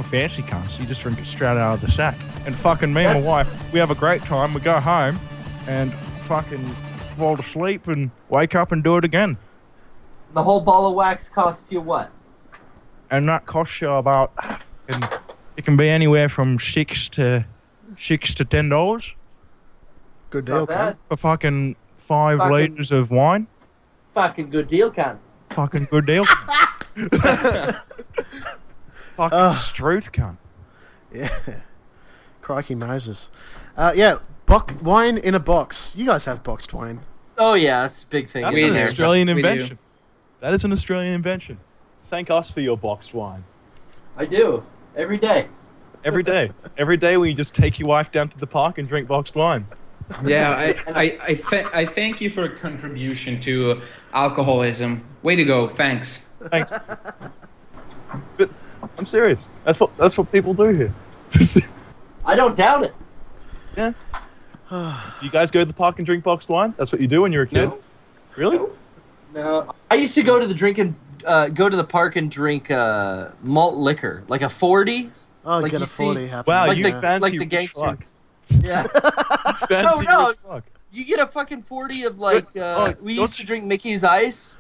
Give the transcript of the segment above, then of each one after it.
fancy cunts. You just drink it straight out of the sack. And fucking me and my wife, we have a great time. We go home and fucking fall asleep and wake up and do it again. The whole ball of wax costs you what? And that costs you about, it can be anywhere from $6 to $10 Good It's deal, not bad. for fucking 5 liters of wine. Fucking good deal, Con. Fucking good deal. Fucking Struth cunt. Yeah. Crikey Moses. Wine in a box. You guys have boxed wine. Oh yeah, that's a big thing. That's isn't an it? Australian We do. invention. That is an Australian invention. Thank us for your boxed wine. I do every day. Every day. Every day when you just take your wife down to the park and drink boxed wine. Yeah, I thank you for a contribution to alcoholism. Way to go, thanks. Thanks. But I'm serious. That's what people do here. I don't doubt it. Yeah. Do you guys go to the park and drink boxed wine? That's what you do when you're a kid? No. Really? No, I used to go to the park and drink malt liquor, like a 40. Oh, Like get you a 40 see- happen. Wow, Like you the- fancy like the rich gangsters. fuck. Yeah, Fancy No. rich fuck. you get a fucking 40 of like we used to drink Mickey's Ice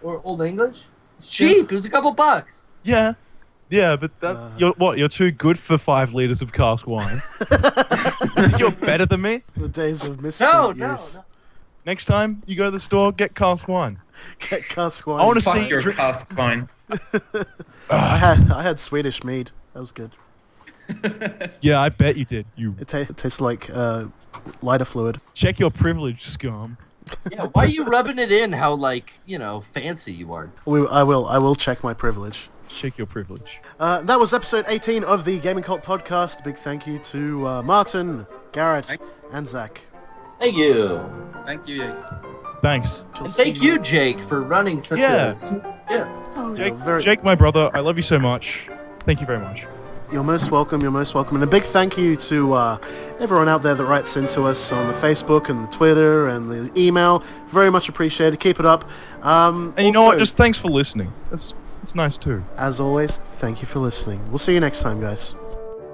or Old English. It's cheap. It was a couple bucks. Yeah. Yeah, but that's you're too good for 5 liters of cask wine. You're better than me. The days of misspent No. youth. Next time you go to the store, get cask wine. Get cask wine. I wanna Fuck see- your cask wine. I had Swedish mead. That was good. Yeah, I bet you did. You It tastes like lighter fluid. check your privilege, scum. Yeah, why are you rubbing it in? How fancy you are? I will check my privilege. Check your privilege. That was episode 18 of the Gaming Cult podcast. Big thank you to Martin, Garrett, and Zach. Thank you, Thank you. Thanks. and thank you, Jake, for running such Yeah. a smooth ship. Jake, my brother, I love you so much. Thank you very much. You're most welcome. You're most welcome. And a big thank you to everyone out there that writes into us on the Facebook and the Twitter and the email. Very much appreciated. Keep it up. And you know what? Just thanks for listening. That's nice too. As always, thank you for listening. We'll see you next time, guys.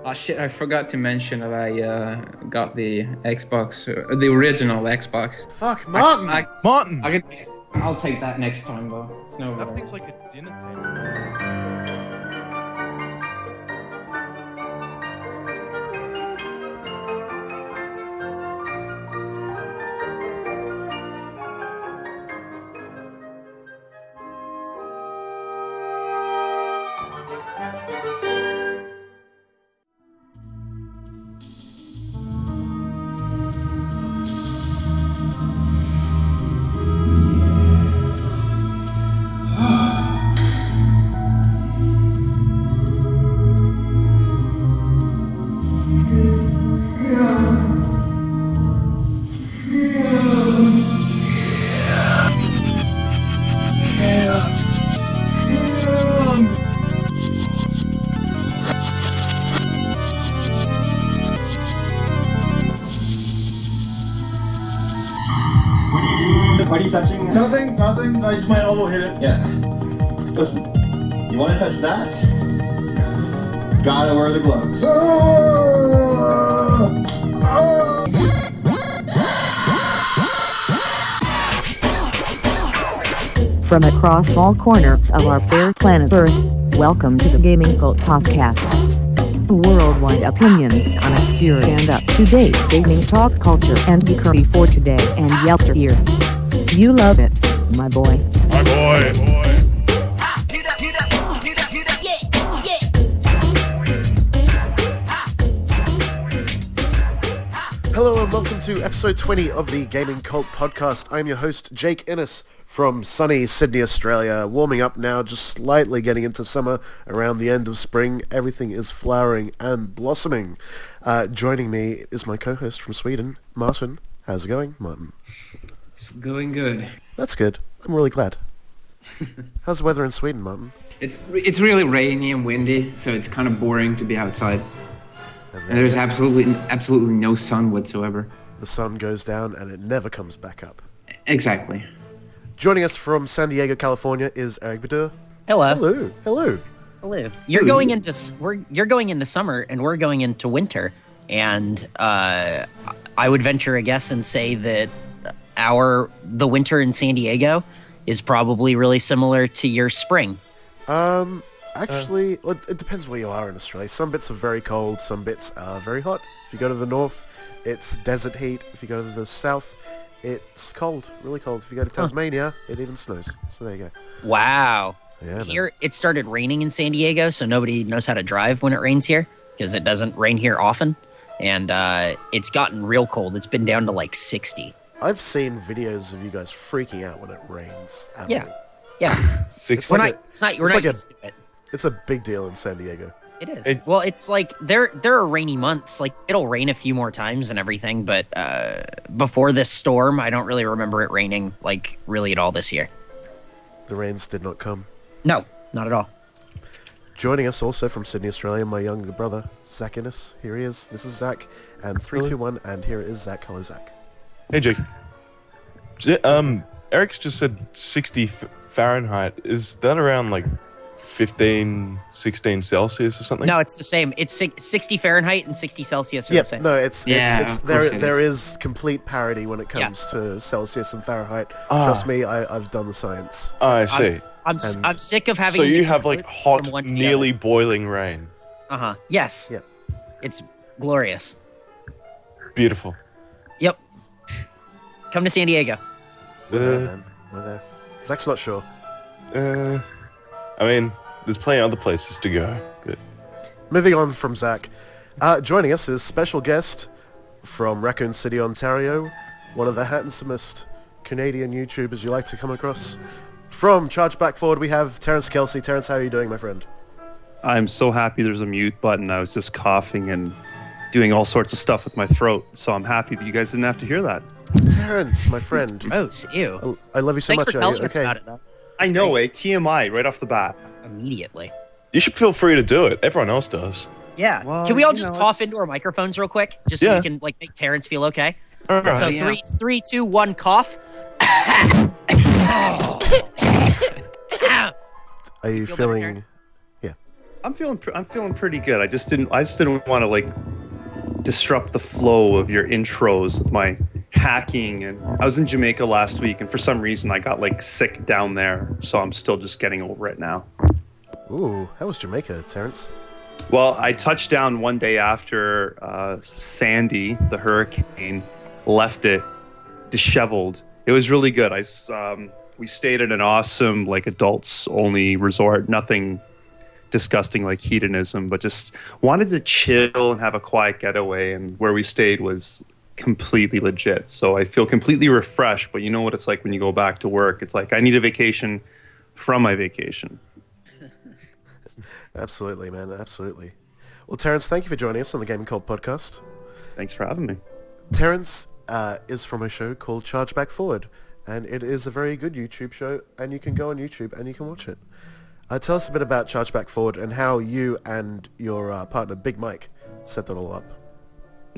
Oh shit, I forgot to mention that I got the Xbox, the original Xbox. Fuck, Martin! Martin! I'll take that next time though. It's no That problem. thing's like a dinner table. What are you touching? Nothing. I just might elbow hit it. Yeah. Listen, you want to touch that? Gotta wear the gloves. From across all corners of our fair planet Earth, welcome to the Gaming Cult Podcast. Worldwide opinions on obscure and up-to-date gaming talk culture and geekery for today and yesteryear. You love it, my boy. My boy. Hello and welcome to episode 20 of the Gaming Cult Podcast. I'm your host, Jake Innes from sunny Sydney, Australia. Warming up now, just slightly getting into summer, around the end of spring. Everything is flowering and blossoming. Joining me is my co-host from Sweden, Martin. How's it going, Martin? It's going good. That's good. I'm really glad. How's the weather in Sweden, Martin? It's really rainy and windy, so it's kind of boring to be outside. And there's absolutely no sun whatsoever. The sun goes down and it never comes back up. Exactly. Joining us from San Diego, California is Eric Badur. Hello. Hello. Live. You're going into summer, and we're going into winter, and I would venture a guess and say that the winter in San Diego is probably really similar to your spring. Actually, it depends where you are in Australia. Some bits are very cold, some bits are very hot. If you go to the north, it's desert heat. If you go to the south, it's cold, really cold. If you go to Tasmania, it even snows. So there you go. Wow. Yeah, here, it started raining in San Diego, so nobody knows how to drive when it rains here, because it doesn't rain here often. And it's gotten real cold. It's been down to like 60. I've seen videos of you guys freaking out when it rains. Yeah. It's We're like not used to it. It's a big deal in San Diego. It is. Well, it's like there are rainy months. Like, it'll rain a few more times and everything, but before this storm, I don't really remember it raining like really at all this year. The rains did not come. No, not at all. Joining us also from Sydney, Australia, my younger brother, Zach Innes. Here he is. This is Zach. And 3, 2, 1, and here is Zach. Hello, Zach. Hey, Jake. Eric's just said 60 Fahrenheit. Is that around like 15, 16 Celsius or something? No, it's the same. It's 60 Fahrenheit and 60 Celsius are the same. No, it's there is complete parity when it comes to Celsius and Fahrenheit. Trust me, I've done the science. I see. I'm sick of having. So you have like hot, nearly boiling rain. Yes. Yep. It's glorious. Beautiful. Yep. Come to San Diego. We're there, man. We're there. Zach's not sure. I mean, there's plenty of other places to go. But moving on from Zach, joining us is special guest from Raccoon City, Ontario, one of the handsomest Canadian YouTubers you like to come across. From Chargeback Forward, we have Terrence Kelsey. Terrence, how are you doing, my friend? I'm so happy there's a mute button. I was just coughing and doing all sorts of stuff with my throat, so I'm happy that you guys didn't have to hear that. Terrence, my friend. It's gross. Ew. I love you so Thanks much. for telling us about it, though. I know, TMI, right off the bat. Immediately. you should feel free to do it. Everyone else does. Yeah. Well, can we all just cough into our microphones real quick? Just so we can like make Terrence feel okay? All right. So 3, 2, 1, cough. Are you Feel better, feeling? Terrence? Yeah. I'm feeling pretty good. I just didn't want to like disrupt the flow of your intros with my hacking. And I was in Jamaica last week, and for some reason I got like sick down there, so I'm still just getting over it now. Ooh, how was Jamaica, Terrence? Well, I touched down one day after Sandy, the hurricane, left it disheveled. It was really good. We stayed at an awesome, like, adults-only resort. Nothing disgusting like hedonism, but just wanted to chill and have a quiet getaway. And where we stayed was completely legit. So I feel completely refreshed. But you know what it's like when you go back to work. It's like I need a vacation from my vacation. Absolutely, man. Absolutely. Well, Terrence, thank you for joining us on the Gaming Cult podcast. Thanks for having me. Terrence is from a show called Chargeback Forward, and it is a very good YouTube show, and you can go on YouTube and you can watch it. Tell us a bit about Chargeback Forward and how you and your partner, Big Mike, set that all up.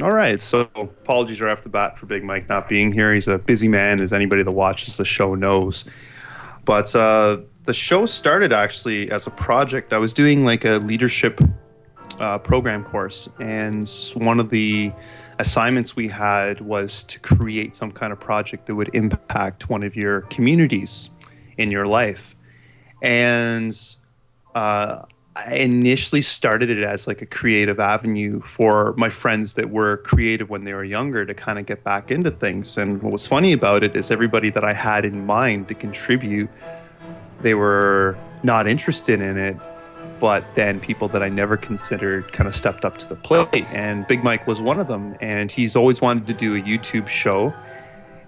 All right, so apologies right off the bat for Big Mike not being here. He's a busy man, as anybody that watches the show knows. But the show started actually as a project. I was doing like a leadership program course, and one of the assignments we had was to create some kind of project that would impact one of your communities in your life. And I initially started it as like a creative avenue for my friends that were creative when they were younger to kind of get back into things. And what was funny about it is everybody that I had in mind to contribute, they were not interested in it, but then people that I never considered kind of stepped up to the plate. And Big Mike was one of them. And he's always wanted to do a YouTube show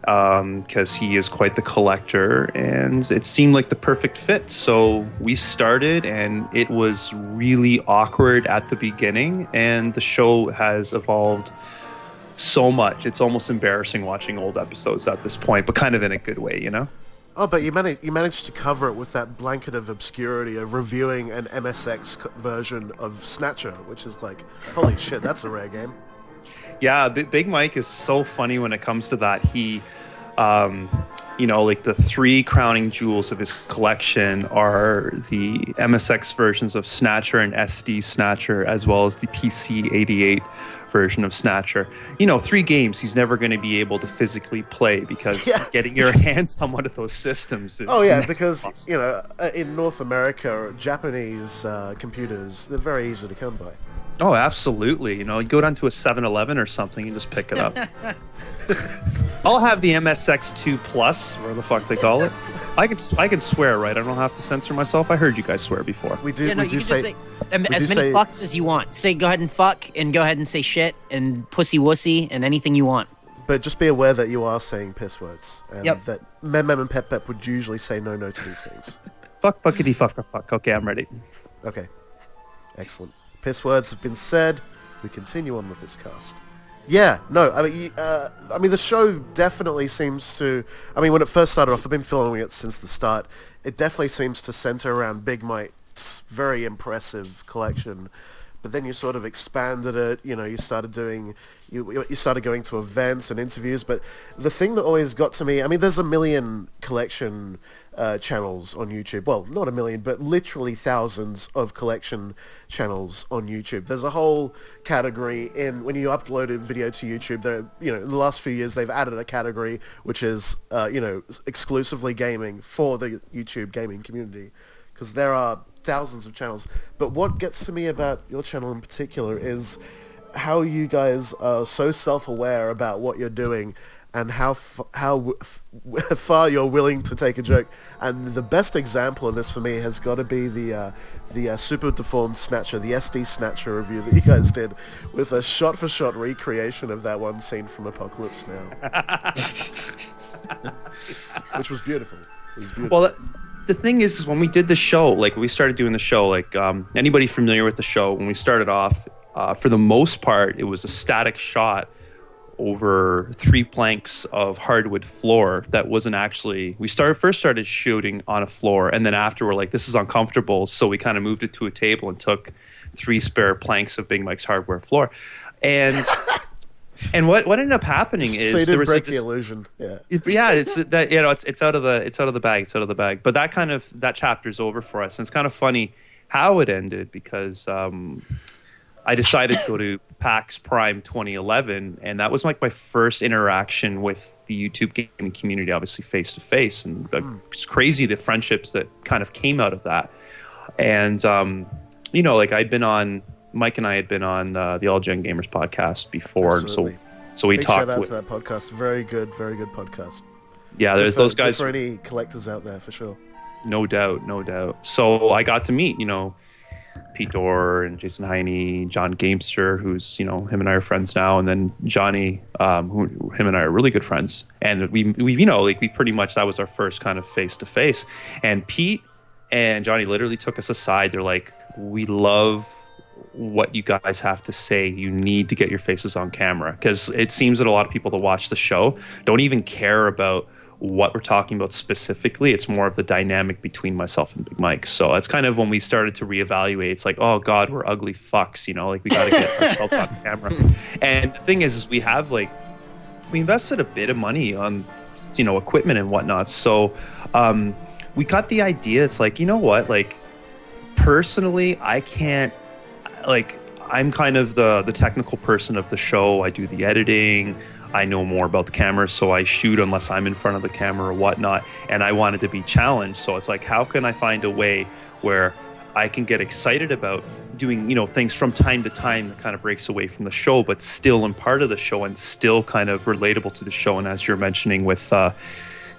because he is quite the collector, and it seemed like the perfect fit. So we started, and it was really awkward at the beginning, and the show has evolved so much. It's almost embarrassing watching old episodes at this point, but kind of in a good way, you know? Oh, but you managed to cover it with that blanket of obscurity of reviewing an MSX version of Snatcher, which is like, holy shit, that's a rare game. Yeah, Big Mike is so funny when it comes to that. He you know, like the 3 crowning jewels of his collection are the MSX versions of Snatcher and SD Snatcher, as well as the PC-88 version of Snatcher. You know, 3 games he's never going to be able to physically play because getting your hands on one of those systems is because awesome. You know, in North America, Japanese computers, they're very easy to come by. Oh, absolutely. You know, you go down to a 7-Eleven or something, you just pick it up. I'll have the MSX2 Plus, whatever the fuck they call it. I can swear, right? I don't have to censor myself. I heard you guys swear before. We do. Yeah, no, we do you can say, just say as many fucks as you want. Say go ahead and fuck, and go ahead and say shit and pussy wussy and anything you want. But just be aware that you are saying piss words, and that Mem and Pep Pep would usually say no to these things. Fuck, fuckity, fuck, fuck. Okay, I'm ready. Okay, excellent. Piss words have been said. We continue on with this cast. Yeah, no, I mean, the show definitely seems to. I mean, when it first started off, I've been following it since the start. It definitely seems to center around Big Mike's very impressive collection. But then you sort of expanded it. You know, you started doing. You started going to events and interviews. But the thing that always got to me, I mean, there's a million collection channels on YouTube. Well, not a million, but literally thousands of collection channels on YouTube. There's a whole category when you upload a video to YouTube. There, you know, in the last few years, they've added a category which is, you know, exclusively gaming for the YouTube gaming community, because there are thousands of channels. But what gets to me about your channel in particular is how you guys are so self-aware about what you're doing and how far you're willing to take a joke. And the best example of this for me has got to be the Super Deformed Snatcher, the SD Snatcher review that you guys did, with a shot-for-shot recreation of that one scene from Apocalypse Now, which was beautiful. It was beautiful. Well, the thing is when we did the show, like we started doing the show, like anybody familiar with the show, when we started off, for the most part, it was a static shot over 3 planks of hardwood floor that wasn't actually. We first started shooting on a floor, and then after we're like, this is uncomfortable, so we kind of moved it to a table and took 3 spare planks of Big Mike's hardware floor, and what ended up happening is so you there was break the illusion. It's that, you know, it's out of the bag. But that chapter's over for us, and it's kind of funny how it ended because I decided to go to PAX Prime 2011, and that was like my first interaction with the YouTube gaming community, obviously face to face, and it's crazy the friendships that kind of came out of that. And you know, like Mike and I had been on the All Gen Gamers podcast before, Absolutely. and so we Big talked shout out with to that podcast. Very good podcast. Yeah, there's those guys. Good for any collectors out there, for sure. No doubt. So I got to meet, you know, Pete Dorr and Jason Heine, John Gamester, who's, you know, him and I are friends now, and then Johnny, who him and I are really good friends. And we you know, like we pretty much, that was our first kind of face to face. And Pete and Johnny literally took us aside. They're like, we love what you guys have to say. You need to get your faces on camera, because it seems that a lot of people that watch the show don't even care about what we're talking about specifically. It's more of the dynamic between myself and Big Mike. So that's kind of when we started to reevaluate. It's like, oh God, we're ugly fucks, you know, like we got to get ourselves on camera. And the thing is we invested a bit of money on, you know, equipment and whatnot. So we got the idea. It's like, you know what, like personally, I can't, like, I'm kind of the technical person of the show. I do the editing. I know more about the camera, so I shoot unless I'm in front of the camera or whatnot. And I wanted to be challenged. So it's like, how can I find a way where I can get excited about doing, you know, things from time to time that kind of breaks away from the show, but still in part of the show and still kind of relatable to the show. And as you're mentioning with the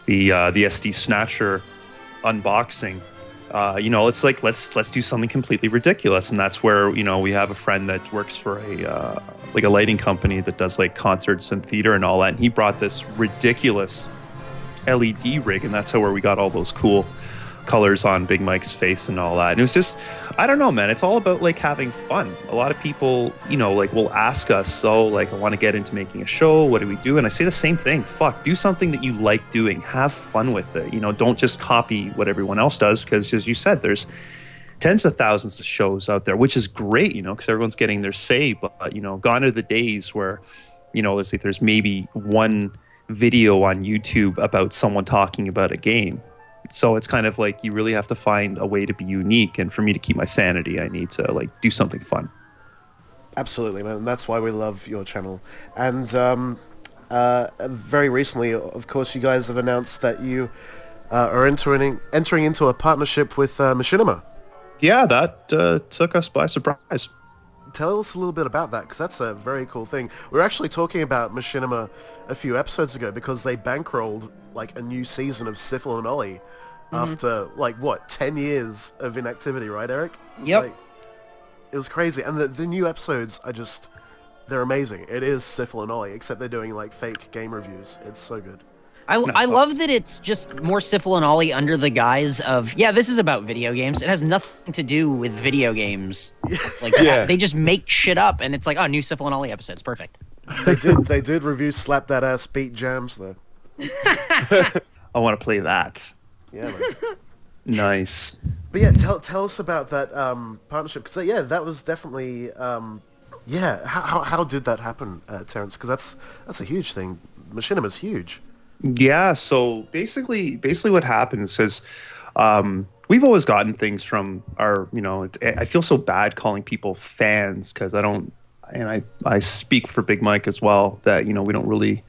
SD Snatcher unboxing, you know, it's like let's do something completely ridiculous. And that's where, you know, we have a friend that works for a lighting company that does like concerts and theater and all that, and he brought this ridiculous LED rig, and that's where we got all those cool colors on Big Mike's face and all that. And it was just, I don't know, man, it's all about like having fun. A lot of people, you know, like will ask us, so like, I want to get into making a show, what do we do? And I say the same thing, fuck, do something that you like doing, have fun with it, you know, don't just copy what everyone else does, because as you said, there's tens of thousands of shows out there, which is great, you know, because everyone's getting their say. But, you know, gone are the days where, you know, there's maybe one video on YouTube about someone talking about a game. So it's kind of like you really have to find a way to be unique. And for me to keep my sanity, I need to like do something fun. Absolutely, man. That's why we love your channel. And very recently, of course, you guys have announced that you are entering into a partnership with Machinima. Yeah, that took us by surprise. Tell us a little bit about that, because that's a very cool thing. We were actually talking about Machinima a few episodes ago because they bankrolled like a new season of Syphil and Ollie after like what 10 years of inactivity, right, Eric? Yep. It was crazy, and the new episodes are they're amazing. It is Syphil and Ollie, except they're doing like fake game reviews. It's so good. I love that it's just more Syphil and Ollie under the guise of, this is about video games. It has nothing to do with video games. Like, they just make shit up, and it's like, new Syphil and Ollie episodes. Perfect. They did review Slap That Ass Beat Jams, though. I want to play that. Yeah, man. Nice. But yeah, tell us about that partnership, because that was definitely how did that happen, Terrence? Because that's a huge thing. Machinima's huge. Yeah, so basically what happens is we've always gotten things from our, I feel so bad calling people fans because I speak for Big Mike as well, that we don't really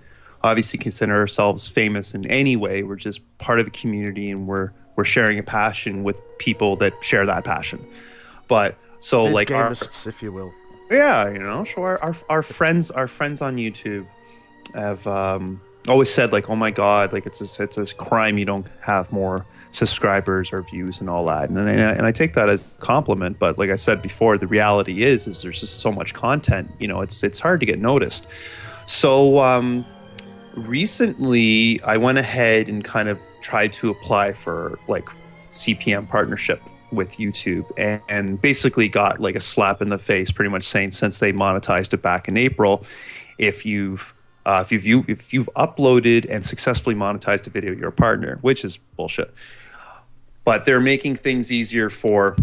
obviously consider ourselves famous in any way. We're just part of a community, and we're sharing a passion with people that share that passion. But so Big like gamists, if you will. Yeah, so our friends on YouTube have always said like, oh my God, like it's a crime you don't have more subscribers or views and all that. And I take that as a compliment. But like I said before, the reality is there's just so much content, it's hard to get noticed. So recently I went ahead and kind of tried to apply for like CPM partnership with YouTube, and basically got like a slap in the face, pretty much saying, since they monetized it back in April, if you've uploaded and successfully monetized a video, you're a partner, which is bullshit. But they're making things easier for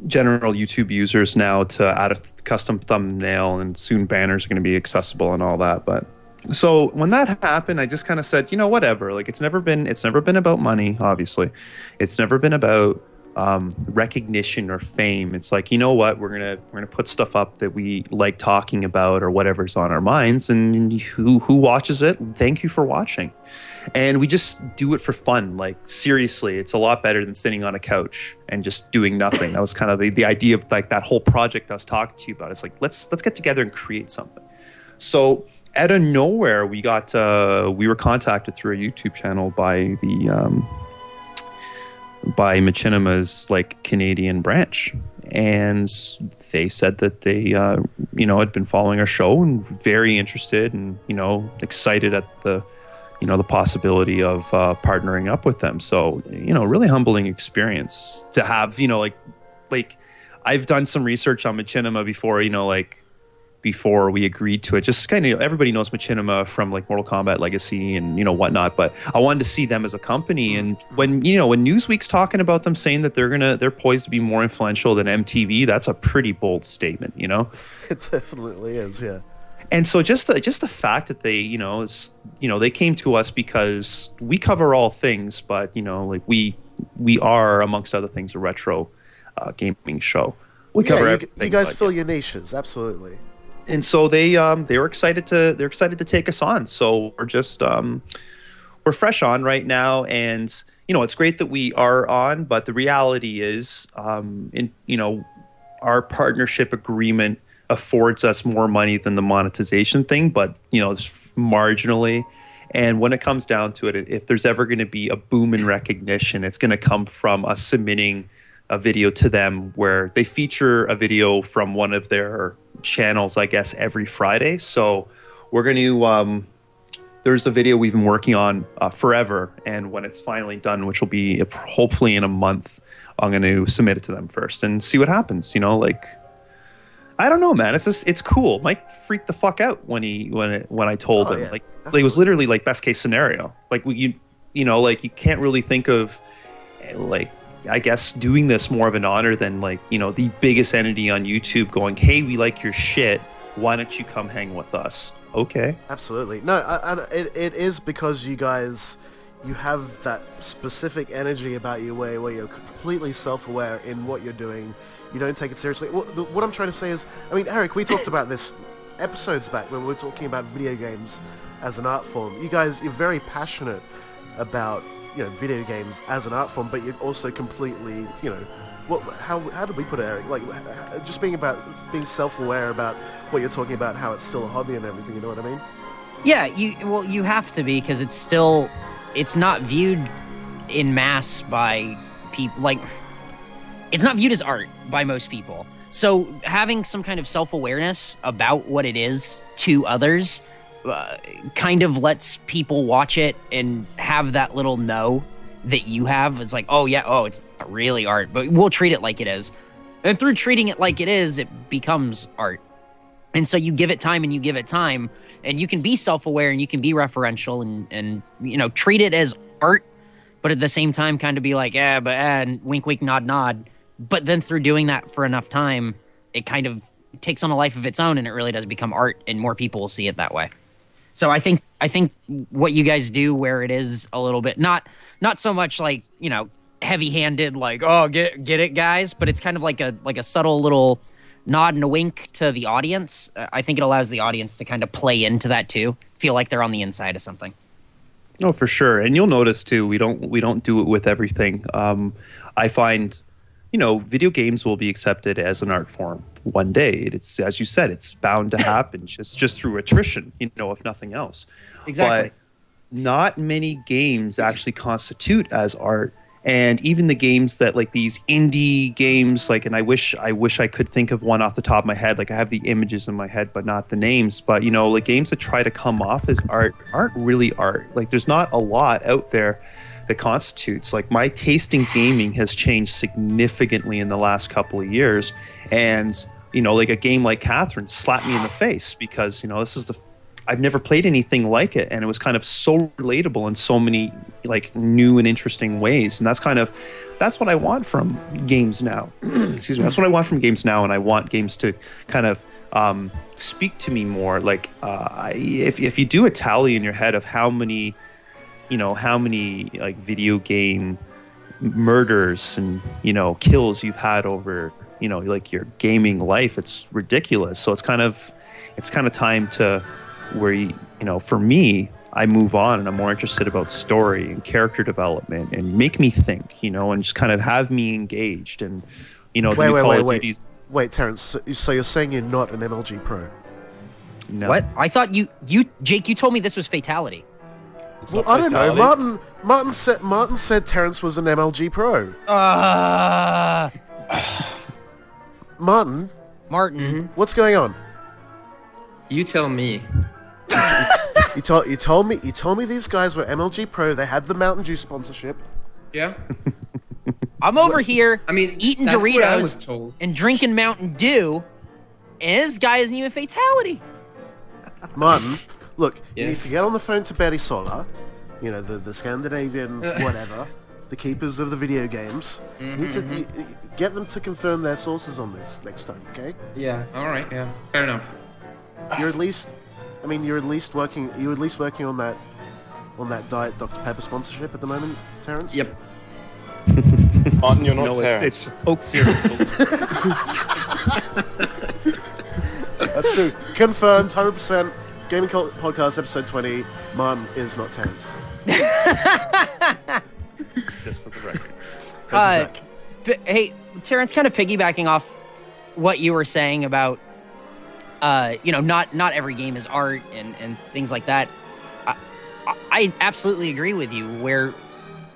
general YouTube users now to add a custom thumbnail, and soon banners are going to be accessible and all that. But so when that happened, I just kind of said, whatever. Like it's never been about money. Obviously, it's never been about recognition or fame. It's like, what, we're gonna put stuff up that we like talking about or whatever's on our minds, and who watches it, thank you for watching. And we just do it for fun. Like seriously, it's a lot better than sitting on a couch and just doing nothing. That was kind of the idea of like that whole project I was talking to you about. It's like let's get together and create something. So out of nowhere, we were contacted through a YouTube channel by by Machinima's like Canadian branch, and they said that they had been following our show and very interested and excited at the the possibility of partnering up with them. So really humbling experience to have. Like I've done some research on Machinima before, before we agreed to it. Just kind of, everybody knows Machinima from like Mortal Kombat Legacy and whatnot, but I wanted to see them as a company. And when when Newsweek's talking about them, saying that they're poised to be more influential than MTV, that's a pretty bold statement. It definitely is, yeah. And so just the fact that they they came to us because we cover all things, but like we are, amongst other things, a retro gaming show. We cover everything. You guys fill your niches, absolutely. And so they were excited to take us on. So we're just we're fresh on right now, and it's great that we are on. But the reality is, our partnership agreement affords us more money than the monetization thing, but it's marginally. And when it comes down to it, if there's ever going to be a boom in recognition, it's going to come from us submitting a video to them where they feature a video from one of their channels, I guess, every Friday. So we're going to there's a video we've been working on forever, and when it's finally done, which will be hopefully in a month, I'm going to submit it to them first and see what happens. I don't know, man. It's cool. Mike freaked the fuck out when I told him. Yeah. Like it was literally like best case scenario. Like you you can't really think of like, I guess, doing this more of an honor than like, the biggest entity on YouTube going, hey, we like your shit. Why don't you come hang with us? okay. Absolutely. No, and it is because you guys, you have that specific energy about you where you're completely self-aware in what you're doing. You don't take it seriously. What I'm trying to say is, I mean, Eric, we talked about this episodes back when we were talking about video games as an art form. You guys, you're very passionate about, you know, video games as an art form, but you're also completely, you know, how did we put it, Eric? Like, just being self-aware about what you're talking about, how it's still a hobby and everything, you know what I mean? Yeah, you have to be, because it's not viewed in mass by people, like, it's not viewed as art by most people. So having some kind of self-awareness about what it is to others kind of lets people watch it and have that little know that you have. It's like, oh yeah, oh, it's not really art, but we'll treat it like it is. And through treating it like it is, it becomes art. And so you give it time and you give it time, and you can be self-aware and you can be referential and you know, treat it as art, but at the same time kind of be like, and wink, wink, nod, nod. But then through doing that for enough time, it kind of takes on a life of its own, and it really does become art, and more people will see it that way. So I think what you guys do, where it is a little bit not so much like, you know, heavy-handed, like, oh, get it, guys, but it's kind of like a subtle little nod and a wink to the audience. I think it allows the audience to kind of play into that too, feel like they're on the inside of something. Oh, for sure. And you'll notice too, we don't do it with everything. I find, you know, video games will be accepted as an art form one day. It's, as you said, it's bound to happen just through attrition, you know, if nothing else. Exactly. But not many games actually constitute as art. And even the games that, like, these indie games, like, and I wish I could think of one off the top of my head. Like, I have the images in my head, but not the names. But, you know, like, games that try to come off as art aren't really art. Like, there's not a lot out there that constitutes. Like, my taste in gaming has changed significantly in the last couple of years. And, you know, like, a game like Catherine slapped me in the face because, you know, I've never played anything like it, and it was kind of so relatable in so many, like, new and interesting ways. And that's what I want from games now. Excuse me. That's what I want from games now, and I want games to kind of speak to me more. Like, if you do a tally in your head of how many like video game murders and, you know, kills you've had over, you know, like, your gaming life, it's ridiculous. So it's kind of time to where, you know, for me, I move on and I'm more interested about story and character development and make me think, you know, and just kind of have me engaged. And, you know, wait, Terrence. So you're saying you're not an MLG pro? No. What? I thought you Jake, you told me this was Fatality. Well, I don't know. Martin said Terrence was an MLG pro. Martin. Mm-hmm. What's going on? You tell me. You told me these guys were MLG pro. They had the Mountain Dew sponsorship. Yeah. I'm over here, eating that's what I was Doritos told. and drinking Mountain Dew, and this guy isn't even Fatality. Martin, look, you need Yes. to get on the phone to Betty Solar, you know, the Scandinavian whatever, the keepers of the video games. You need to get them to confirm their sources on this next time, okay? Yeah. All right. Yeah. Fair enough. You're at least working on that Diet Dr. Pepper sponsorship at the moment, Terrence? Yep. Martin, you're not No, Terrence. it's Coke cereal. That's true. Confirmed, 100%. Gaming Cult Podcast, episode 20. Martin is not Terrence. Just for the record. Zach. Hey, Terrence, kind of piggybacking off what you were saying about, you know, not every game is art and things like that. I absolutely agree with you, where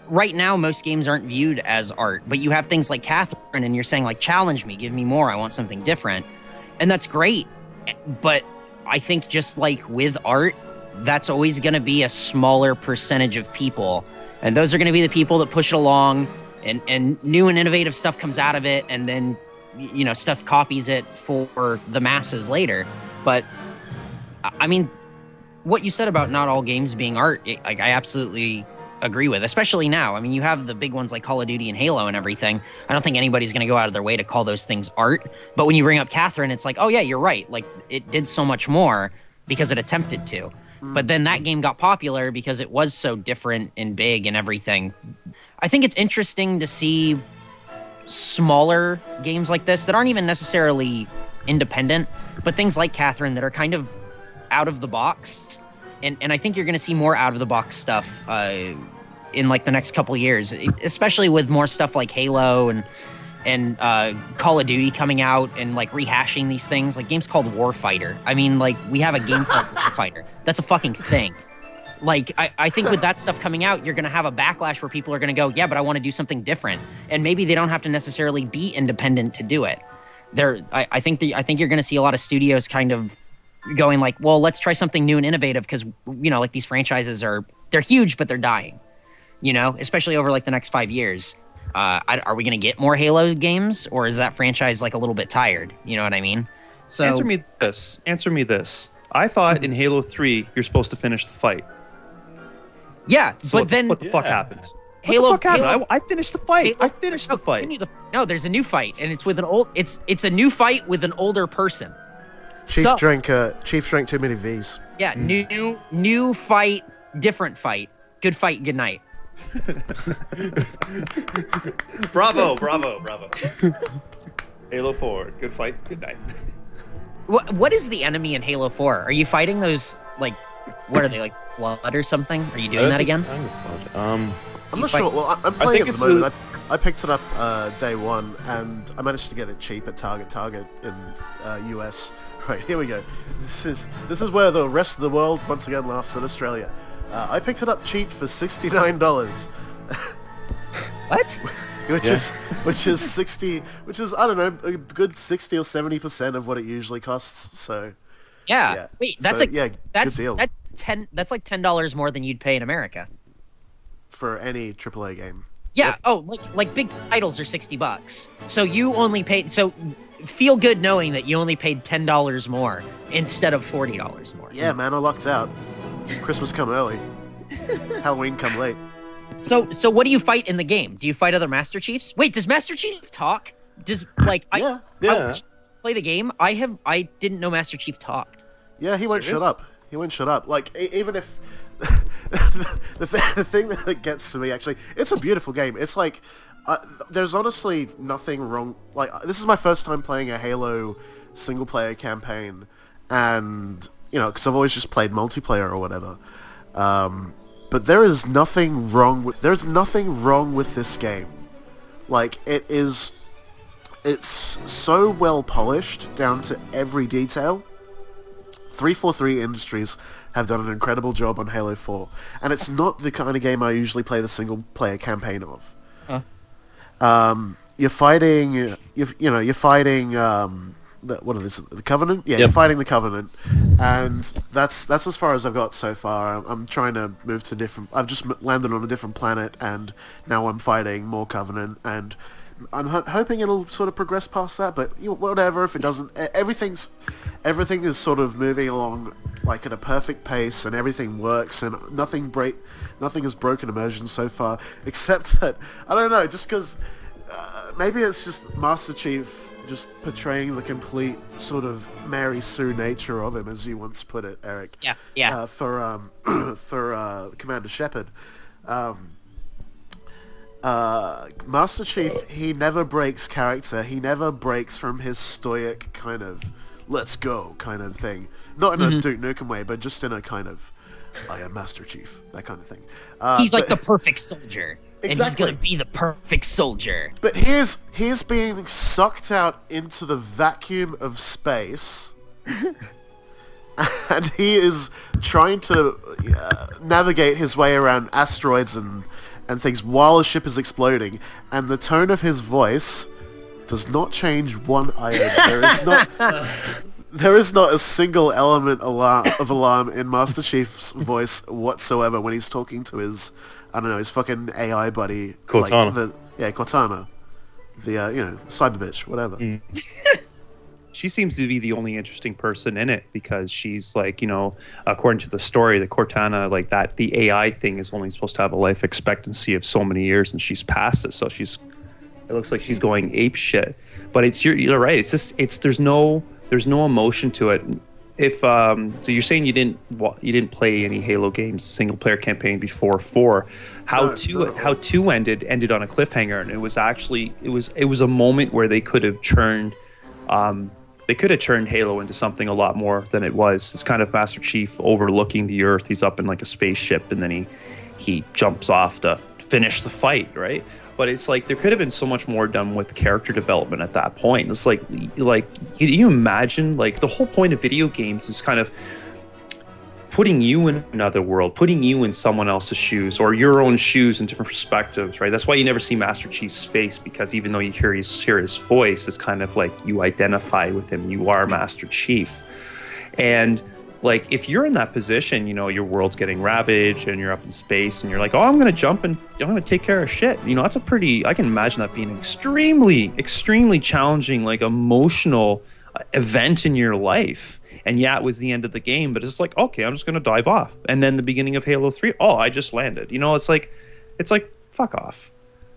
right now most games aren't viewed as art, but you have things like Catherine and you're saying, like, challenge me, give me more, I want something different. And that's great. But I think just like with art, that's always going to be a smaller percentage of people. And those are going to be the people that push it along, and new and innovative stuff comes out of it, and then, you know, stuff copies it for the masses later. But I mean, what you said about not all games being art, I absolutely agree with, especially now. I mean, you have the big ones like Call of Duty and Halo and everything. I don't think anybody's going to go out of their way to call those things art. But when you bring up Catherine, it's like, oh yeah, you're right. Like, it did so much more. because it attempted to. But then that game got popular because it was so different and big and everything. I think it's interesting to see smaller games like this that aren't even necessarily independent, but things like Catherine that are kind of out of the box. And I think you're going to see more out of the box stuff in like the next couple of years, especially with more stuff like Halo and Call of Duty coming out and like rehashing these things, like games called Warfighter. I mean, like we have a game called Warfighter. That's a fucking thing. Like I think with that stuff coming out, you're gonna have a backlash where people are gonna go, yeah, but I want to do something different, and maybe they don't have to necessarily be independent to do it. I think you're gonna see a lot of studios kind of going like, well, let's try something new and innovative because like these franchises they're huge, but they're dying. Especially over like the next 5 years. Are we going to get more Halo games, or is that franchise like a little bit tired? You know what I mean? So Answer me this. I thought in Halo 3 you're supposed to finish the fight. Yeah, So but then what the fuck happened? Halo. What the fuck happened? I finished the fight. I finished the fight. No, there's a new fight, and it's with an old. It's a new fight with an older person. Chief drank too many V's. Yeah, new fight, different fight. Good fight, good night. Bravo. Halo 4, good fight, good night. What is the enemy in Halo 4? Are you fighting those, like, what are they, like, blood or something? Are you doing that again? I'm not sure. Well, I'm playing at the moment. I picked it up day one, and I managed to get it cheap at Target in US. Right, here we go. This is where the rest of the world once again laughs at Australia. I picked it up cheap for $69. What? which is 60, which is, I don't know, a good 60 or 70% of what it usually costs. So yeah. Wait, that's good deal. That's like $10 more than you'd pay in America for any AAA game. Yeah. Yep. Oh, like big titles are $60. So you only paid. So feel good knowing that you only paid $10 more instead of $40 more. Yeah, man, I lucked out. Christmas come early. Halloween come late. So what do you fight in the game? Do you fight other Master Chiefs? Wait, does Master Chief talk? Does like I play the game? I didn't know Master Chief talked. Yeah, he won't shut up. He won't shut up. Like even if the thing that gets to me actually, it's a beautiful game. It's like there's honestly nothing wrong. Like this is my first time playing a Halo single player campaign, and because I've always just played multiplayer or whatever. But there's nothing wrong with this game. Like it's so well polished down to every detail. 343 Industries have done an incredible job on Halo 4, and it's not the kind of game I usually play the single player campaign of. You're fighting the Covenant? Yeah, You're fighting the Covenant, and that's as far as I've got so far. I'm trying to move to different. I've just landed on a different planet, and now I'm fighting more Covenant, and I'm hoping it'll sort of progress past that. But whatever, if it doesn't, everything is sort of moving along like at a perfect pace, and everything works, and nothing has broken immersion so far, except that I don't know, just because maybe it's just Master Chief just portraying the complete sort of Mary Sue nature of him, as you once put it, Eric. Yeah. For Commander Shepard, Master Chief, he never breaks character. He never breaks from his stoic kind of "let's go" kind of thing. Not in a Duke Nukem way, but just in a kind of "I am Master Chief," that kind of thing. He's like the perfect soldier. Exactly. And he's going to be the perfect soldier. But he's being sucked out into the vacuum of space, and he is trying to navigate his way around asteroids and things while the ship is exploding. And the tone of his voice does not change one iota. There is not a single element of alarm in Master Chief's voice whatsoever when he's talking to his, I don't know, his fucking AI buddy. Cortana. Cortana. The, cyber bitch, whatever. She seems to be the only interesting person in it because she's like, according to the story, the Cortana, like that, the AI thing is only supposed to have a life expectancy of so many years, and she's past it. So it looks like she's going ape shit. But you're right. It's just, there's no emotion to it. so you're saying you didn't play any Halo games single player campaign before 4. How 2 ended on a cliffhanger, and it was a moment where they could have turned Halo into something a lot more than it was. It's kind of Master Chief overlooking the Earth. He's up in like a spaceship, and then he jumps off to finish the fight, right? But it's like there could have been so much more done with character development at that point. It's like can you imagine, like, the whole point of video games is kind of putting you in another world, putting you in someone else's shoes or your own shoes in different perspectives, right? That's why you never see Master Chief's face, because even though you hear his voice, it's kind of like you identify with him. You are Master Chief. And like, if you're in that position, you know, your world's getting ravaged and you're up in space and you're like, oh, I'm going to jump and I'm going to take care of shit. You know, that's I can imagine that being an extremely, extremely challenging, like, emotional event in your life. And yeah, it was the end of the game, but it's like, okay, I'm just going to dive off. And then the beginning of Halo 3, oh, I just landed. You know, it's like, fuck off.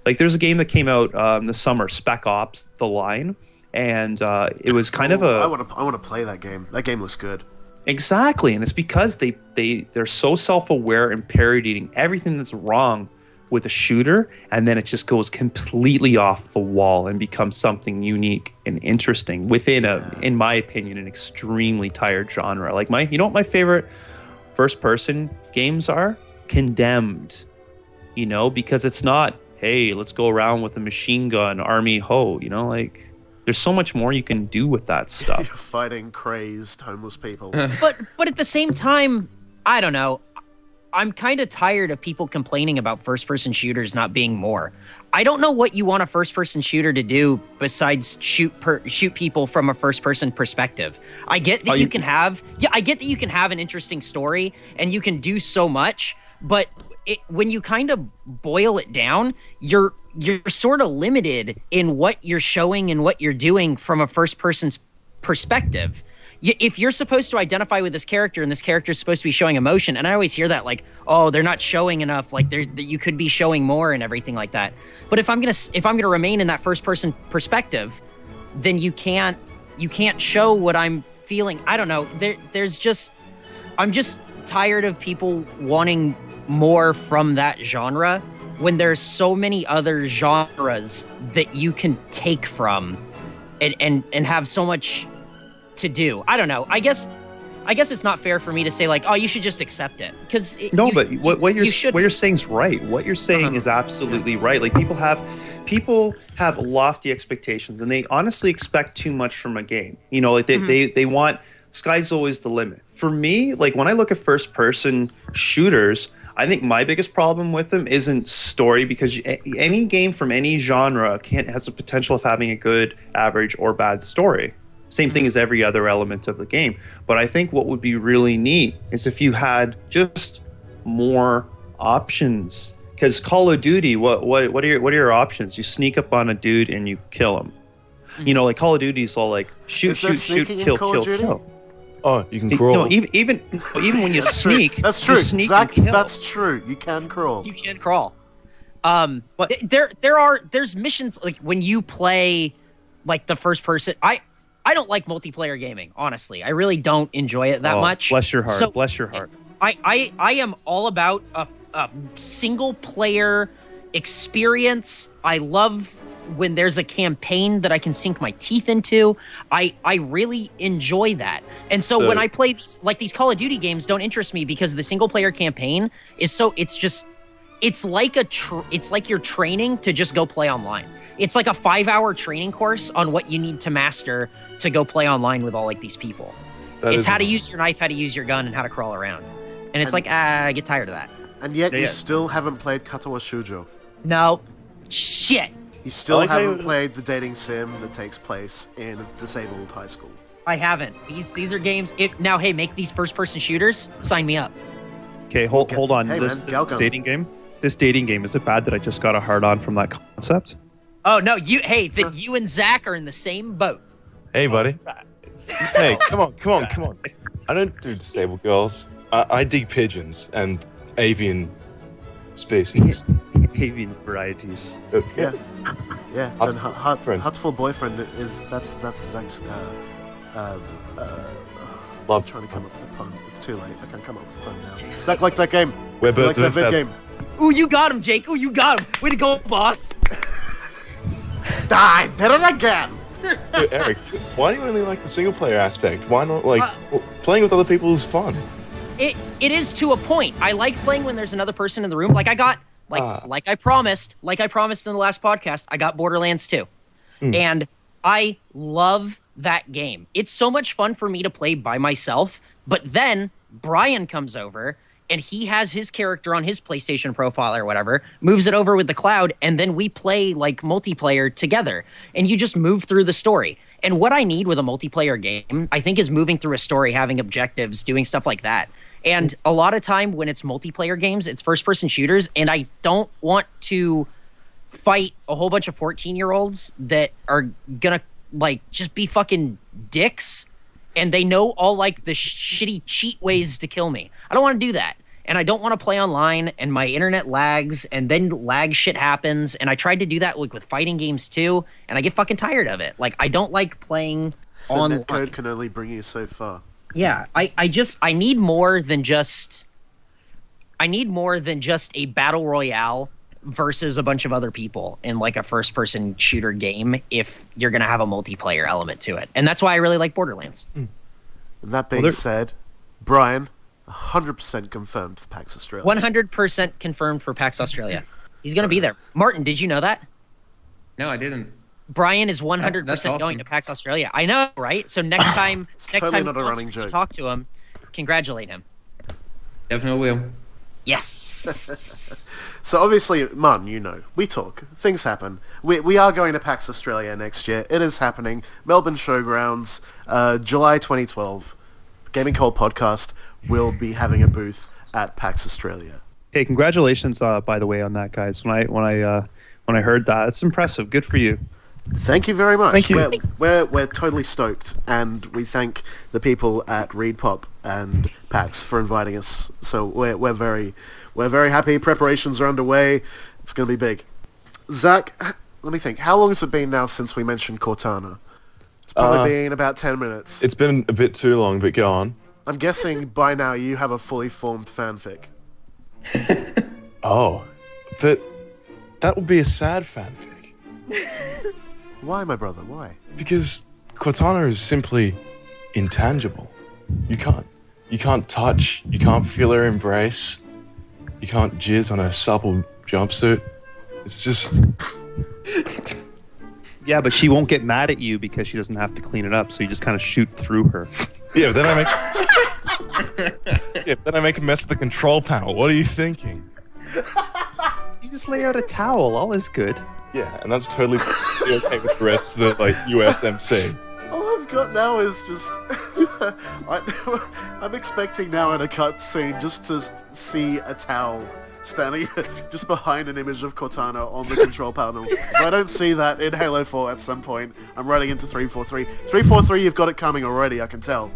Like, there's a game that came out in the summer, Spec Ops: The Line, and it was kind of a... I want to play that game. That game looks good. Exactly, and it's because they're so self-aware and parodying everything that's wrong with a shooter, and then it just goes completely off the wall and becomes something unique and interesting within in my opinion, an extremely tired genre. Like, you know what my favorite first-person games are? Condemned. You know, because it's not, hey, let's go around with a machine gun, army ho. You know, like, there's so much more you can do with that stuff. You're fighting crazed homeless people. But at the same time, I don't know. I'm kind of tired of people complaining about first-person shooters not being more. I don't know what you want a first-person shooter to do besides shoot people from a first-person perspective. I get that you can have an interesting story and you can do so much, but when you kind of boil it down, you're sort of limited in what you're showing and what you're doing from a first person's perspective. If you're supposed to identify with this character and this character is supposed to be showing emotion, and I always hear that, like, oh, they're not showing enough, like you could be showing more and everything like that. But if I'm gonna remain in that first person perspective, then you can't show what I'm feeling. I don't know. I'm just tired of people wanting more from that genre when there's so many other genres that you can take from and have so much to do. I don't know. I guess it's not fair for me to say, like, oh, you should just accept it, because but what you're saying is right. What you're saying is absolutely right. Like, people have lofty expectations, and they honestly expect too much from a game. You know, like they want, sky's always the limit. For me, like, when I look at first person shooters, I think my biggest problem with them isn't story, because any game from any genre has the potential of having a good, average, or bad story. Same thing as every other element of the game. But I think what would be really neat is if you had just more options. Because Call of Duty, what are your options? You sneak up on a dude and you kill him. You know, like, Call of Duty's all like shoot, kill. Oh, you can crawl. No, even when you sneak, that's true. You sneak and kill. That's true. You can crawl. You can crawl. But there's missions, like, when you play, like, the first person. I don't like multiplayer gaming, honestly. I really don't enjoy it that much. Bless your heart. So bless your heart. I am all about a single player experience. I love when there's a campaign that I can sink my teeth into. I really enjoy that. And so when I play these Call of Duty games don't interest me, because the single player campaign is it's like you're training to just go play online. It's like a 5-hour training course on what you need to master to go play online with all, like, these people. It's how to use your knife, how to use your gun, and how to crawl around. And it's I get tired of that. And yet you still haven't played Katawa Shoujo. No. Shit. You still haven't played the dating sim that takes place in a disabled high school. I haven't. These are games. Now, hey, make these first-person shooters. Sign me up. Okay, hold on. Hey, this dating game, is it bad that I just got a hard-on from that concept? Oh, no, you and Zach are in the same boat. Hey, buddy. Hey, come on. I don't do disabled girls. I dig pigeons and avian species. Avian varieties. Yeah. And Hutful Boyfriend that's Zach's Love I'm trying to come up with a pun. It's too late. I can't come up with a pun now. Zach likes that game. We're He likes birds that of a vid feather. game. Ooh, you got him, Jake. Ooh, you got him. Way to go, boss. Die! Did it again! Dude, Eric, why do you only like the single player aspect? Why not playing with other people is fun? It is to a point. I like playing when there's another person in the room. Like I got like I promised in the last podcast, I got Borderlands 2. And I love that game. It's so much fun for me to play by myself, but then Brian comes over and he has his character on his PlayStation profile or whatever, moves it over with the cloud, and then we play like multiplayer together. And you just move through the story. And what I need with a multiplayer game, I think, is moving through a story, having objectives, doing stuff like that. And a lot of time when it's multiplayer games, it's first-person shooters, and I don't want to fight a whole bunch of 14-year-olds that are gonna like just be fucking dicks, and they know all like the shitty cheat ways to kill me. I don't want to do that. And I don't want to play online, and my internet lags, and then lag shit happens. And I tried to do that like with fighting games too, and I get fucking tired of it. Like I don't like playing online. Netcode can only bring you so far. Yeah, I need more than just a battle royale versus a bunch of other people in like a first person shooter game if you're going to have a multiplayer element to it. And that's why I really like Borderlands. And that being said, Brian, 100% confirmed for PAX Australia. 100% confirmed for PAX Australia. He's going to be there. Martin, did you know that? No, I didn't. Brian is 100% That's going awesome. to PAX Australia. I know, right? So next time, totally not a running you joke. talk to him, congratulate him. Definitely will. Yes. So obviously, Martin, you know, we talk. Things happen. We are going to PAX Australia next year. It is happening. Melbourne Showgrounds, July 2012. Gaming Cult Podcast will be having a booth at PAX Australia. Hey, congratulations, by the way, on that, guys. When I heard that, it's impressive. Good for you. Thank you very much. Thank you. We're totally stoked, and we thank the people at ReadPop and PAX for inviting us. So we're very happy. Preparations are underway. It's going to be big. Zach, let me think. How long has it been now since we mentioned Cortana? It's probably been about 10 minutes. It's been a bit too long, but go on. I'm guessing by now you have a fully formed fanfic. Oh, but that would be a sad fanfic. Why, my brother? Why? Because Cortana is simply intangible. You can't touch, you can't feel her embrace, you can't jizz on her supple jumpsuit. It's just... Yeah, but she won't get mad at you because she doesn't have to clean it up, so you just kind of shoot through her. Yeah, but then I make a mess of the control panel. What are you thinking? You just lay out a towel. All is good. Yeah, and that's totally okay with the rest of the USMC. All I've got now is just... I'm expecting now in a cutscene just to see a towel standing just behind an image of Cortana on the control panel. If I don't see that in Halo 4 at some point, I'm running into 343. 343, you've got it coming already, I can tell.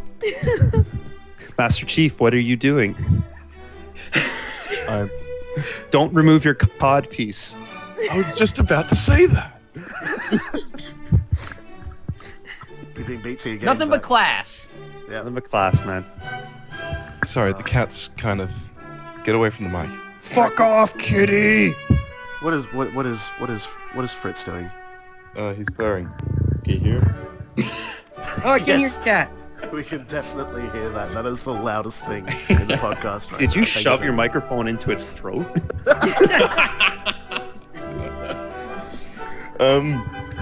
Master Chief, what are you doing? Don't remove your pod piece. I was just about to say that. You're being beat to your game, Nothing but Zach. class. Yeah. Nothing but class, man. Sorry, the cat's kind of... Get away from the mic. Fuck off, kitty! What is Fritz doing? He's purring. Can you hear him? Oh, I can Yes. hear cat. We can definitely hear that. That is the loudest thing in the podcast right Did now. you Thank shove your microphone into its throat?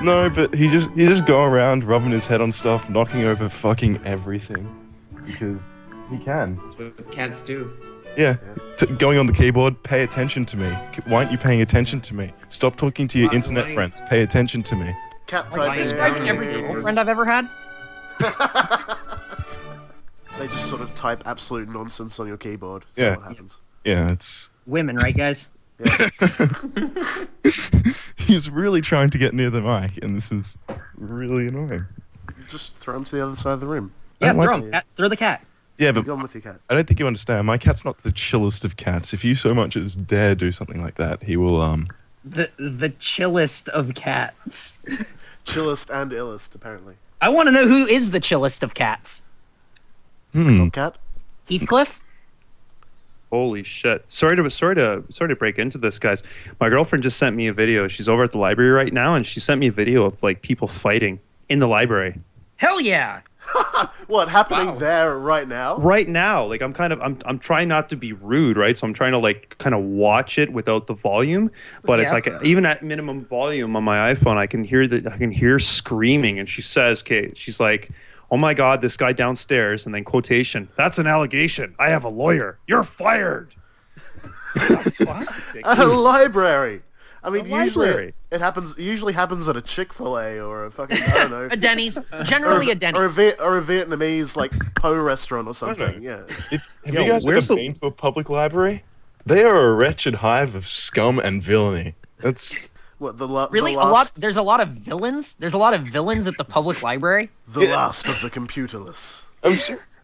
No, but he just go around rubbing his head on stuff, knocking over fucking everything. Because he can. That's what cats do. Yeah. Going on the keyboard, pay attention to me. Why aren't you paying attention to me? Stop talking to your internet friends. Pay attention to me. Cat Like, type describe every girlfriend I've ever had. They just sort of type absolute nonsense on your keyboard. That's Yeah. what happens. Yeah, it's... Women, right, guys? He's really trying to get near the mic, and this is really annoying. Just throw them to the other side of the room. Yeah, like throw 'em. Throw the cat. Yeah, but Go on with your cat. I don't think you understand. My cat's not the chillest of cats. If you so much as dare do something like that, he will, The chillest of cats. Chillest and illest, apparently. I want to know who is the chillest of cats. Cat? Heathcliff? Holy shit! Sorry to break into this, guys. My girlfriend just sent me a video. She's over at the library right now, and she sent me a video of like people fighting in the library. Hell yeah! What happening there right now? Right now, like I'm trying not to be rude, right? So I'm trying to like kind of watch it without the volume, but it's like even at minimum volume on my iPhone, I can hear screaming. And she says, "Okay," she's like, "Oh my God, this guy downstairs," and then quotation, "That's an allegation. I have a lawyer. You're fired." At a library. I mean, A usually library. it happens at a Chick-fil-A or a fucking, I don't know. A Denny's. Generally a Denny's. Or a Vietnamese, like, Po restaurant or something, yeah. Have you guys ever been to a public library? They are a wretched hive of scum and villainy. That's... What, Really? the last, There's a lot of villains? There's a lot of villains at the public library? The last of the computerless. I'm serious.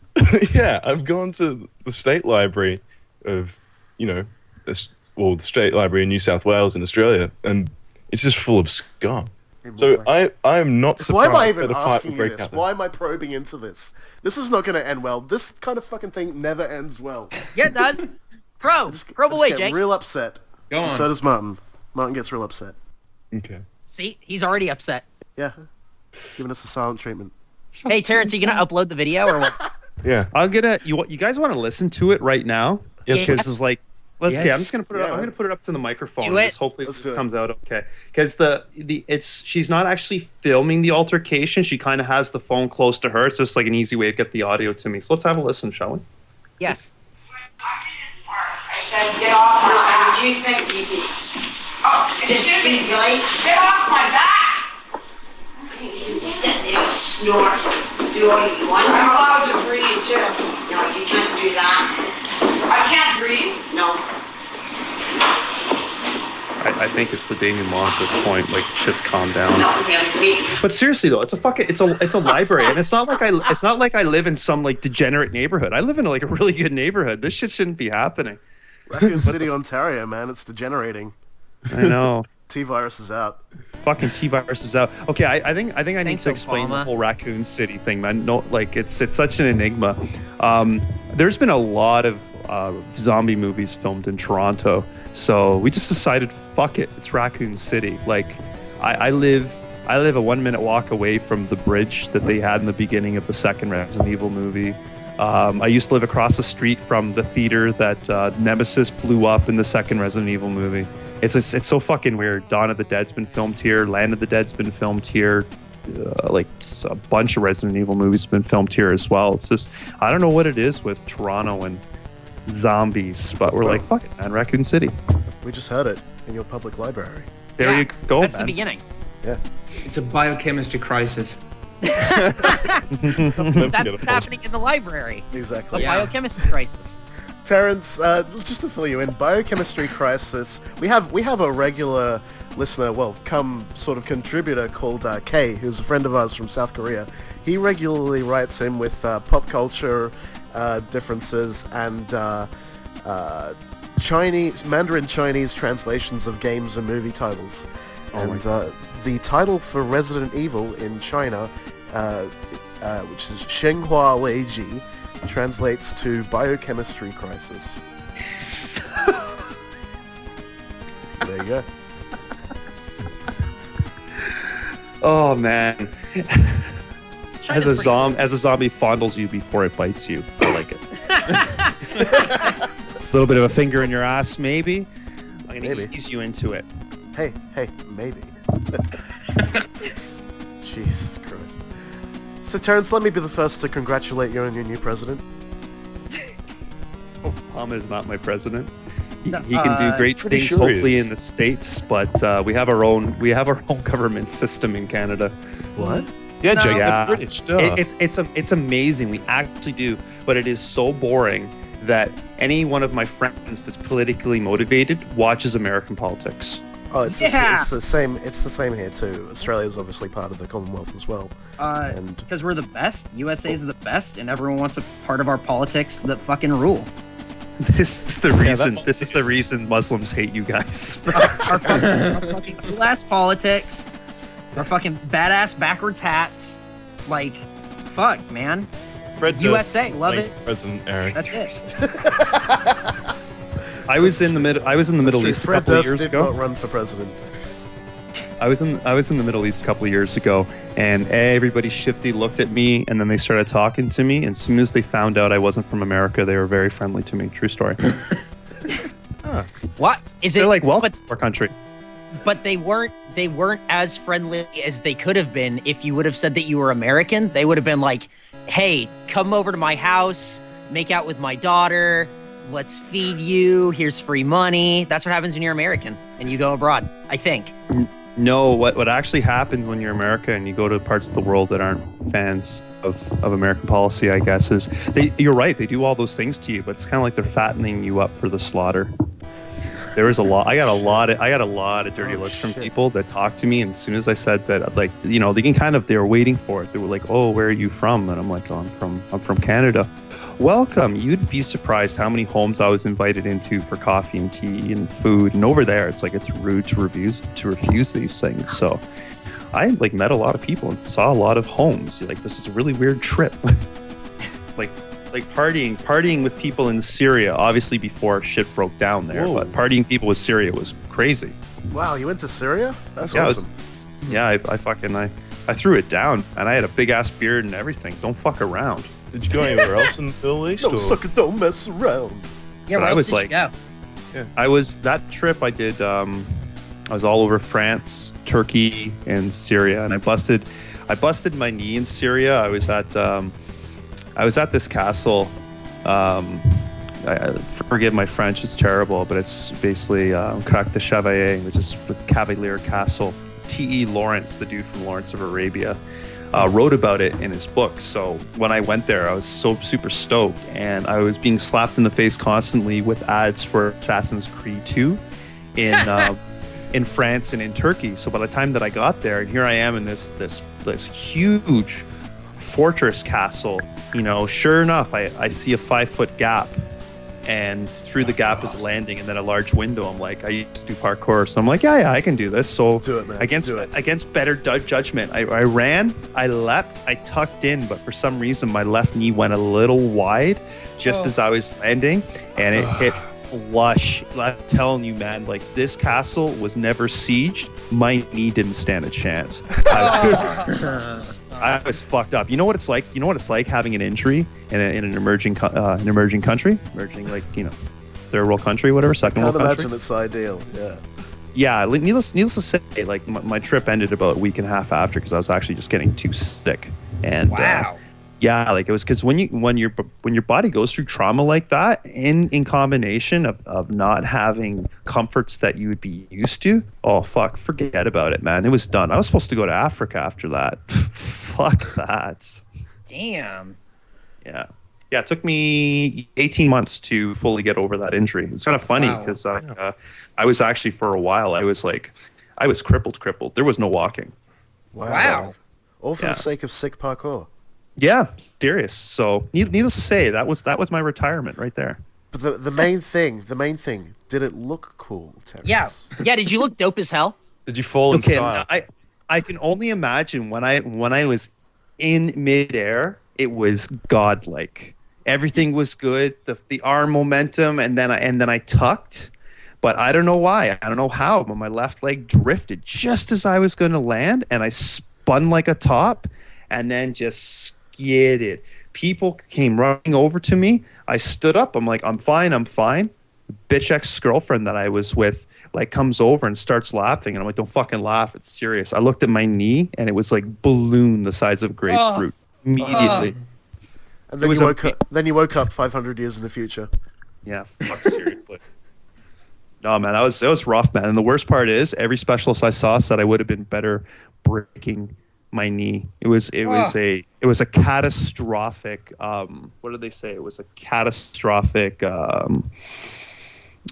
Yeah, I've gone to the state library of, the state library in New South Wales in Australia, and it's just full of scum. So I am not surprised Why am I even that a fight asking would you break this? out. Why am I probing into this? This is not going to end well. This kind of fucking thing never ends well. Yeah, it does. Probe I away, just get Jake. real upset. Go on. So does Martin. Martin gets real upset. Okay. See, he's already upset. Yeah. Giving us a silent treatment. Hey, Terrence, you gonna upload the video or what? Yeah. I'm gonna. You guys want to listen to it right now? Yes, Because please. it's like. Let's. Yes. Okay, I'm just gonna put it. Yeah, I'm man. gonna put it up to the microphone. Do and it. just hopefully Let's this do it. comes out okay. Because she's not actually filming the altercation. She kind of has the phone close to her. It's just like an easy way to get the audio to me. So let's have a listen, shall we? Yes. I said, get off my back. You think you can... Oh, excuse me. Get off my back! You can sit there and snort. Do all you want. I'm allowed to breathe, too. No, you can't do that. I can't breathe? No. I think it's the Damien Law at this point. Like shit's calmed down. No, you can't breathe. But seriously though, it's a library, and it's not like I live in some like degenerate neighborhood. I live in like a really good neighborhood. This shit shouldn't be happening. Raccoon City, Ontario, man. It's degenerating. I know. T-Virus is out. Fucking T-Virus is out. Okay, I think I need Thanks, to explain the Obama. whole Raccoon City thing, man. No, like it's such an enigma. There's been a lot of zombie movies filmed in Toronto, so we just decided, fuck it, it's Raccoon City. Like, I live a 1 minute walk away from the bridge that they had in the beginning of the second Resident Evil movie. I used to live across the street from the theater that Nemesis blew up in the second Resident Evil movie. It's so fucking weird. Dawn of the Dead's been filmed here. Land of the Dead's been filmed here. Like a bunch of Resident Evil movies have been filmed here as well. It's just, I don't know what it is with Toronto and zombies, but we're like, fuck it, man, Raccoon City. We just heard it in your public library. There Yeah, you go, That's man. the beginning. Yeah. It's a biochemistry crisis. That's what's happening in the library. A Exactly. biochemistry crisis. Terrence, just to fill you in, Biochemistry Crisis, we have a regular listener, well, sort of contributor called Kay, who's a friend of ours from South Korea. He regularly writes in with pop culture differences and Mandarin Chinese translations of games and movie titles. And the title for Resident Evil in China, which is Shenghua Weiji, translates to Biochemistry Crisis. There you go. Oh man. China's As pretty a zombie fondles you before it bites you. I like it. A little bit of a finger in your ass, maybe. I'm gonna Maybe. ease you into it. Hey, maybe. Jesus Christ. So, Terrence, let me be the first to congratulate you on your new president. Obama is not my president. He can do great pretty things, sure he hopefully is. in the States, but we have our own government system in Canada. What? Yeah, Jake, Yeah. the British, duh. It's amazing. We actually do, but it is so boring that any one of my friends that's politically motivated watches American politics. Oh, it's Yeah. the same. It's the same here too. Australia's obviously part of the Commonwealth as well. And Because we're the best. USA's the best, and everyone wants a part of our politics that fucking rule. This is the reason. This is the reason Muslims hate you guys. Our fucking cool ass politics, our fucking badass backwards hats. Like, fuck, man. Fred USA, Durst, love like it. President Eric. That's it. I was in the Middle East a Fred couple of Durst years did ago. not run for president. I was in the Middle East a couple of years ago, and everybody shifty looked at me, and then they started talking to me. And as soon as they found out I wasn't from America, they were very friendly to me. True story. What is it? They're like, welcome to our country. But they weren't as friendly as they could have been if you would have said that you were American. They would have been like, "Hey, come over to my house, make out with my daughter, let's feed you, here's free money." That's what happens when you're American and you go abroad, I think. No, what actually happens when you're America and you go to parts of the world that aren't fans of American policy, I guess, is you're right, they do all those things to you, but it's kind of like they're fattening you up for the slaughter. There was a lot. I got a lot of dirty looks from people that talked to me, and as soon as I said that, like, you know, they were waiting for it. They were like, "Oh, where are you from?" And I'm like, "Oh, I'm from Canada." Welcome. You'd be surprised how many homes I was invited into for coffee and tea and food. And over there, it's like it's rude to refuse these things. So I like met a lot of people and saw a lot of homes. Like, this is a really weird trip. like partying with people in Syria, obviously before shit broke down there. Whoa. But partying people with Syria was crazy. Wow, you went to Syria? That's Yeah, awesome. I threw it down, and I had a big ass beard and everything. Don't fuck around. Did you go anywhere else in the Middle East? No, sucker, don't mess around. Yeah, But where I else was did like- you go? I was that trip. I did. I was all over France, Turkey, and Syria, and I busted my knee in Syria. I was at this castle. I forgive my French; it's terrible, but it's basically Crac de Chevalier, which is the Cavalier Castle. T.E. Lawrence, the dude from Lawrence of Arabia, wrote about it in his book. So when I went there, I was so super stoked, and I was being slapped in the face constantly with ads for Assassin's Creed 2 in France and in Turkey. So by the time that I got there, and here I am in this huge fortress castle, you know, sure enough, I see a 5-foot gap, and through the gap is a landing and then a large window. I'm like, I used to do parkour, so I'm like, yeah, I can do this. So Do it, man. against better judgment, I ran, I leapt, I tucked in, but for some reason my left knee went a little wide just as I was landing, and it hit flush. I'm telling you, man, like, this castle was never sieged. My knee didn't stand a chance. I was fucked up. You know what it's like? You know what it's like having an injury in an emerging country, like, you know, third world country, whatever, second Can't world country. imagine it's ideal. Yeah. Yeah, needless to say, like, my trip ended about a week and a half after because I was actually just getting too sick. And Wow. yeah, like, it was because when your body goes through trauma like that, in combination of not having comforts that you would be used to, oh fuck, forget about it, man. It was done. I was supposed to go to Africa after that. Fuck that. Damn. Yeah. Yeah, it took me 18 months to fully get over that injury. It's kind of funny Wow. because I was actually, for a while, I was crippled. There was no walking. Wow. All for Yeah. the sake of sick parkour. Yeah, serious. So needless to say, that was my retirement right there. But the main thing, did it look cool, Terrence? Yeah. Yeah, did you look dope as hell? Did you fall in Okay, style? I can only imagine when I was in midair, it was godlike. Everything was good, the arm momentum, and then I tucked, but I don't know why. I don't know how, but my left leg drifted just as I was going to land, and I spun like a top, and then just skidded. People came running over to me. I stood up. I'm like, I'm fine. Bitch ex-girlfriend that I was with, like, comes over and starts laughing, and I'm like, don't fucking laugh, it's serious. I looked at my knee, and it was like balloon the size of grapefruit immediately. And then you woke up 500 years in the future. Yeah, fuck, seriously. No, man, it was rough, man. And the worst part is, every specialist I saw said I would have been better breaking my knee. It was a catastrophic. What did they say? It was a catastrophic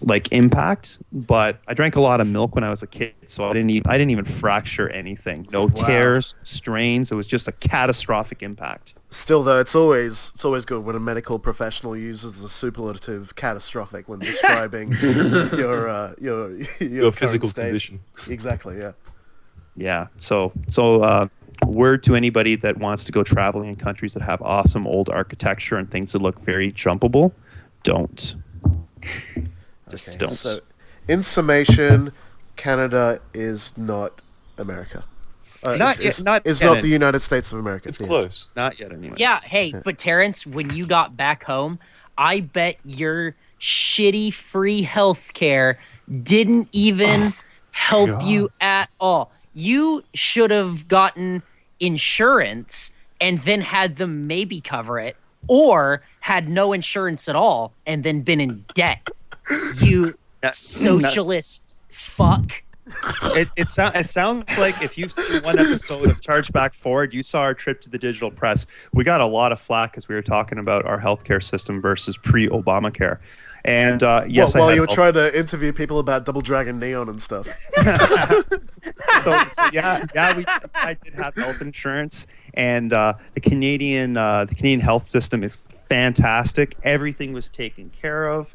like impact. But I drank a lot of milk when I was a kid, so I didn't even fracture anything. No tears, strains. It was just a catastrophic impact. Still, though, it's always good when a medical professional uses the superlative catastrophic when describing your Your physical current state. condition. Exactly. Yeah. Yeah. So word to anybody that wants to go traveling in countries that have awesome old architecture and things that look very jumpable, don't. Just don't. So, in summation, Canada is not America. Not the United States of America. It's close. Not yet, anyway. Yeah, hey, but Terrence, when you got back home, I bet your shitty free healthcare didn't even help you at all. You should have gotten insurance and then had them maybe cover it, or had no insurance at all and then been in debt. You socialist fuck. It sounds like if you've seen one episode of Chargeback Forward, you saw our trip to the digital press. We got a lot of flack because we were talking about our healthcare system versus pre-Obamacare. And yes, while you were trying to interview people about Double Dragon Neon and stuff. I did have health insurance, and the Canadian health system is fantastic. Everything was taken care of,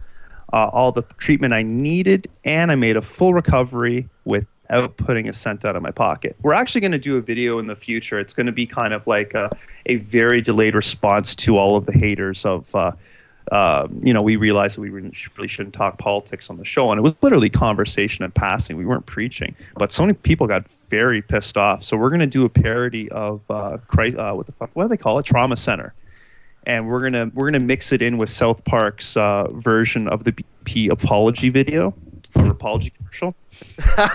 all the treatment I needed, and I made a full recovery without putting a cent out of my pocket. We're actually going to do a video in the future. It's going to be kind of like a very delayed response to all of the haters of. We realized that we really shouldn't talk politics on the show, and it was literally conversation and passing. We weren't preaching, but so many people got very pissed off. So we're going to do a parody of what do they call it? Trauma Center, and we're gonna mix it in with South Park's version of the BP apology video, or apology commercial,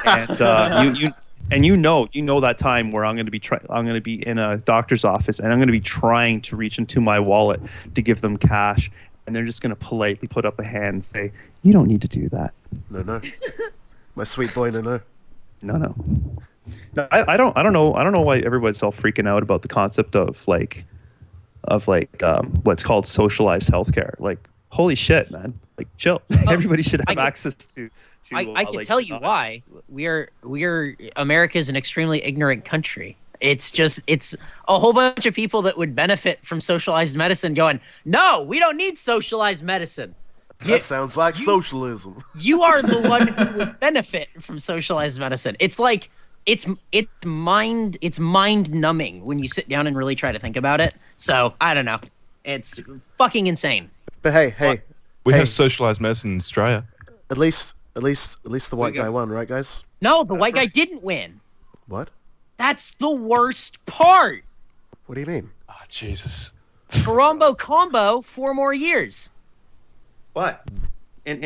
and you know that time where I'm going to be in a doctor's office, and I'm going to be trying to reach into my wallet to give them cash. And they're just going to politely put up a hand and say, "You don't need to do that." No. My sweet boy, no. No, I don't know why everybody's all freaking out about the concept of what's called socialized healthcare. Like, holy shit, man! Like, chill. Everybody should have access to. I can tell you why. We're America's an extremely ignorant country. It's a whole bunch of people that would benefit from socialized medicine going, no, we don't need socialized medicine. That sounds like socialism. You are the one who would benefit from socialized medicine. It's like it's mind numbing when you sit down and really try to think about it. So I don't know. It's fucking insane. But hey, we have socialized medicine in Australia. At least the white guy won, right, guys? No, the white guy didn't win. What? That's the worst part. What do you mean? Oh, Jesus. Garombo combo, 4 more years. What? In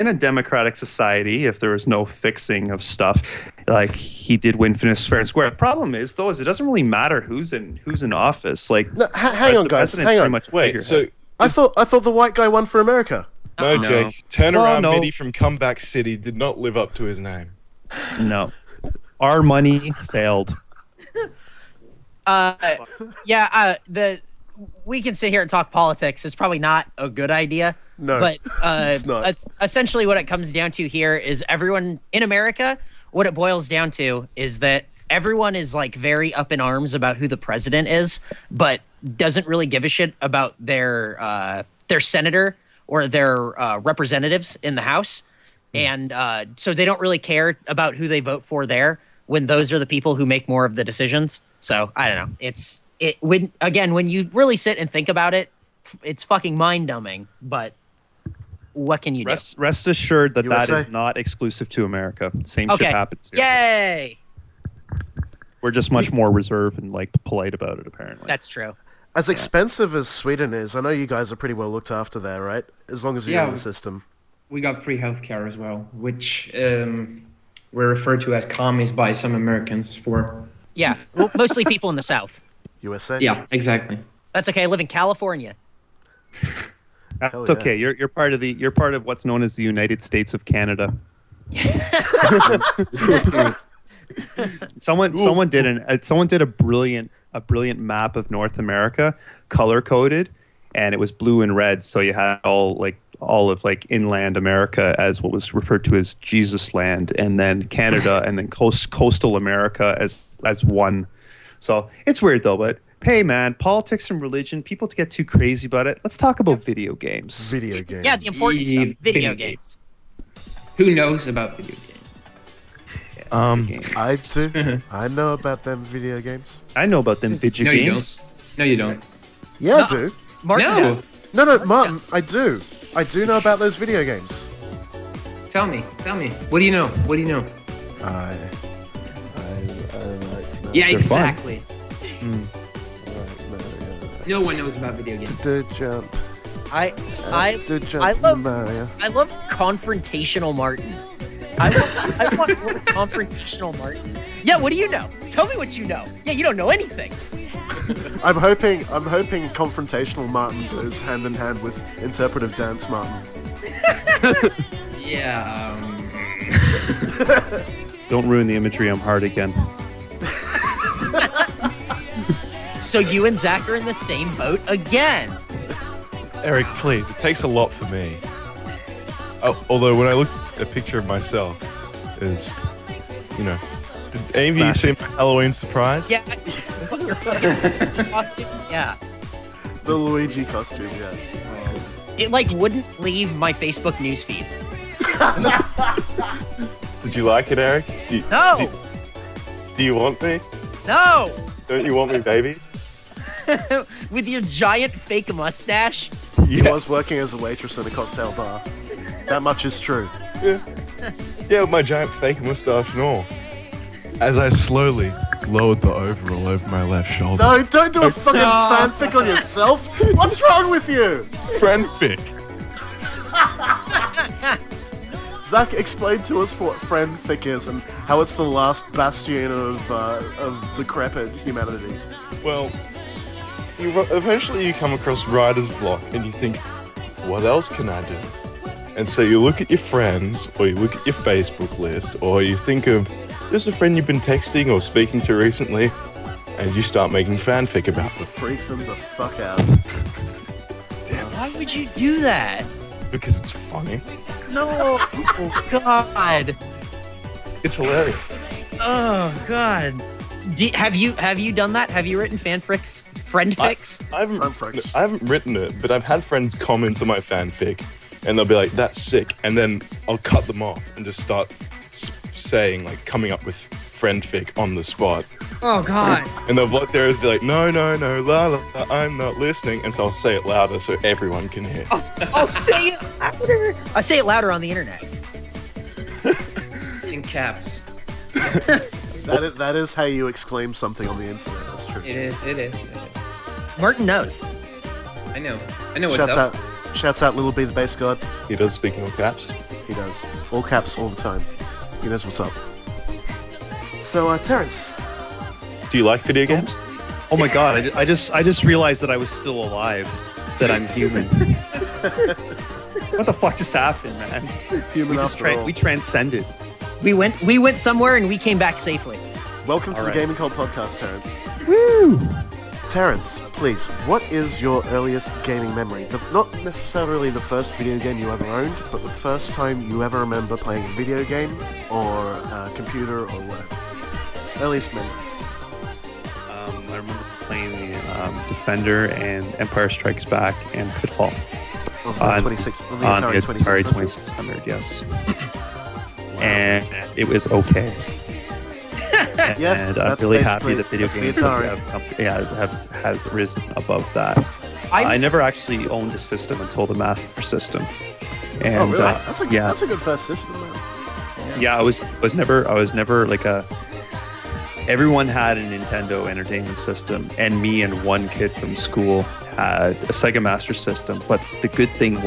a democratic society, if there was no fixing of stuff, like, he did win fair and square. The problem is, though, it doesn't really matter who's in office. Like, no, hang on, guys. Hang on. Wait, so I thought the white guy won for America. No, Jake. Turnaround Midi from Comeback City did not live up to his name. No. Our money failed. We can sit here and talk politics. It's probably not a good idea. No, but it's not. That's essentially what it comes down to here is everyone in America, what it boils down to is that everyone is like very up in arms about who the president is, but doesn't really give a shit about their senator or their representatives in the House. And so they don't really care about who they vote for there when those are the people who make more of the decisions. So I don't know. When you really sit and think about it, it's fucking mind numbing, but what can you do? Rest assured that USA? is not exclusive to America. Same shit happens here. Yay! We're just much more reserved and polite about it, apparently. That's true. As expensive as Sweden is, I know you guys are pretty well looked after there, right? As long as you're in the system. We got free healthcare as well, which we're referred to as commies by some Americans for. Yeah, well, mostly people in the South. USA? Yeah, exactly. That's okay. I live in California. That's okay. You're part of what's known as the United States of Canada. Someone did a brilliant map of North America, color coded, and it was blue and red. So you had all of inland America as what was referred to as Jesus land, and then Canada, and then coastal America as one. So it's weird though, but hey man, politics and religion, people get too crazy about it. Let's talk about video games. Video games. Yeah, the important stuff. Video games. Who knows about video games? I do. I know about them video games. I know about them video No, you games. don't. No, you don't. Yeah, I do. Martin No. does. No, Martin, I do. I do know about those video games. Tell me. What do you know? I Yeah, They're fun. exactly. No one knows about video games. do jump. I Do jump I love Mario. I love confrontational Martin. I want more confrontational Martin. Yeah, what do you know? Tell me what you know. Yeah, you don't know anything. I'm hoping confrontational Martin goes hand in hand with interpretive dance Martin. Yeah. Don't ruin the imagery. I'm hard again. So you and Zach are in the same boat again. Eric, please, it takes a lot for me. Although when I look at a picture of myself, is, you know, did any of you see my Halloween surprise? Yeah. Costume, yeah. The Luigi costume, yeah. It like wouldn't leave my Facebook newsfeed. Did you like it, Eric? No. Do you want me? No. Don't you want me, baby? With your giant fake mustache. He was working as a waitress in a cocktail bar. That much is true. Yeah, with my giant fake mustache and all. As I slowly lowered the overall over my left shoulder. No, don't do a fucking fanfic on yourself. What's wrong with you? Friendfic. Zach, explain to us what friendfic is and how it's the last bastion of decrepit humanity. Well, eventually you come across writer's block and you think, what else can I do? And so you look at your friends, or you look at your Facebook list, or you think of just a friend you've been texting or speaking to recently, and you start making fanfic about them. Freak them the fuck out. Why would you do that? Because it's funny. No. Oh, God. It's hilarious. Oh, God. Have you done that? Have you written fanfics? Friendfics? I haven't written it, but I've had friends comment on my fanfic, and they'll be like, "That's sick," and then I'll cut them off and just start saying, like, coming up with friendfic on the spot. Oh, God. And they'll block theirs, be like, "No, la, la, I'm not listening," and so I'll say it louder so everyone can hear. I'll say it louder. I say it louder on the internet. In caps. That is how you exclaim something on the internet. That's true. It is. Martin knows. I know what's up. Shouts out Little B the Bass God. He does speak in all caps. He does. All caps all the time. He knows what's up. So, Terrence. Do you like video games? Oh my god! I just realized that I was still alive. That I'm human. What the fuck just happened, man? Human after all. We transcended. We went somewhere and we came back safely. Welcome to the right. Gaming Cult podcast, Terrence. Woo! Terrence, please, what is your earliest gaming memory? Not necessarily the first video game you ever owned, but the first time you ever remember playing a video game or a computer or whatever. Earliest memory. I remember playing the Defender and Empire Strikes Back and Pitfall. On the Atari 2600. Yes. And it was okay. Yeah, and I'm that's really happy basically- that video that's the games Atari. has risen above that. I never actually owned a system until the Master System. And, oh, really? That's a good first system, man. Yeah, I was never like a. Everyone had a Nintendo Entertainment System, and me and one kid from school had a Sega Master System. But the good thing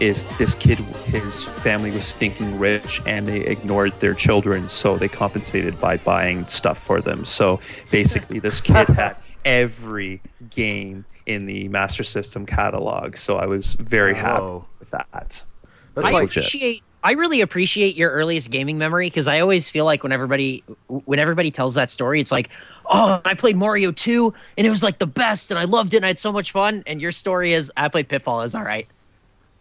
is this kid, his family was stinking rich, and they ignored their children, so they compensated by buying stuff for them. So basically, this kid had every game in the Master System catalog. So I was very happy with that. I really appreciate your earliest gaming memory, because I always feel like when everybody tells that story, it's like, oh, I played Mario 2 and it was like the best and I loved it and I had so much fun. And your story is, I played Pitfall, is all right.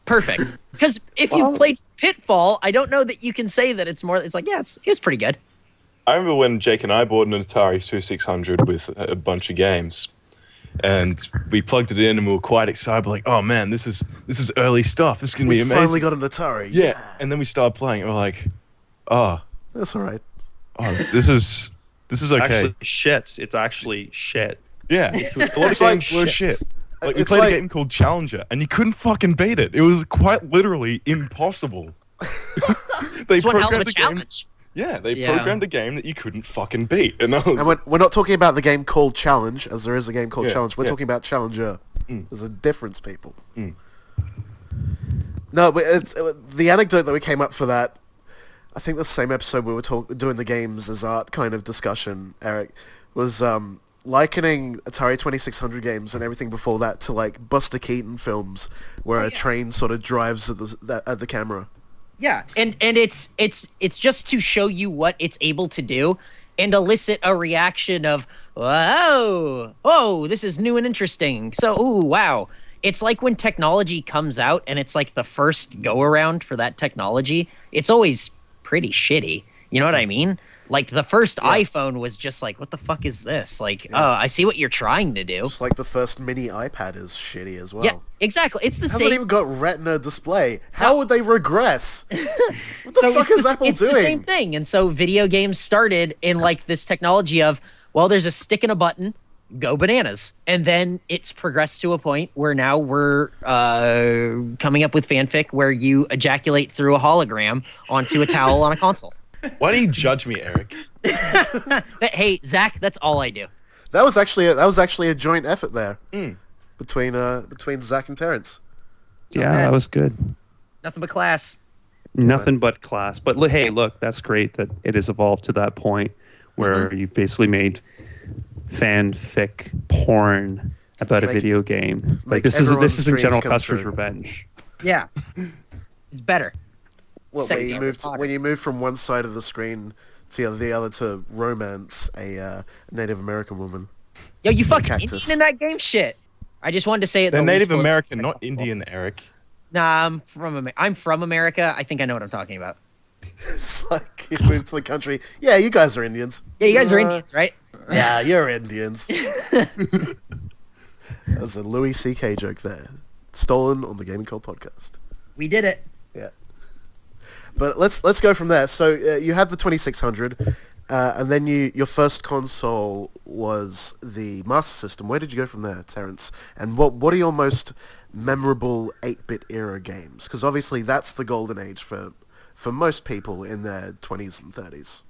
Perfect. Because if you played Pitfall, I don't know that you can say that it's more, it's like, yeah, it was pretty good. I remember when Jake and I bought an Atari 2600 with a bunch of games. And we plugged it in and we were quite excited. We're like, oh man, this is early stuff. This is going to be amazing. We finally got an Atari. Yeah. And then we started playing and we're like, oh. That's all right. oh, this is okay. Actually, shit. It's actually shit. Yeah, a lot of games were shit. Like you played a game called Challenger, and you couldn't fucking beat it. It was quite literally impossible. It's one hell of a challenge. Yeah, they programmed a game that you couldn't fucking beat. And we're not talking about the game called Challenge, as there is a game called Challenge. We're talking about Challenger. There's a difference, people. No, but the anecdote that we came up for that, I think the same episode we were doing the games as art kind of discussion, Eric, was likening Atari 2600 games and everything before that to like Buster Keaton films, where a train sort of drives at the camera. Yeah, and it's just to show you what it's able to do and elicit a reaction of, whoa, this is new and interesting. So, ooh, wow. It's like when technology comes out and it's like the first go-around for that technology, it's always pretty shitty. You know what I mean? Like the first iPhone was just like, what the fuck is this? Like, I see what you're trying to do. Just like the first mini iPad is shitty as well. Yeah, exactly. It's the same. same. Hasn't even got Retina display. How would they regress? What the fuck is Apple doing? It's the same thing. And so video games started in like this technology of, well, there's a stick and a button, go bananas. And then it's progressed to a point where now we're coming up with fanfic where you ejaculate through a hologram onto a towel on a console. Why do you judge me, Eric? Hey, Zach, that's all I do. That was actually a joint effort there between Zach and Terrence. Yeah, that was good. Nothing but class. Nothing but class. But hey, look, that's great that it has evolved to that point where you've basically made fanfic porn about a video game. Like this isn't General Custer's revenge. Yeah, it's better. Well, when you move from one side of the screen to the other to romance a Native American woman. Yo, you fucking Indian in that game? Shit. I just wanted to say it. They're Native American, not Indian, Eric. Nah, I'm from America. I think I know what I'm talking about. It's like you moved to the country. Yeah, you guys are Indians. Yeah, you guys are Indians, right? Yeah, you're Indians. That's a Louis C.K. joke there. Stolen on the Gaming Cult podcast. We did it. Yeah. But let's go from there. So you had the 2600, and then your first console was the Master System. Where did you go from there, Terrence? And what are your most memorable 8-bit era games? Because obviously that's the golden age for most people in their 20s and 30s.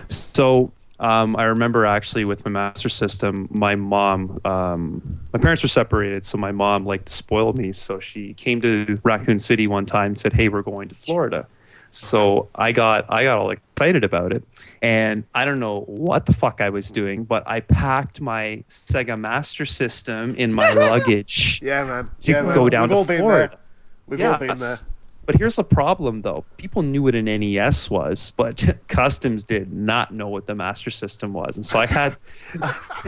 So I remember actually with my Master System, my mom, my parents were separated, so my mom liked to spoil me. So she came to Raccoon City one time and said, "Hey, we're going to Florida." So I got all excited about it, and I don't know what the fuck I was doing, but I packed my Sega Master System in my luggage. Yeah, man. To go down to Florida. We've all been there. But here's the problem, though. People knew what an NES was, but Customs did not know what the Master System was. And so I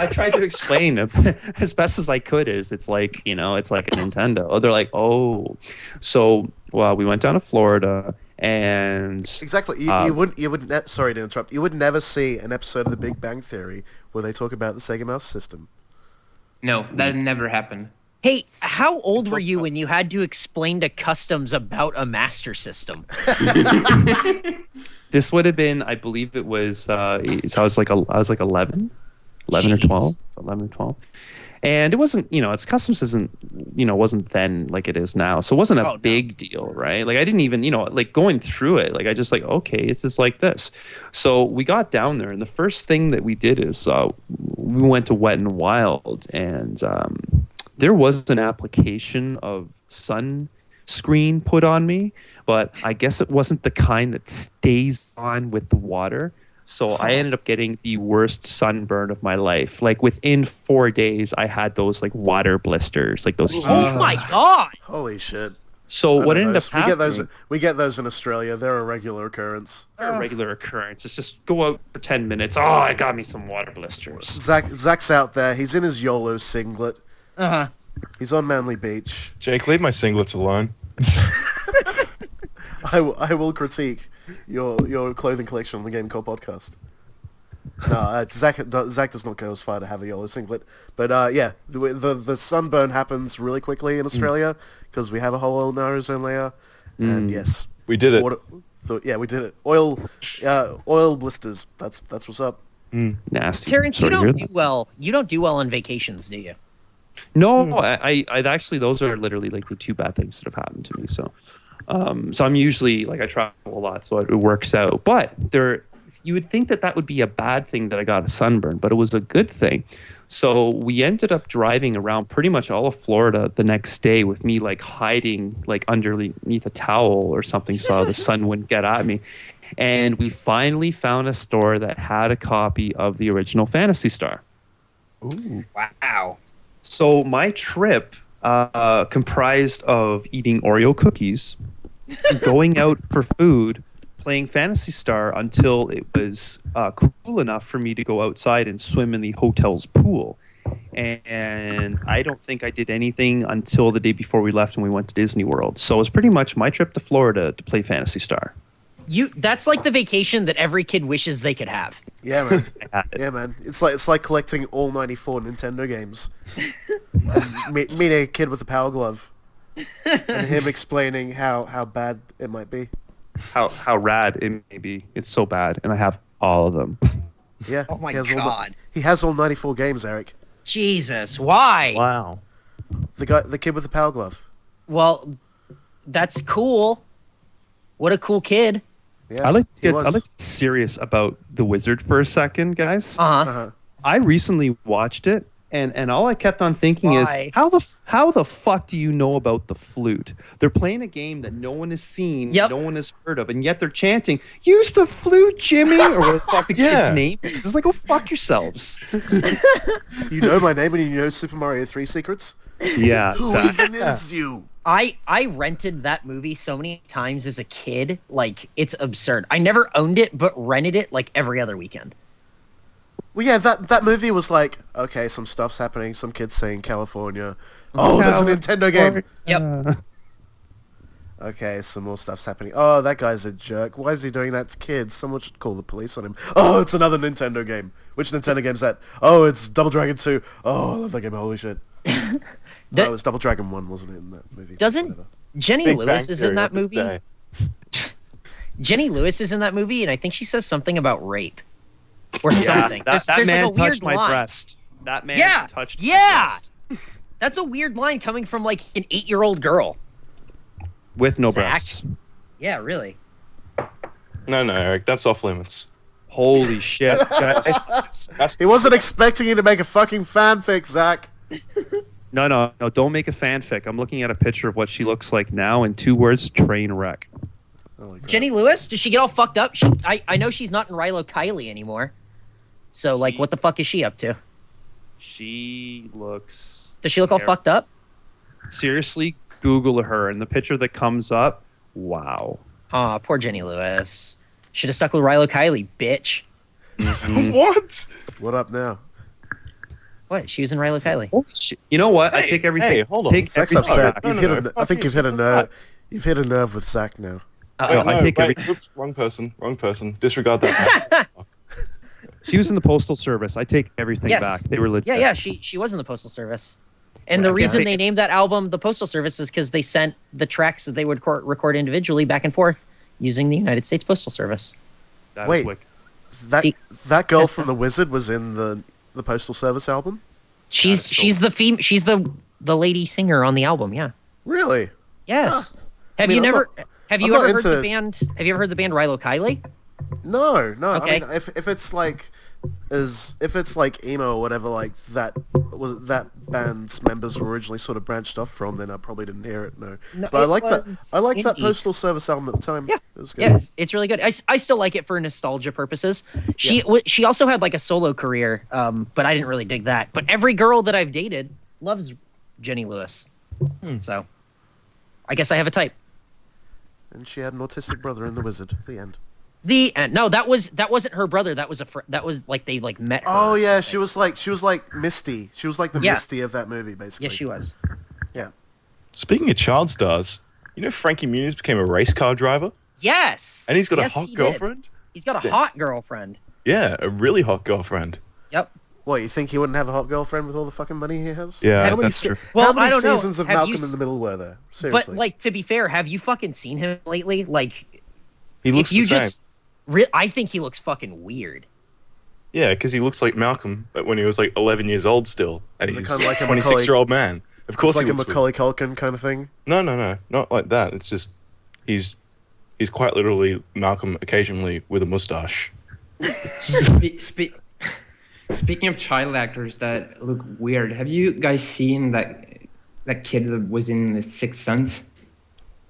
tried to explain as best as I could it's like, it's like a Nintendo. They're like, oh. So, well, we went down to Florida and... Exactly. You wouldn't, sorry to interrupt. You would never see an episode of The Big Bang Theory where they talk about the Sega Master System. No, that never happened. Hey, how old were you when you had to explain to Customs about a Master System? This would have been, I believe it was, I was like 11 or 12. And it wasn't, it's Customs isn't, wasn't then like it is now. So it wasn't a big deal, right? Like I didn't even, like going through it, like I just like, okay, it's just like this. So we got down there and the first thing that we did is we went to Wet and Wild and there was an application of sunscreen put on me, but I guess it wasn't the kind that stays on with the water. So I ended up getting the worst sunburn of my life. Like within 4 days, I had those like water blisters, like those. Oh my god! Holy shit! So what ended up happening? We get those in Australia. They're a regular occurrence. They're a regular occurrence. It's just go out for 10 minutes. Oh, I got me some water blisters. Zach's out there. He's in his YOLO singlet. Uh-huh. He's on Manly Beach. Jake, leave my singlets alone. I will critique your clothing collection on the Game Cult podcast. No, Zach does not go as far to have a YOLO singlet, but yeah, the sunburn happens really quickly in Australia because we have a whole ozone layer, and yes, we did it. Yeah, we did it. Oil blisters. That's what's up. Nasty. Terrence, you Sorry to don't hear do well. You don't do well on vacations, do you? No, I actually, those are literally like the two bad things that have happened to me. So, so I'm usually like, I travel a lot, so it works out. But you would think that would be a bad thing that I got a sunburn, but it was a good thing. So we ended up driving around pretty much all of Florida the next day with me like hiding like underneath a towel or something so the sun wouldn't get at me. And we finally found a store that had a copy of the original Phantasy Star. Ooh. Wow. So my trip comprised of eating Oreo cookies, going out for food, playing Phantasy Star until it was cool enough for me to go outside and swim in the hotel's pool. And I don't think I did anything until the day before we left and we went to Disney World. So it was pretty much my trip to Florida to play Phantasy Star. That's like the vacation that every kid wishes they could have. Yeah, man. Yeah, man. It's like collecting all 94 Nintendo games. Meeting a kid with a Power Glove, and him explaining how bad it might be. How rad it may be. It's so bad, and I have all of them. Yeah. Oh my God. He has all 94 games, Eric. Jesus, why? Wow. The kid with the Power Glove. Well, that's cool. What a cool kid. Yeah, I like to get serious about The Wizard for a second, guys. I recently watched it, and all I kept on thinking is, how the fuck do you know about the flute? They're playing a game that no one has seen, no one has heard of, and yet they're chanting, "Use the flute, Jimmy," or what the fuck the kid's name is. It's like, go fuck yourselves. You know my name and you know Super Mario 3 secrets? Yeah, Who even is you? I rented that movie so many times as a kid, like it's absurd. I never owned it, but rented it like every other weekend. Well, yeah, that movie was like, okay, some stuff's happening, some kids saying California. Oh, there's a Nintendo game. Yep. Okay, some more stuff's happening. Oh, that guy's a jerk. Why is he doing that to kids? Someone should call the police on him. Oh, it's another Nintendo game. Which Nintendo game's that? Oh, it's Double Dragon 2. Oh, I love that game. Holy shit. It was Double Dragon 1, wasn't it, in that movie? Doesn't Jenny Lewis is in that movie? Jenny Lewis is in that movie, and I think she says something about rape. Or something. That there's man like a weird touched my line. breast. That man touched my breast. That's a weird line coming from like an 8-year-old girl. With no Zach? breasts. Yeah, really. No, Eric, that's off limits. Holy shit. He wasn't expecting you to make a fucking fanfic, Zach. No, don't make a fanfic. I'm looking at a picture of what she looks like now in 2 words, train wreck. Jenny Lewis? Does she get all fucked up? I know she's not in Rilo Kiley anymore. So, like, what the fuck is she up to? She looks... Does she look all fucked up? Seriously, Google her, and the picture that comes up, wow. Aw, poor Jenny Lewis. Should have stuck with Rilo Kiley, bitch. What? What up now? What? She was in Rilo Kiley. You know what? I take everything. Hey, hold on. Take Zach's everything upset. back. I think you've hit a nerve. You've hit a nerve with Zach now. I take everything. Oops, wrong person. Disregard that. She was in the Postal Service. I take everything back. They were legit. Yeah, she was in the Postal Service. And the reason they named that album the Postal Service is because they sent the tracks that they would record individually back and forth using the United States Postal Service. Wait, that girl from The Wizard was in the Postal Service album? She's the lady singer on the album, yeah. Really? Yes. Huh. Have you ever heard the band Rilo Kiley? No. Okay. I mean, if it's like emo or whatever, like that band's members were originally sort of branched off from, then I probably didn't hear it. No but I like that Postal Service album at the time. Yeah, it was good. Yeah, it's really good. I still like it for nostalgia purposes. She also had like a solo career, but I didn't really dig that. But every girl that I've dated loves Jenny Lewis, so I guess I have a type. And she had an autistic brother in The Wizard. The end. The end. No, that wasn't her brother. That was that was like they like met her. Oh yeah, she was like Misty. She was like the Misty of that movie, basically. Yes, she was. Yeah. Speaking of child stars, you know Frankie Muniz became a race car driver? Yes. And he's got a hot girlfriend? He's got a hot girlfriend. Yeah, a really hot girlfriend. Yep. What, you think he wouldn't have a hot girlfriend with all the fucking money he has? Yeah, that's true. Well, how many I don't know. seasons of Malcolm in the Middle were there? Seriously. But like, to be fair, have you fucking seen him lately? Like, He looks if you the same. just, I think he looks fucking weird. Yeah, because he looks like Malcolm when he was like 11 years old still, and Is it he's kinda like a 26-year-old man. Of course, It's like he a looks Macaulay Culkin kind of thing. No, not like that. It's just he's quite literally Malcolm occasionally with a mustache. Speaking of child actors that look weird, have you guys seen that kid that was in The Sixth Sense?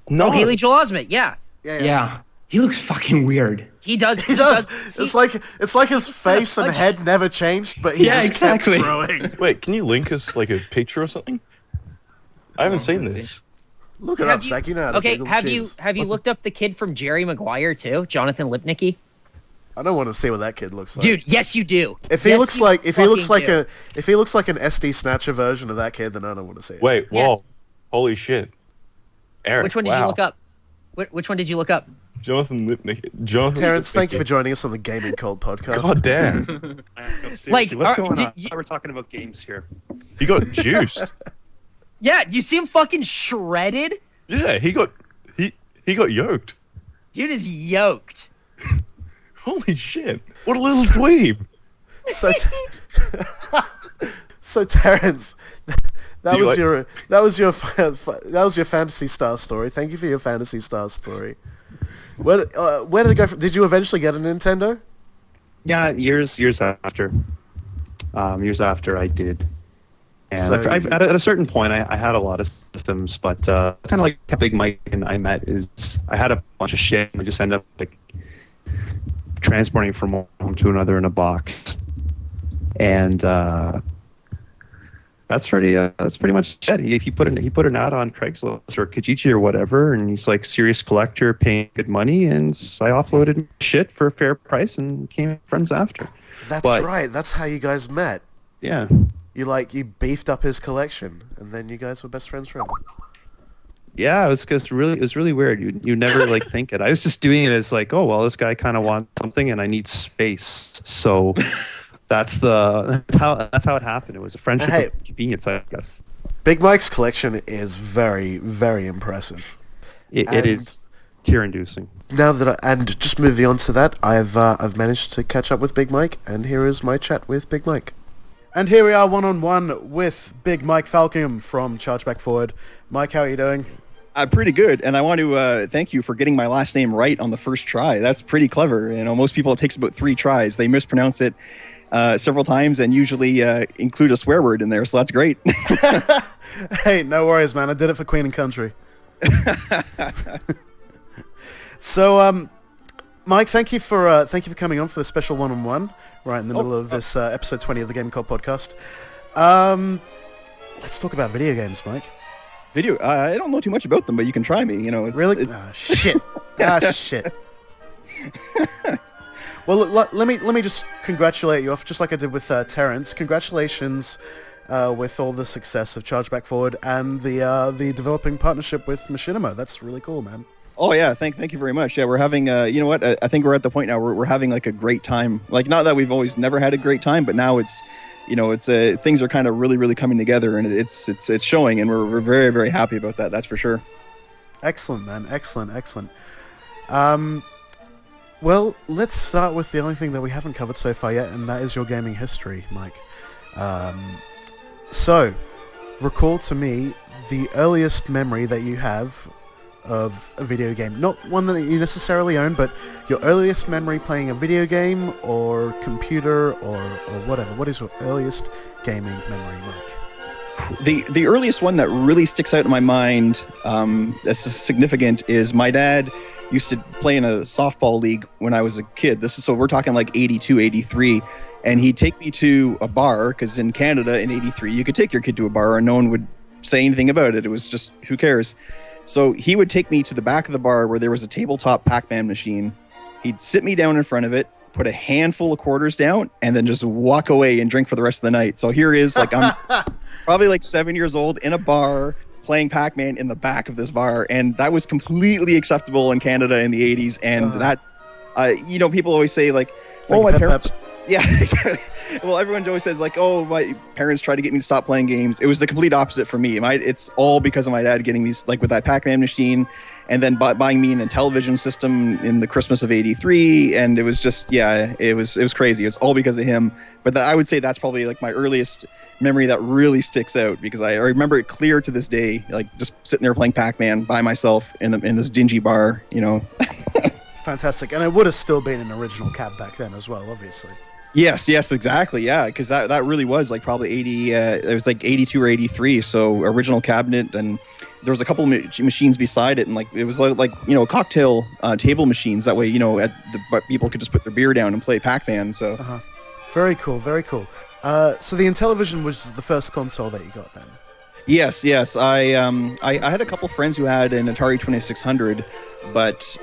No, Haley Joel Osment. Yeah. Yeah. He looks fucking weird. He does. He does. It's like his face and head never changed, but he just kept growing. Wait, can you link us like a picture or something? I haven't seen this. Look it up, Zach. You know how to Okay, Google. have Jeez. you looked up the kid from Jerry Maguire too, Jonathan Lipnicki? I don't want to see what that kid looks like. Dude, yes you do. If he Yes, looks you like an SD Snatcher version of that kid, then I don't want to see it. Wait, whoa, Yes. holy shit! Eric, Which one did you look up? Which one did you look up? Jonathan Lipnicki. Jonathan. Terrence, Lipnicki. thank you for joining us on the Gaming Cult podcast. God damn, Seriously, what's going on? I thought we're talking about games here. he got juiced. Yeah, you see him fucking shredded? Yeah, he got yoked. Dude is yoked. Holy shit! What a little dweeb. So Terrence, that Do you was your Phantasy Star story. Thank you for your Phantasy Star story. Where did it go from? Did you eventually get a Nintendo? Yeah, years after. Years after I did. And So at a certain point, I had a lot of systems, but kind of like how Big Mike and I met is I had a bunch of shit and I just ended up like transporting from one home to another in a box. And that's pretty much it. He put an ad on Craigslist or Kijiji or whatever, and he's like serious collector paying good money, and I offloaded shit for a fair price and became friends after. That's right. That's how you guys met. Yeah. You beefed up his collection, and then you guys were best friends forever. Yeah, it was really weird. You never like think it. I was just doing it as like, oh well, this guy kind of wants something, and I need space. So that's how it happened. It was a friendship of convenience, I guess. Big Mike's collection is very, very impressive. It is tear-inducing. Now that and just moving on to that, I've managed to catch up with Big Mike, and here is my chat with Big Mike. And here we are one-on-one with Big Mike Falcom from Chargeback Forward. Mike, how are you doing? Pretty good, and I want to thank you for getting my last name right on the first try. That's pretty clever. You know, most people, it takes about 3 tries. They mispronounce it several times and usually include a swear word in there, so that's great. Hey, no worries, man. I did it for Queen and Country. So, Mike, thank you for coming on for the special one-on-one right in the middle of this episode 20 of the Gaming Cult podcast. Let's talk about video games, Mike. I don't know too much about them, but you can try me. You know, really? Shit. Shit. Well, look, let me just congratulate you off, just like I did with Terrence. Congratulations with all the success of Chargeback Forward and the developing partnership with Machinima. That's really cool, man. Oh yeah, thank you very much. Yeah, we're having you know what? I think we're at the point now where we're having like a great time. Like, not that we've always never had a great time, but now it's, you know, it's things are kind of really coming together, and it's showing, and we're very, very happy about that. That's for sure. Excellent, man. Excellent. Well, let's start with the only thing that we haven't covered so far yet, and that is your gaming history, Mike. So, recall to me the earliest memory that you have of a video game. Not one that you necessarily own, but your earliest memory playing a video game or computer or whatever. What is your earliest gaming memory, Mike? The earliest one that really sticks out in my mind as significant is my dad used to play in a softball league when I was a kid. So we're talking like 82, 83. And he'd take me to a bar, because in Canada in 83, you could take your kid to a bar and no one would say anything about it. It was just, who cares? So he would take me to the back of the bar where there was a tabletop Pac-Man machine. He'd sit me down in front of it, put a handful of quarters down, and then just walk away and drink for the rest of the night. So here is, like, I'm probably like 7 years old in a bar playing Pac-Man in the back of this bar. And that was completely acceptable in Canada in the 80s. And that's, you know, people always say, like, oh, my parents... Yeah, exactly. Well, everyone always says like, "Oh, my parents tried to get me to stop playing games." It was the complete opposite for me. It's all because of my dad getting these, like with that Pac-Man machine, and then buying me a television system in the Christmas of '83, and it was just, yeah, it was crazy. It was all because of him. But I would say that's probably like my earliest memory that really sticks out, because I remember it clear to this day, like just sitting there playing Pac-Man by myself in this dingy bar, you know. Fantastic, and it would have still been an original cab back then as well, obviously. Yes, exactly. Yeah, because that really was like probably 80. It was like 82 or 83. So original cabinet, and there was a couple of machines beside it, and like it was like you know, cocktail table machines. That way, you know, people could just put their beer down and play Pac-Man. So very cool, very cool. So the Intellivision was the first console that you got then? Yes. I had a couple friends who had an Atari 2600, but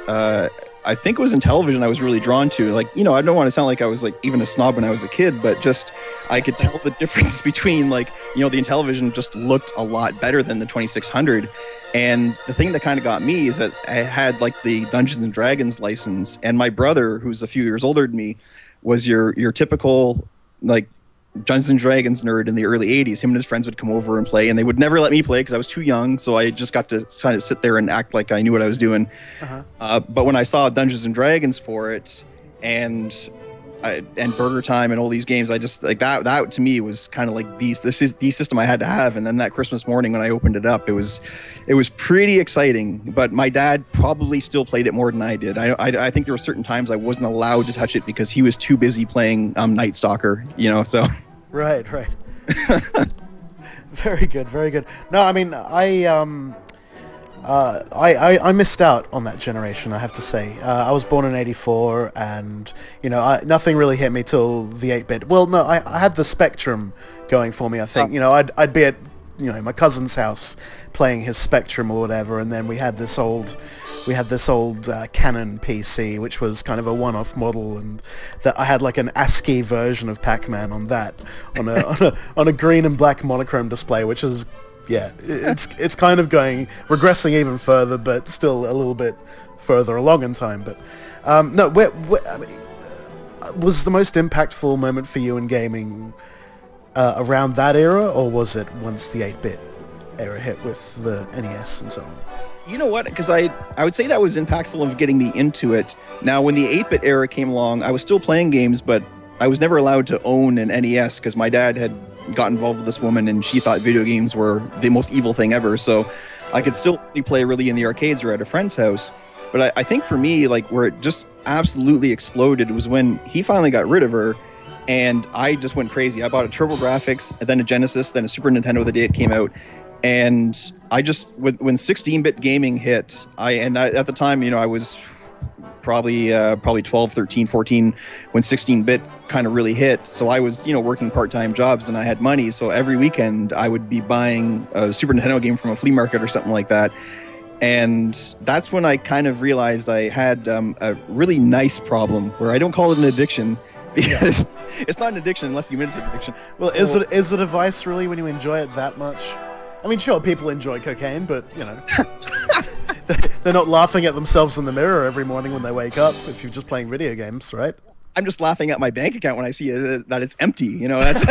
I think it was Intellivision I was really drawn to. Like, you know, I don't want to sound like I was like even a snob when I was a kid, but just I could tell the difference between, like, you know, the Intellivision just looked a lot better than the 2600. And the thing that kind of got me is that I had like the Dungeons and Dragons license, and my brother, who's a few years older than me, was your typical like Dungeons and Dragons nerd in the early 80s. Him and his friends would come over and play, and they would never let me play because I was too young, so I just got to kind of sit there and act like I knew what I was doing. But when I saw Dungeons and Dragons for it, and Burger Time and all these games, I just like that to me was kind of like the system I had to have. And then that Christmas morning when I opened it up, it was pretty exciting. But my dad probably still played it more than I did. I think there were certain times I wasn't allowed to touch it because he was too busy playing Night Stalker, you know. So right. Very good. No, I mean, I missed out on that generation, I have to say. I was born in '84, and you know, nothing really hit me till the 8-bit. Well, no, I had the Spectrum going for me. I think you know, I'd be at, you know, my cousin's house playing his Spectrum or whatever, and then we had this old Canon PC, which was kind of a one-off model, and that I had like an ASCII version of Pac-Man on that, on a green and black monochrome display, which is. Yeah, it's kind of regressing even further, but still a little bit further along in time. But no, I mean, was the most impactful moment for you in gaming around that era, or was it once the 8-bit era hit with the NES and so on? You know what? Because I would say that was impactful of getting me into it. Now, when the 8-bit era came along, I was still playing games, but I was never allowed to own an NES because my dad had got involved with this woman, and she thought video games were the most evil thing ever. So I could still play really in the arcades or at a friend's house. But I think for me, like where it just absolutely exploded was when he finally got rid of her, and I just went crazy. I bought a TurboGrafx, and then a Genesis, then a Super Nintendo the day it came out. And I just, when 16-bit gaming hit, at the time, you know, I was probably 12, 13, 14 when 16-bit kind of really hit. So I was, you know, working part-time jobs, and I had money. So every weekend I would be buying a Super Nintendo game from a flea market or something like that. And that's when I kind of realized I had a really nice problem where I don't call it an addiction, because it's not an addiction unless you admit it's an addiction. Well, so, is it a vice really when you enjoy it that much? I mean, sure, people enjoy cocaine, but, you know, they're not laughing at themselves in the mirror every morning when they wake up if you're just playing video games, right? I'm just laughing at my bank account when I see that it's empty, you know, that's...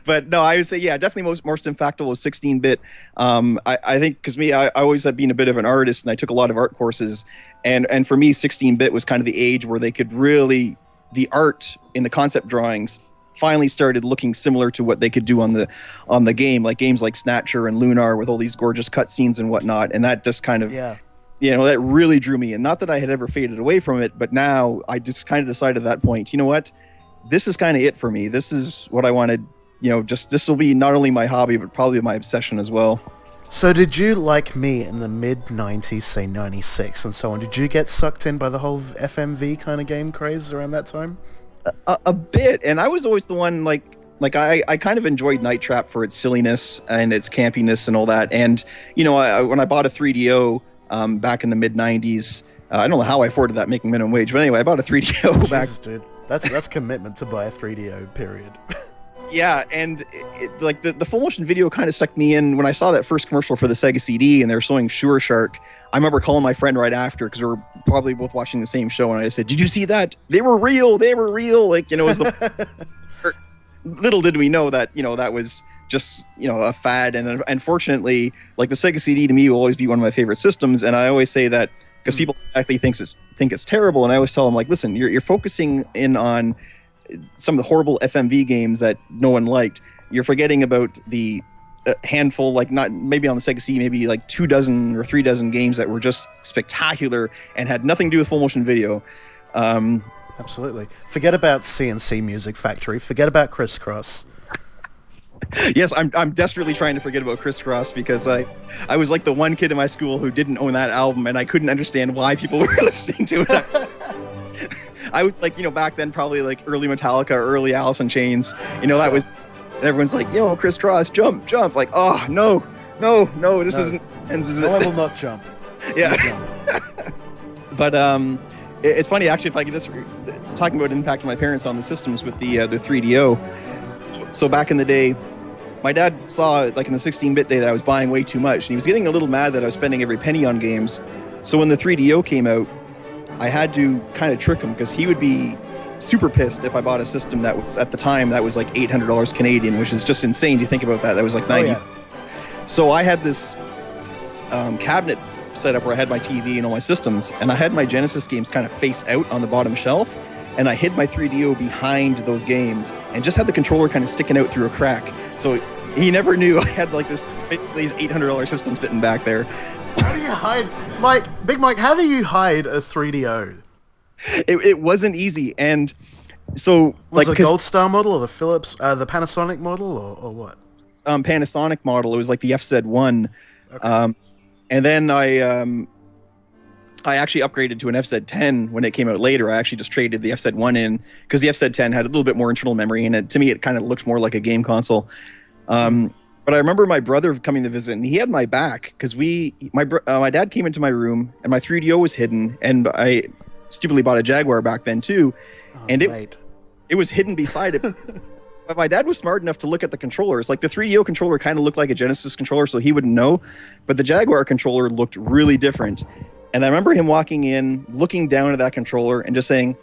But no, I would say, yeah, definitely most impactful was 16-bit. I think because I always have been a bit of an artist, and I took a lot of art courses, and for me, 16-bit was kind of the age where they could really, the art in the concept drawings finally started looking similar to what they could do on the game, like games like Snatcher and Lunar with all these gorgeous cutscenes and whatnot, and that just kind of, you know, that really drew me in. Not that I had ever faded away from it, but now I just kind of decided at that point, you know what, this is kind of it for me. This is what I wanted. You know, just this will be not only my hobby, but probably my obsession as well. So did you, like me, in the mid-90s, say 96 and so on, did you get sucked in by the whole FMV kind of game craze around that time? A bit, and I was always the one, like I kind of enjoyed Night Trap for its silliness and its campiness and all that. And, you know, when I bought a 3DO back in the mid-90s, I don't know how I afforded that making minimum wage, but anyway, I bought a 3DO back. Jesus, dude. That's commitment to buy a 3DO, period. Yeah, and like the full motion video kind of sucked me in when I saw that first commercial for the Sega CD and they were showing Sure Shark. I remember calling my friend right after because we were probably both watching the same show, and I said, "Did you see that? They were real. They were real." Like, you know, it was the little did we know that, you know, that was just, you know, a fad. And unfortunately, like, the Sega CD to me will always be one of my favorite systems. And I always say that because people actually think it's terrible, and I always tell them, like, listen, you're focusing in on some of the horrible FMV games that no one liked. You're forgetting about the handful, like, not maybe on the Sega CD, maybe like 2 dozen or 3 dozen games that were just spectacular and had nothing to do with full motion video. Absolutely. Forget about CNC Music Factory. Forget about Crisscross. Yes, I'm desperately trying to forget about Crisscross because I was like the one kid in my school who didn't own that album, and I couldn't understand why people were listening to it. I was like, you know, back then probably like early Metallica, early Alice in Chains. You know, that was, and everyone's like, yo, Crisscross, jump. Like, oh, no, this isn't. I will not jump. Yeah. But it's funny, actually, if I could just talking about impact of my parents on the systems with the 3DO. So back in the day, my dad saw, like, in the 16-bit day that I was buying way too much, and he was getting a little mad that I was spending every penny on games. So when the 3DO came out, I had to kind of trick him because he would be super pissed if I bought a system that was, at the time, that was like $800 Canadian, which is just insane to think about that. That was like 90. So I had this cabinet set up where I had my TV and all my systems, and I had my Genesis games kind of face out on the bottom shelf, and I hid my 3DO behind those games and just had the controller kind of sticking out through a crack. So he never knew I had like these $800 system sitting back there. How do you hide, Big Mike? How do you hide a 3DO? It wasn't easy, and so was it a Gold Star model or the Philips, the Panasonic model, or what? Panasonic model. It was like the FZ1, okay. And then I actually upgraded to an FZ10 when it came out later. I actually just traded the FZ1 in because the FZ10 had a little bit more internal memory, and to me, it kind of looked more like a game console. But I remember my brother coming to visit, and he had my back because my dad came into my room, and my 3DO was hidden, and I stupidly bought a Jaguar back then too, and it was hidden beside it. But my dad was smart enough to look at the controllers. Like, the 3DO controller kind of looked like a Genesis controller, so he wouldn't know, but the Jaguar controller looked really different. And I remember him walking in, looking down at that controller, and just saying,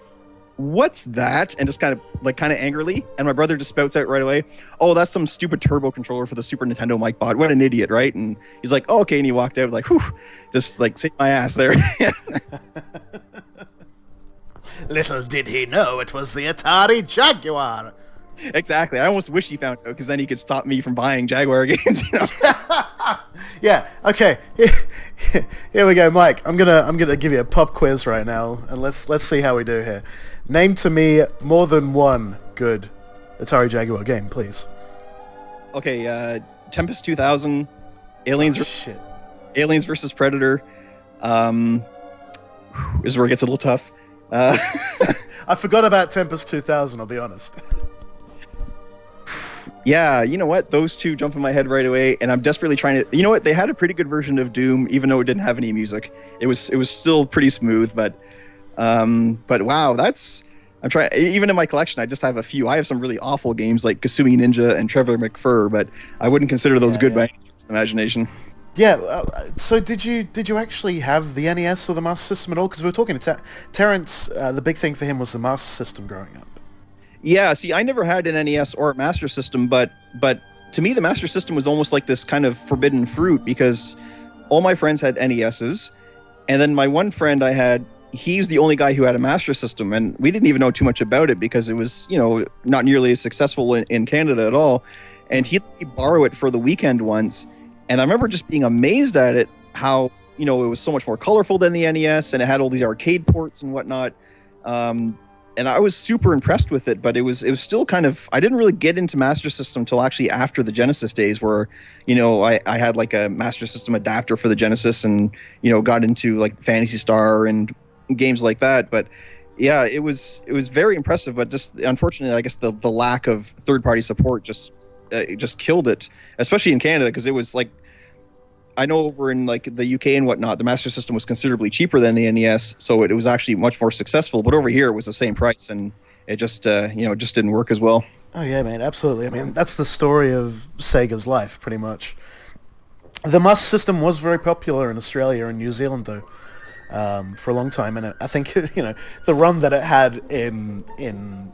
"What's that?" And just kind of angrily. And my brother just spouts out right away, "Oh, that's some stupid turbo controller for the Super Nintendo Mike bought. What an idiot, right?" And he's like, "Oh, okay." And he walked out like, "Whew," just like saved my ass there. Little did he know it was the Atari Jaguar. Exactly. I almost wish he found out because then he could stop me from buying Jaguar games. You know? Yeah. Okay. Here we go, Mike. I'm gonna give you a pop quiz right now, and let's see how we do here. Name to me more than one good Atari Jaguar game, please. Okay. Tempest 2000, Aliens versus Predator. This is where it gets a little tough. I forgot about Tempest 2000. I'll be honest. Yeah, you know what? Those two jump in my head right away, and I'm desperately trying to. You know what? They had a pretty good version of Doom, even though it didn't have any music. It was still pretty smooth, but wow, I'm trying. Even in my collection, I just have a few. I have some really awful games like Kasumi Ninja and Trevor McFur, but I wouldn't consider those good by imagination. Yeah. So did you actually have the NES or the Master System at all? Because we were talking to Terrence. The big thing for him was the Master System growing up. Yeah, see, I never had an NES or a Master System, but to me, the Master System was almost like this kind of forbidden fruit because all my friends had NESs, and then my one friend I had, he was the only guy who had a Master System, and we didn't even know too much about it because it was, you know, not nearly as successful in Canada at all, and he let me borrow it for the weekend once, and I remember just being amazed at it, how, you know, it was so much more colorful than the NES, and it had all these arcade ports and whatnot. And I was super impressed with it, but it was still kind of, I didn't really get into Master System until actually after the Genesis days where, you know, I had like a Master System adapter for the Genesis and, you know, got into like Phantasy Star and games like that. But yeah, it was very impressive, but just unfortunately, I guess the lack of third-party support just killed it, especially in Canada, because it was like, I know over in like the UK and whatnot, the Master System was considerably cheaper than the NES, so it was actually much more successful. But over here, it was the same price, and it just just didn't work as well. Oh yeah, man, absolutely. I mean, that's the story of Sega's life, pretty much. The Master System was very popular in Australia and New Zealand, though, for a long time, and I think the run that it had in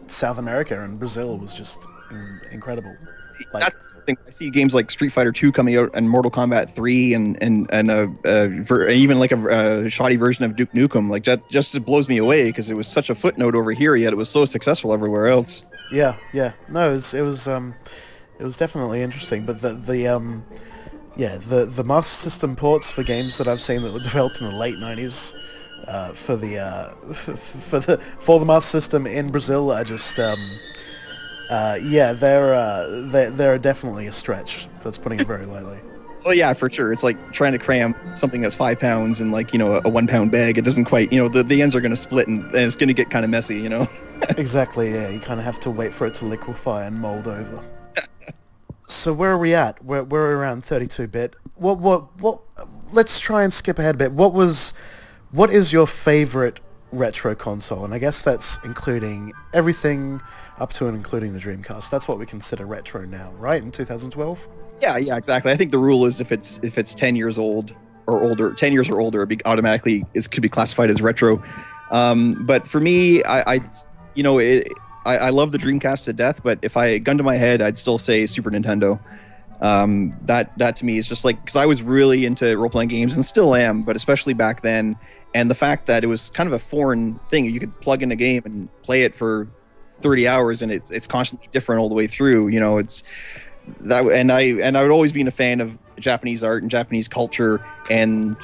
South America and Brazil was just incredible. Like, I see games like Street Fighter 2 coming out and Mortal Kombat 3 and even like a shoddy version of Duke Nukem. Like that just blows me away because it was such a footnote over here, yet it was so successful everywhere else. Yeah. No, it was definitely interesting. But the Master System ports for games that I've seen that were developed in the late 90s for the Master System in Brazil are just they're definitely a stretch. That's putting it very lightly. Oh yeah, for sure. It's like trying to cram something that's 5 pounds in like a 1 pound bag. It doesn't quite the ends are going to split and it's going to get kind of messy. Exactly. Yeah, you kind of have to wait for it to liquefy and mold over. So where are we at? We're around 32-bit. What? Let's try and skip ahead a bit. What is your favorite retro console? And I guess that's including everything up to and including the Dreamcast. That's what we consider retro now, right? In 2012. Yeah, exactly. I think the rule is if it's 10 years old or older, 10 years or older, it automatically could be classified as retro. But for me, I love the Dreamcast to death. But if I gun to my head, I'd still say Super Nintendo. That to me is just like, because I was really into role-playing games and still am, but especially back then. And the fact that it was kind of a foreign thing, you could plug in a game and play it for 30 hours and it's constantly different all the way through. It's that, and I would always been a fan of Japanese art and Japanese culture. And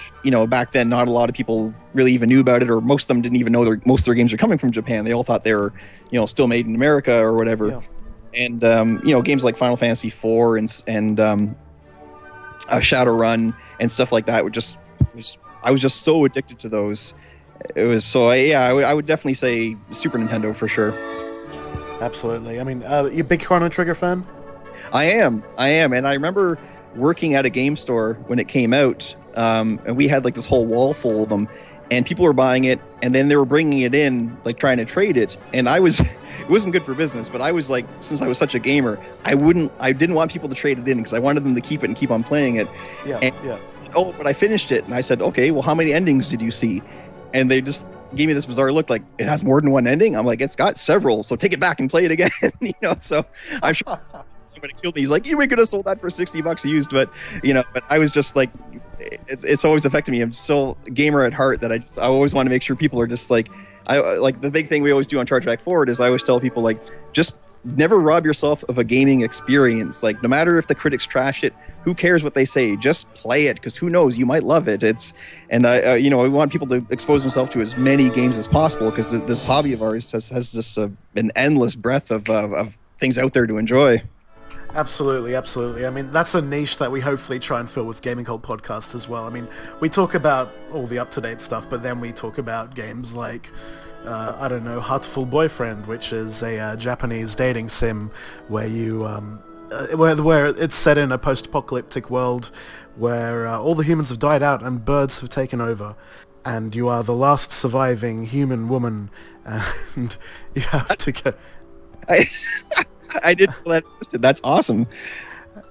back then, not a lot of people really even knew about it, or most of them didn't even know most of their games are coming from Japan. They all thought they were still made in America or whatever. Yeah. And games like Final Fantasy IV and Shadowrun and stuff like that I was just so addicted to those. It was so I would definitely say Super Nintendo for sure. Absolutely. I mean, you a big Chrono Trigger fan? I am, and I remember working at a game store when it came out, and we had like this whole wall full of them, and people were buying it, and then they were bringing it in, like trying to trade it, and it wasn't good for business, but I was like, since I was such a gamer, I didn't want people to trade it in because I wanted them to keep it and keep on playing it. But I finished it, and I said, okay, well, how many endings did you see? And they just gave me this bizarre look, like, it has more than one ending? I'm like, it's got several, so take it back and play it again. So I'm sure somebody killed me. He's like, you could have sold that for $60 used, but I was just like, it's always affected me. I'm still a gamer at heart that I always want to make sure people are just like, the big thing we always do on Chargeback Forward is I always tell people, like, just never rob yourself of a gaming experience. Like, no matter if the critics trash it, who cares what they say? Just play it, because who knows, you might love it. I want people to expose themselves to as many games as possible, because this hobby of ours has just an endless breadth of things out there to enjoy. Absolutely. I mean, that's a niche that we hopefully try and fill with Gaming Cult Podcast as well. I mean, we talk about all the up-to-date stuff, but then we talk about games like Heartful Boyfriend, which is a Japanese dating sim where you where it's set in a post-apocalyptic world where all the humans have died out and birds have taken over, and you are the last surviving human woman, and you have to go. I didn't know that existed. That's awesome.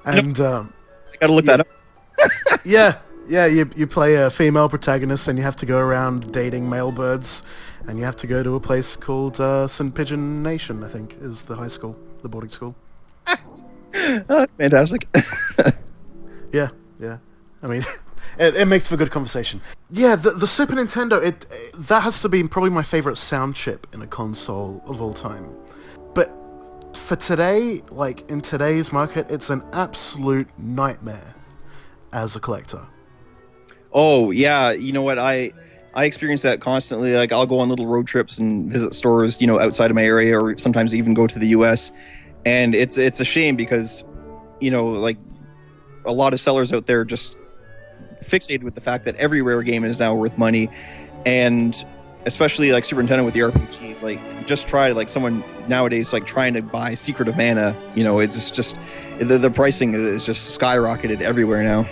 And I gotta look that up. You play a female protagonist, and you have to go around dating male birds, and you have to go to a place called St. Pigeon Nation, I think, is the high school, the boarding school. Oh, that's fantastic. Yeah. I mean, it makes for good conversation. Yeah, the Super Nintendo, that has to be probably my favorite sound chip in a console of all time. But for today, like in today's market, it's an absolute nightmare as a collector. Oh yeah, you know what, I experience that constantly. Like, I'll go on little road trips and visit stores, outside of my area, or sometimes even go to the US. And it's a shame because, like, a lot of sellers out there just fixated with the fact that every rare game is now worth money, and especially like Super Nintendo with the RPGs. Like, just try like someone nowadays like trying to buy Secret of Mana. It's just the pricing is just skyrocketed everywhere now.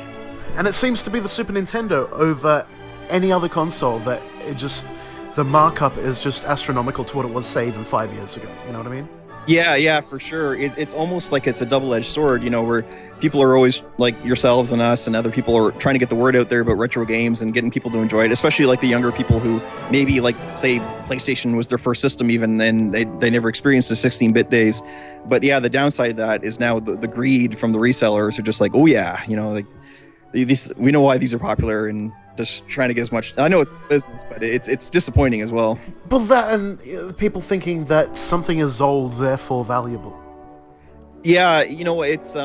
And it seems to be the Super Nintendo over any other console that the markup is just astronomical to what it was, say, even 5 years ago. You know what I mean? Yeah, for sure. It's almost like it's a double-edged sword, where people are always like yourselves and us and other people are trying to get the word out there about retro games and getting people to enjoy it, especially like the younger people who maybe like, say, PlayStation was their first system even, and they never experienced the 16-bit days. But yeah, the downside of that is now the greed from the resellers are just like, oh yeah, like these, we know why these are popular, and just trying to get as much. I know it's business, but it's disappointing as well. But that and people thinking that something is old, therefore valuable. Yeah, it's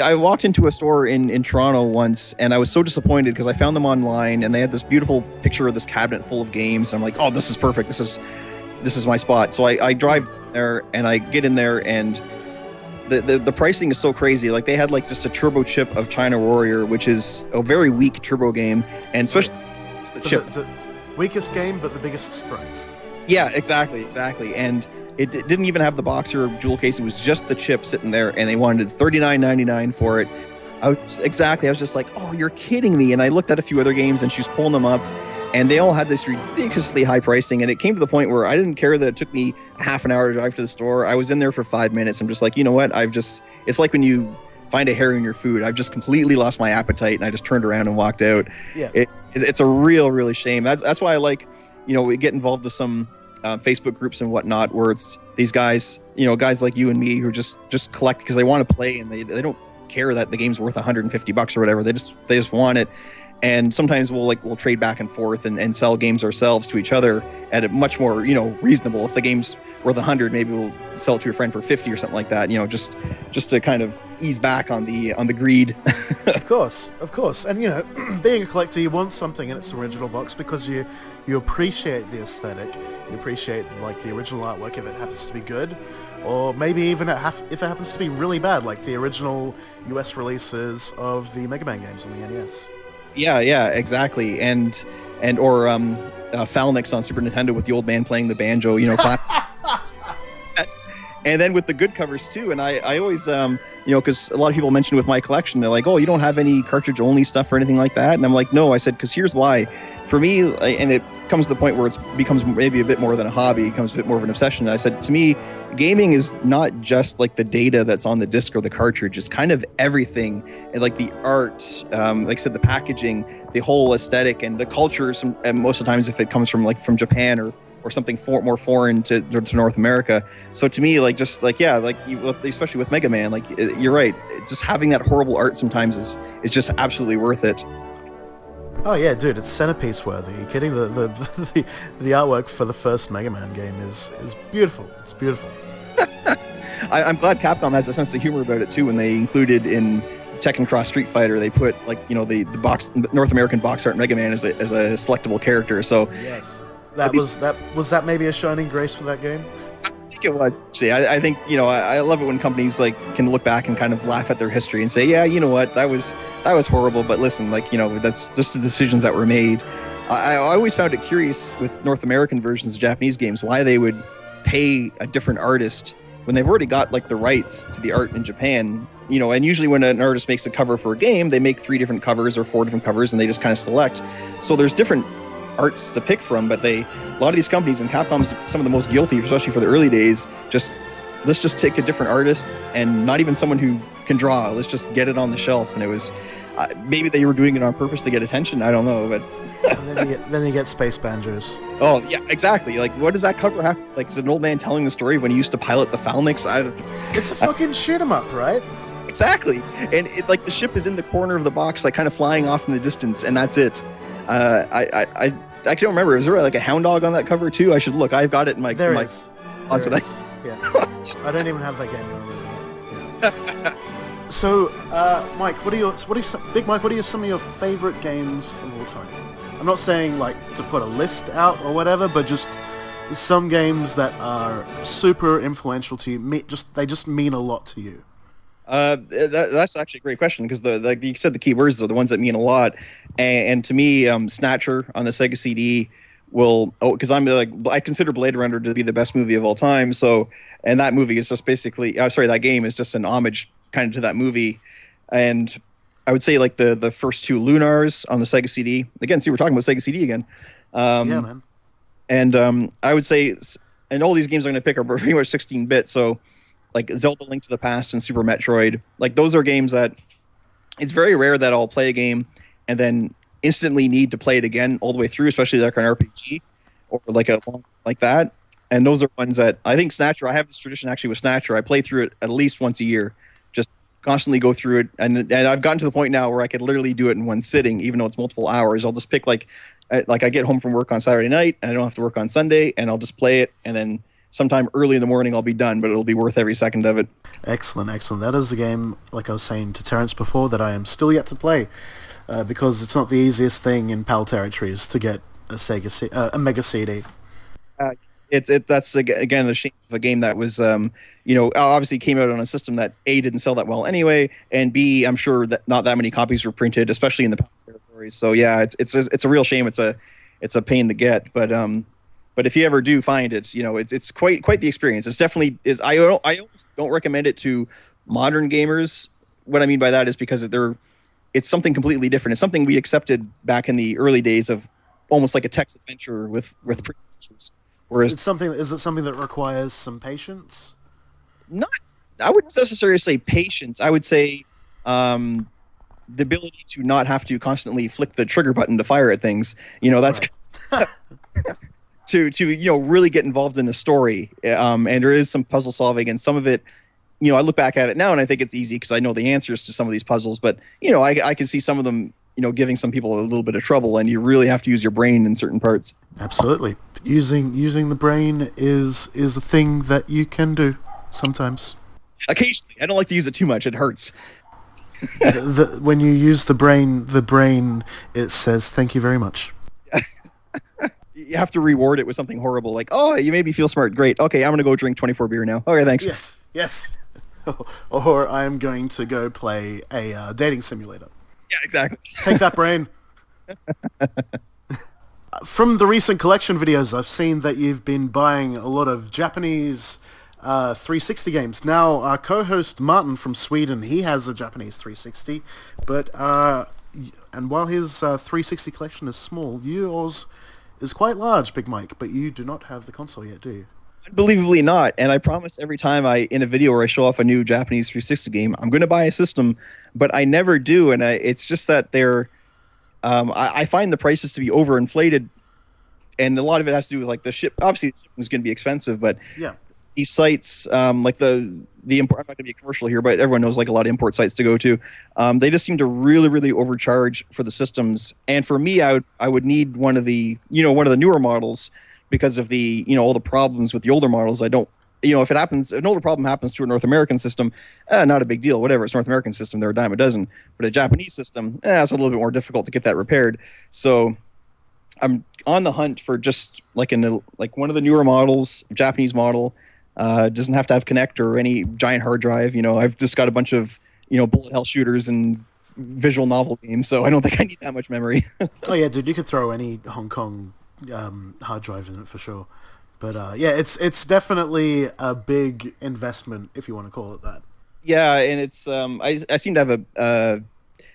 I walked into a store in Toronto once, and I was so disappointed because I found them online, and they had this beautiful picture of this cabinet full of games. And I'm like, oh, this is perfect. This is my spot. So I drive there, and I get in there, and the pricing is so crazy. Like, they had like just a turbo chip of China Warrior, which is a very weak turbo game, and especially the chip. The weakest game, but the biggest sprites. Yeah, exactly. And it didn't even have the box or jewel case. It was just the chip sitting there, and they wanted $39.99 for it. I was just like, oh, you're kidding me. And I looked at a few other games, and she was pulling them up, and they all had this ridiculously high pricing. And it came to the point where I didn't care that it took me half an hour to drive to the store. I was in there for 5 minutes. I'm just like, you know what? It's like when you find a hair in your food. I've just completely lost my appetite, and I just turned around and walked out. Yeah. It's a really shame. That's why I like, we get involved with some Facebook groups and whatnot, where it's these guys, guys like you and me who just collect because they want to play, and they don't care that the game's worth $150 or whatever. They just want it. And sometimes we'll trade back and forth and sell games ourselves to each other at a much more, reasonable. If the game's worth 100, maybe we'll sell it to a friend for 50 or something like that, just to kind of ease back on the greed. Of course. And being a collector, you want something in its original box because you appreciate the aesthetic, you appreciate like the original artwork if it happens to be good, or maybe even if it happens to be really bad, like the original US releases of the Mega Man games on the NES. Yeah, exactly. And Phalnix on Super Nintendo with the old man playing the banjo, and then with the good covers too. And I always, because a lot of people mentioned with my collection, they're like, oh, you don't have any cartridge only stuff or anything like that. And I'm like, no. I said, because here's why. For me, and it comes to the point where it becomes maybe a bit more than a hobby, it becomes a bit more of an obsession. I said, to me, gaming is not just like the data that's on the disc or the cartridge. It's kind of everything, and like the art, like I said, the packaging, the whole aesthetic, and the culture. And most of the times, if it comes from Japan or something more foreign to North America. So to me, especially with Mega Man, like you're right, just having that horrible art sometimes is just absolutely worth it. Oh yeah, dude, it's centerpiece worthy. Are you kidding? The artwork for the first Mega Man game is beautiful. It's beautiful. I'm glad Capcom has a sense of humor about it too. When they included in Tekken Cross Street Fighter, they put the box North American box art Mega Man as a selectable character. So yes, was that maybe a shining grace for that game? I think it was. Actually, I think I love it when companies can look back and kind of laugh at their history and say, yeah, you know what, that was horrible, but listen, that's just the decisions that were made. I always found it curious with North American versions of Japanese games why they would pay a different artist when they've already got the rights to the art in Japan. And usually when an artist makes a cover for a game, they make 3 different covers or 4 different covers, and they just kind of select. So there's different arts to pick from, but a lot of these companies, and Capcom's some of the most guilty, especially for the early days, let's just take a different artist, and not even someone who can draw. Let's just get it on the shelf. And it was maybe they were doing it on purpose to get attention. I don't know, but and then you get Space Banjos. Oh yeah, exactly. Like, what does that cover have? Like, is it an old man telling the story of when he used to pilot the Phalnix? It's a fucking shoot 'em up, right? Exactly. And the ship is in the corner of the box, kind of flying off in the distance, and that's it. I can't remember. Is there a hound dog on that cover too? I should look. I've got it in my. There my, is. Yeah. I don't even have that game on. So, Mike, Big Mike? What are some of your favorite games of all time? I'm not saying to put a list out or whatever, but just some games that are super influential to you. They just mean a lot to you. That's actually a great question, because you said the key words are the ones that mean a lot, and to me, Snatcher on the Sega CD because I consider Blade Runner to be the best movie of all time. So, and that movie is just basically that game is just an homage kind of to that movie, and I would say like the first two Lunars on the Sega CD. Again, see, we're talking about Sega CD again. Yeah, man. And I would say, and all these games I'm going to pick are pretty much 16-bit. So like Zelda: Link to the Past and Super Metroid, like those are games that it's very rare that I'll play a game and then instantly need to play it again all the way through, especially like an RPG or like a like that. And those are ones that I think Snatcher, I have this tradition actually with Snatcher. I play through it at least once a year, just constantly go through it. And I've gotten to the point now where I could literally do it in one sitting, even though it's multiple hours. I'll just pick like I get home from work on Saturday night and I don't have to work on Sunday, and I'll just play it. And then sometime early in the morning I'll be done, but it'll be worth every second of it. Excellent. That is a game, like I was saying to Terrence before, that I am still yet to play because it's not the easiest thing in PAL territories to get a Mega CD. That's again a shame of a game that was obviously came out on a system that A, didn't sell that well anyway, and B, I'm sure that not that many copies were printed, especially in the PAL territories. So yeah, it's a real shame. It's a pain to get, but if you ever do find it, it's quite the experience. It's definitely is. I almost don't recommend it to modern gamers. What I mean by that is because it's something completely different. It's something we accepted back in the early days of almost like a text adventure with pre-pictures. Whereas is it something that requires some patience? I wouldn't necessarily say patience. I would say the ability to not have to constantly flick the trigger button to fire at things. That's right. to really get involved in the story. And there is some puzzle solving, and some of it, I look back at it now and I think it's easy because I know the answers to some of these puzzles. But I can see some of them, giving some people a little bit of trouble, and you really have to use your brain in certain parts. Absolutely. Using the brain is the thing that you can do sometimes. Occasionally. I don't like to use it too much. It hurts. When you use the brain, it says, thank you very much. Yes. You have to reward it with something horrible, like, oh, you made me feel smart. Great. Okay, I'm going to go drink 24 beer now. Okay, thanks. Yes. Or I'm going to go play a dating simulator. Yeah, exactly. Take that, brain. From the recent collection videos, I've seen that you've been buying a lot of Japanese 360 games. Now, our co-host Martin from Sweden, he has a Japanese 360, but and while his 360 collection is small, yours is quite large, Big Mike, but you do not have the console yet, do you? Unbelievably not. And I promise every time in a video where I show off a new Japanese 360 game, I'm going to buy a system, but I never do. And it's just that I find the prices to be overinflated, and a lot of it has to do with like the ship. Obviously, the shipping is going to be expensive, but yeah, these sites, like the import, I'm not going to be a commercial here, but everyone knows like a lot of import sites to go to. They just seem to really, really overcharge for the systems. And for me, I would need one of the newer models because of the all the problems with the older models. I don't. If an older problem happens to a North American system, not a big deal. Whatever, it's North American system, they're a dime a dozen. But a Japanese system, it's a little bit more difficult to get that repaired. So I'm on the hunt for just like one of the newer models, Japanese model. Doesn't have to have connect or any giant hard drive. I've just got a bunch of bullet hell shooters and visual novel games, so I don't think I need that much memory. Oh yeah, dude, you could throw any Hong Kong hard drive in it for sure. But yeah, it's definitely a big investment, if you want to call it that. Yeah, and it's I seem to have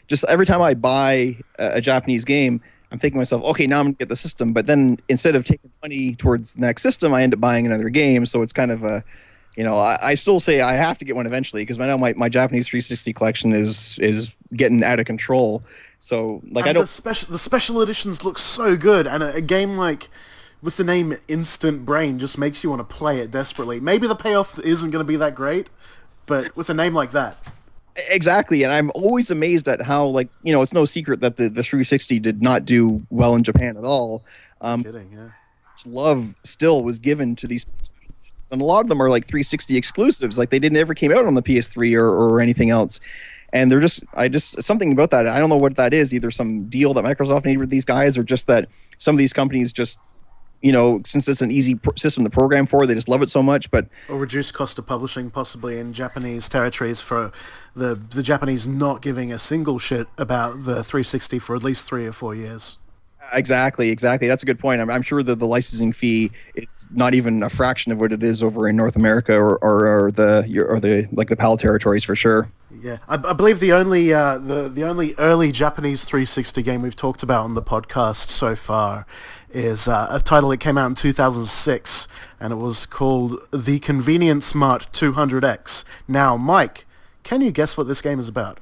just every time I buy a Japanese game, I'm thinking to myself, okay, now I'm going to get the system. But then instead of taking money towards the next system, I end up buying another game. So it's kind of I still say I have to get one eventually because now my Japanese 360 collection is getting out of control. So like and the special editions look so good, and a game like with the name Instant Brain just makes you want to play it desperately. Maybe the payoff isn't going to be that great, but with a name like that. Exactly, and I'm always amazed at how, it's no secret that the 360 did not do well in Japan at all. Kidding, yeah. Love still was given to these, and a lot of them are like 360 exclusives. Like they didn't ever came out on the PS3 or anything else. And they're just something about that. I don't know what that is. Either some deal that Microsoft needed with these guys, or just that some of these companies just, since it's an easy system to program for, they just love it so much. But or reduced cost of publishing, possibly in Japanese territories, for the Japanese not giving a single shit about the 360 for at least 3 or 4 years. Exactly. That's a good point. I'm sure that the licensing fee is not even a fraction of what it is over in North America or the PAL territories for sure. Yeah, I believe the only early Japanese 360 game we've talked about on the podcast so far is a title that came out in 2006, and it was called The Convenience Mart 200X. Now, Mike, can you guess what this game is about?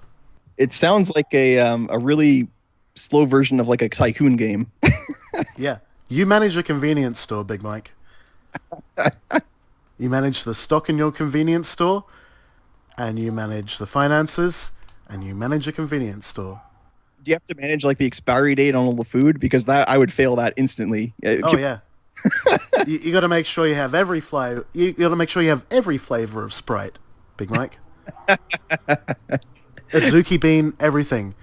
It sounds like a really slow version of like a tycoon game. Yeah, you manage a convenience store, Big Mike. You manage the stock in your convenience store, and you manage the finances, and you manage a convenience store. Do you have to manage like the expiry date on all the food? Because that I would fail that instantly. Oh yeah. You got to make sure you have every flavor. You got to make sure you have every flavor of Sprite, Big Mike. Azuki bean, everything.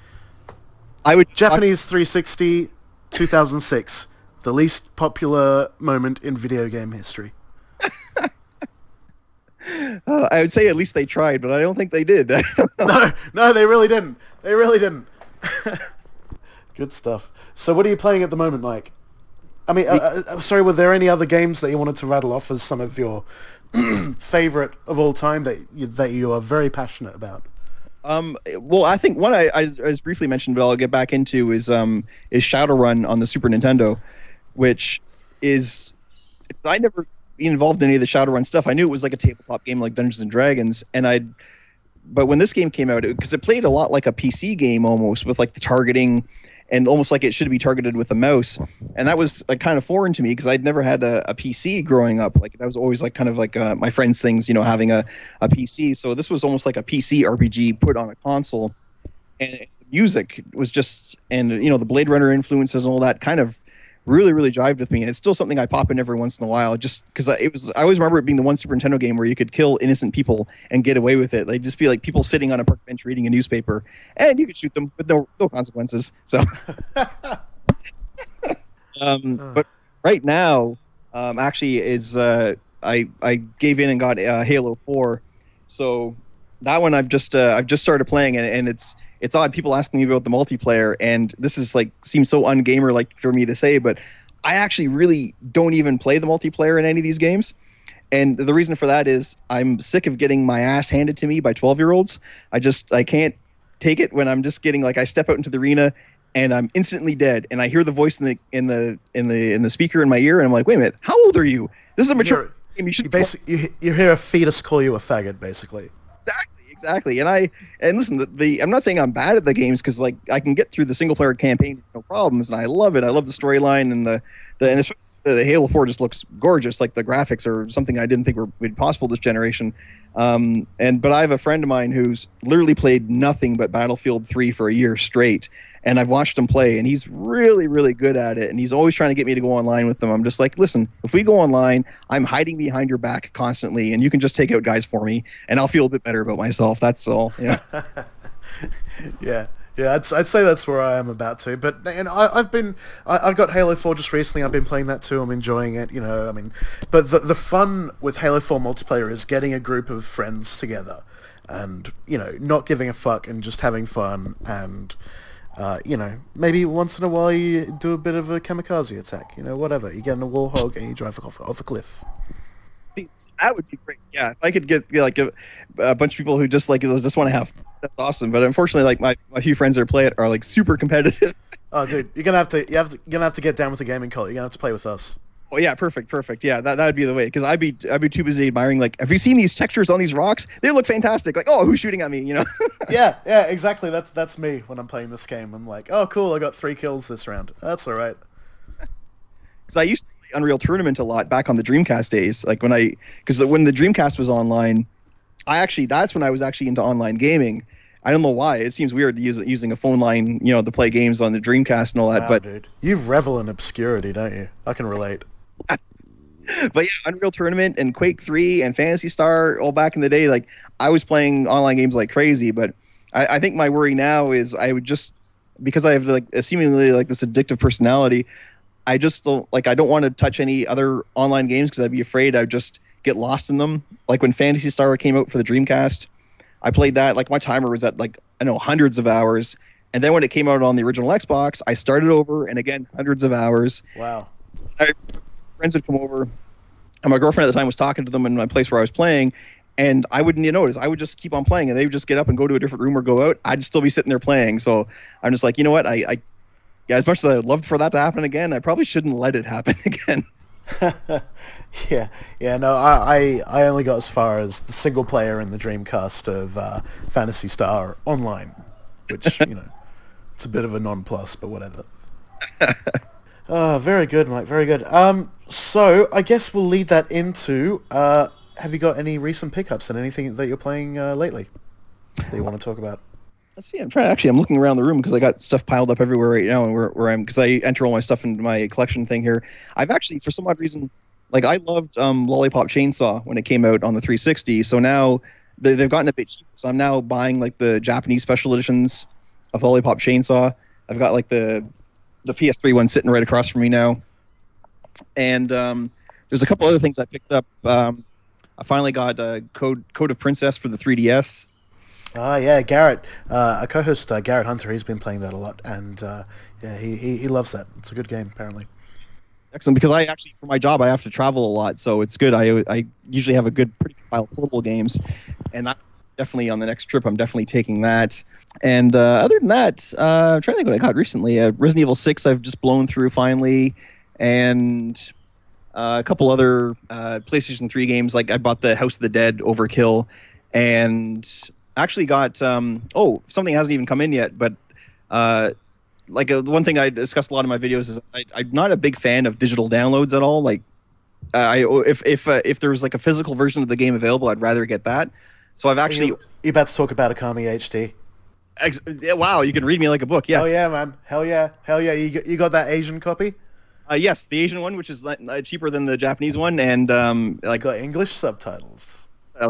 Japanese 360, 2006, the least popular moment in video game history. I would say at least they tried, but I don't think they did. No, they really didn't. Good stuff. So what are you playing at the moment, Mike? I mean, sorry, were there any other games that you wanted to rattle off as some of your favorite of all time that you are very passionate about? Well, I think one I just briefly mentioned, but I'll get back into is Shadowrun on the Super Nintendo, which is I never been involved in any of the Shadowrun stuff. I knew it was like a tabletop game like Dungeons and Dragons, but when this game came out, because it played a lot like a PC game almost, with like the targeting and almost like it should be targeted with a mouse, and that was like kind of foreign to me because I'd never had a PC growing up. Like that was always like kind of like my friends' things, having a PC. So this was almost like a PC RPG put on a console, and the music was just, and the Blade Runner influences and all that kind of really, really jived with me, and it's still something I pop in every once in a while, just because I always remember it being the one Super Nintendo game where you could kill innocent people and get away with it. They'd just be like people sitting on a park bench reading a newspaper, and you could shoot them with no consequences. So, but right now, actually, is I gave in and got Halo 4, so that one I've just started playing, and it's odd, people asking me about the multiplayer, and this is like seems so ungamer like for me to say, but I actually really don't even play the multiplayer in any of these games. And the reason for that is I'm sick of getting my ass handed to me by 12-year-olds. I can't take it when I'm just getting like I step out into the arena and I'm instantly dead, and I hear the voice in the speaker in my ear, and I'm like, wait a minute, how old are you? This is a mature game. You hear a fetus call you a faggot, basically. Exactly. And listen, I'm not saying I'm bad at the games, because like I can get through the single player campaign no problems, and I love it. I love the storyline, and the Halo 4 just looks gorgeous. Like the graphics are something I didn't think would be possible this generation. But I have a friend of mine who's literally played nothing but Battlefield 3 for a year straight, and I've watched him play, and he's really, really good at it, and he's always trying to get me to go online with them. I'm just like, listen, if we go online, I'm hiding behind your back constantly, and you can just take out guys for me, and I'll feel a bit better about myself. That's all. Yeah. Yeah. I'd say that's where I am about to. But I've got Halo 4 just recently. I've been playing that too. I'm enjoying it. But the fun with Halo 4 multiplayer is getting a group of friends together, and not giving a fuck and just having fun, and maybe once in a while you do a bit of a kamikaze attack. Whatever. You get in a wall hog and you drive off a cliff. See, that would be great. Yeah, if I could get like a bunch of people who just want to have, that's awesome. But unfortunately, like my few friends that play it are like super competitive. Oh, dude, you're gonna have to get down with the gaming cult. You're gonna have to play with us. Oh yeah, perfect. Yeah, that would be the way, because I'd be too busy admiring, like, have you seen these textures on these rocks? They look fantastic. Like, oh, who's shooting at me? Yeah, exactly. That's me when I'm playing this game. I'm like, oh, cool, I got 3 kills this round. That's all right. Because I used to play Unreal Tournament a lot back on the Dreamcast days. Like when the Dreamcast was online, that's when I was actually into online gaming. I don't know why. It seems weird using a phone line, to play games on the Dreamcast and all that. Wow, but dude, you revel in obscurity, don't you? I can relate. But yeah, Unreal Tournament and Quake 3 and Phantasy Star, all back in the day, like I was playing online games like crazy. But I think my worry now is I would just, because I have like a seemingly like this addictive personality, I just don't want to touch any other online games, because I'd be afraid I'd just get lost in them. Like when Phantasy Star came out for the Dreamcast, I played that, like my timer was at like, I know, hundreds of hours, And then when it came out on the original Xbox, I started over, and again, hundreds of hours. Wow. Friends would come over, and my girlfriend at the time was talking to them in my place where I was playing, and I wouldn't notice. I would just keep on playing, and they would just get up and go to a different room or go out. I'd still be sitting there playing. So I'm just like, you know what? Yeah, as much as I'd love for that to happen again, I probably shouldn't let it happen again. Yeah. No, I only got as far as the single player in the Dreamcast of Phantasy Star Online, which it's a bit of a non-plus, but whatever. Very good, Mike. Very good. So I guess we'll lead that into. Have you got any recent pickups and anything that you're playing lately that you want to talk about? Let's see. I'm looking around the room because I got stuff piled up everywhere right now, and where I'm because I enter all my stuff into my collection thing here. I've actually, for some odd reason, like I loved Lollipop Chainsaw when it came out on the 360. So now they've gotten a bit cheaper. So I'm now buying like the Japanese special editions of Lollipop Chainsaw. I've got like the PS3 one sitting right across from me now, and there's a couple other things I picked up. I finally got Code of Princess for the 3DS. Yeah, Garrett, a co-host, Garrett Hunter, he's been playing that a lot, and he loves that. It's a good game, apparently. Excellent, because I actually, for my job, I have to travel a lot, so it's good. I usually have a good, pretty good pile of portable games, and that definitely on the next trip, I'm definitely taking that. And other than that, I'm trying to think what I got recently. Resident Evil 6 I've just blown through finally, and a couple other PlayStation 3 games, like I bought the House of the Dead Overkill, and actually got something hasn't even come in yet, but one thing I discussed a lot in my videos is I'm not a big fan of digital downloads at all. Like if there was like a physical version of the game available, I'd rather get that. So I've actually you about to talk about Okami HD. Wow, you can read me like a book. Yes. Hell yeah, man. Hell yeah. You got that Asian copy? Yes, the Asian one, which is cheaper than the Japanese one, and it's got English subtitles.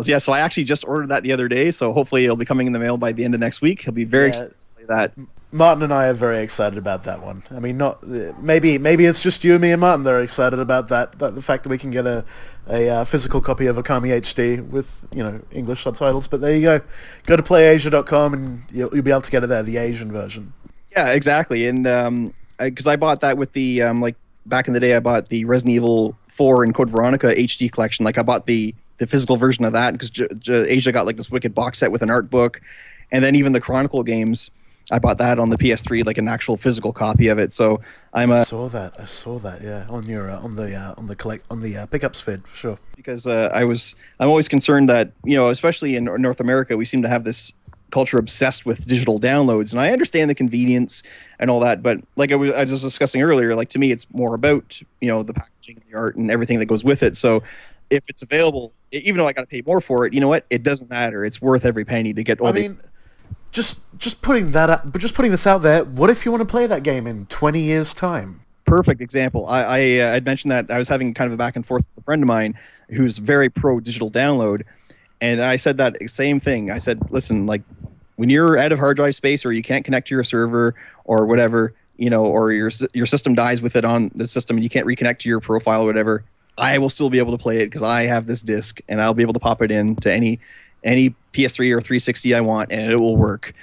Yeah, so I actually just ordered that the other day, so hopefully it'll be coming in the mail by the end of next week. He'll be very excited to play that. Martin and I are very excited about that one. I mean, not maybe it's just you, me, and Martin that are excited about that. The fact that we can get a physical copy of Okami HD with English subtitles. But there you go. Go to playasia.com and you'll be able to get it there, the Asian version. Yeah, exactly. And because I bought that with the back in the day, I bought the Resident Evil 4 and Code Veronica HD collection. Like I bought the physical version of that because Asia got like this wicked box set with an art book, and then even the Chronicle games, I bought that on the PS3, like an actual physical copy of it. So I saw that, yeah, on your on the pickups feed for sure. Because I'm always concerned that especially in North America, we seem to have this culture obsessed with digital downloads, and I understand the convenience and all that, but like I was discussing earlier, like to me, it's more about the packaging, and the art, and everything that goes with it. So if it's available, even though I got to pay more for it, you know what? It doesn't matter. It's worth every penny to get. Just putting that up, but just putting this out there. What if you want to play that game in 20 years' time? Perfect example. I'd mentioned that I was having kind of a back and forth with a friend of mine who's very pro digital download, and I said that same thing. I said, listen, like when you're out of hard drive space or you can't connect to your server or whatever, or your system dies with it on the system and you can't reconnect to your profile or whatever, I will still be able to play it because I have this disc and I'll be able to pop it in to any PS3 or 360 I want, and it will work.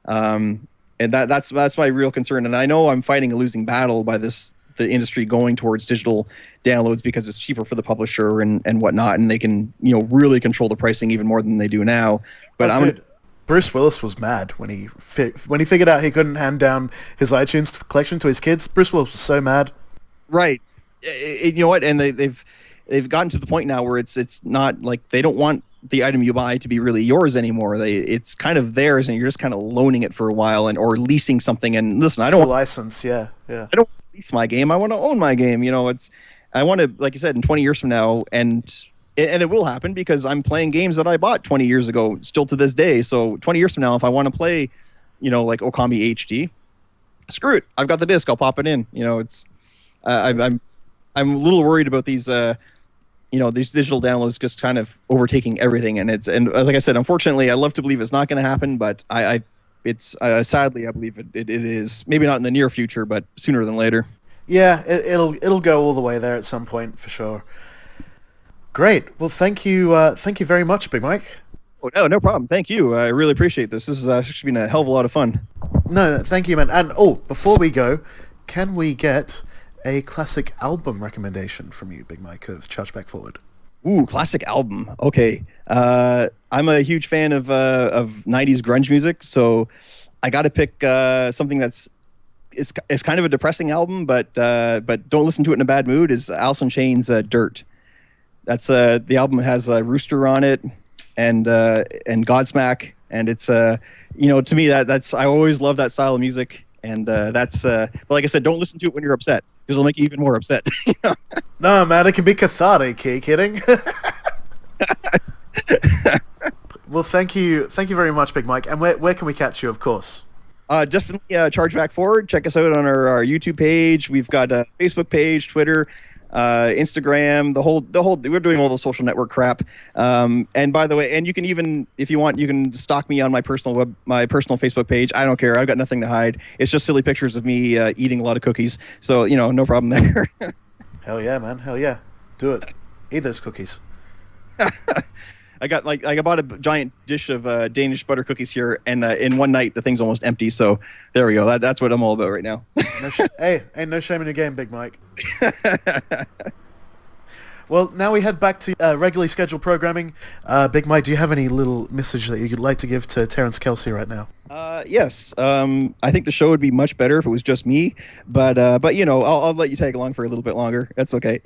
And that's my real concern. And I know I'm fighting a losing battle by the industry going towards digital downloads because it's cheaper for the publisher and whatnot, and they can really control the pricing even more than they do now. But Bruce Willis was mad when he figured out he couldn't hand down his iTunes collection to his kids. Bruce Willis was so mad. Right. You know what? And they've gotten to the point now where it's not like they don't want the item you buy to be really yours anymore. It's kind of theirs, and you're just kind of loaning it for a while or leasing something. And listen, I don't want license. Yeah. I don't want to lease my game. I want to own my game. I want to, like you said, in 20 years from now, and it will happen because I'm playing games that I bought 20 years ago still to this day. So 20 years from now, if I want to play, like Okami HD, screw it. I've got the disc. I'll pop it in. I'm a little worried about these, these digital downloads just kind of overtaking everything. And like I said, unfortunately, I love to believe it's not going to happen, but sadly, I believe it is. Maybe not in the near future, but sooner than later. Yeah, it'll go all the way there at some point for sure. Great. Well, thank you very much, Big Mike. Oh, no problem. Thank you. I really appreciate this. This has actually been a hell of a lot of fun. No, thank you, man. And before we go, can we get a classic album recommendation from you, Big Mike of Chargeback Forward? Ooh, classic album. Okay. I'm a huge fan of 90s grunge music, so I got to pick something that's it's kind of a depressing album, but don't listen to it in a bad mood. Is Alice in Chains' "Dirt"? That's the album has Rooster on it and Godsmack, and it's to me that's I always love that style of music, and that's but like I said, don't listen to it when you're upset because it'll make you even more upset. No, man, it can be cathartic. Are you kidding? Well, thank you very much, Big Mike. And where can we catch you, of course? Definitely Chargeback Forward. Check us out on our YouTube page. We've got a Facebook page, Twitter, Instagram, the whole. We're doing all the social network crap. And by the way, and you can even, if you want, you can stalk me on my personal Facebook page. I don't care. I've got nothing to hide. It's just silly pictures of me eating a lot of cookies. So no problem there. Hell yeah, man. Hell yeah. Do it. Eat those cookies. I bought a giant dish of Danish butter cookies here, and in one night the thing's almost empty. So there we go. That's what I'm all about right now. Hey, ain't no shame in your game, Big Mike. Well, now we head back to regularly scheduled programming. Big Mike, do you have any little message that you'd like to give to Terrence Kelsey right now? Yes. I think the show would be much better if it was just me, but I'll let you tag along for a little bit longer. That's okay.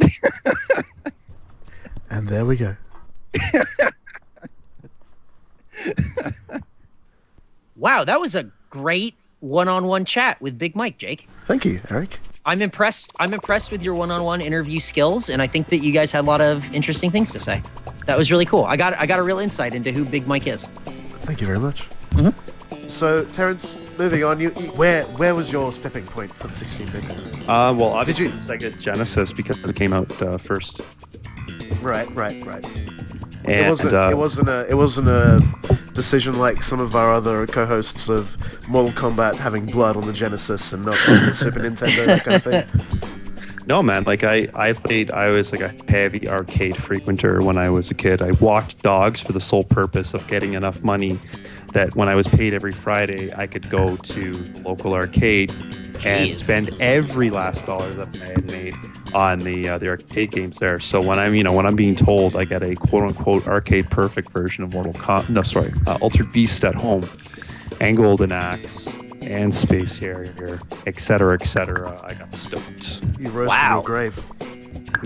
And there we go. Wow, that was a great one-on-one chat with Big Mike, Jake. Thank you, Eric. I'm impressed with your one-on-one interview skills, and I think that you guys had a lot of interesting things to say. That was really cool. I got a real insight into who Big Mike is. Thank you very much. Mm-hmm. So, Terrence, moving on, where was your stepping point for the 16-bit? Well, obviously the Sega Genesis because it came out first. Right. And, it wasn't a decision like some of our other co-hosts of Mortal Kombat having blood on the Genesis and not on the Super Nintendo, that kind of thing. No, man. Like I was like a heavy arcade frequenter when I was a kid. I walked dogs for the sole purpose of getting enough money that when I was paid every Friday, I could go to the local arcade and spend every last dollar that I had made on the arcade games there. So when I'm being told I get a quote unquote arcade perfect version of Altered Beast at home, and Golden Axe, and Space Harrier, etc., I got stoked. You rose from your grave.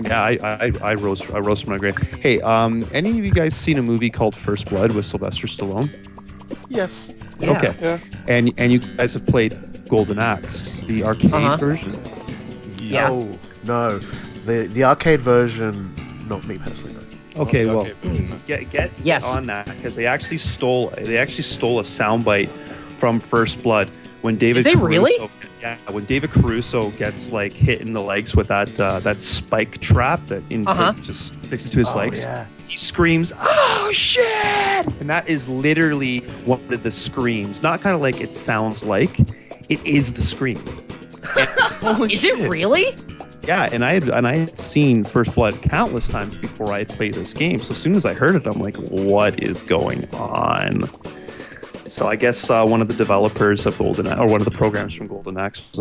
Yeah, I rose from my grave. Hey, any of you guys seen a movie called First Blood with Sylvester Stallone? Yes. Yeah. Okay. Yeah. And you guys have played Golden Axe, the arcade version? Yeah. No. The arcade version, not me personally. No. Okay, well, Okay. get on that because they actually stole a soundbite from First Blood when David. Did they Caruso, really? Yeah, when David Caruso gets like hit in the legs with that spike trap that just fixes to his legs. Yeah. He screams, "Oh shit!" And that is literally one of the screams. Not kind of like it sounds like, it is the scream. Is it really? Yeah, and I had seen First Blood countless times before I had played this game. So as soon as I heard it, I'm like, "What is going on?" So I guess one of the developers of one of the programs from Golden Axe was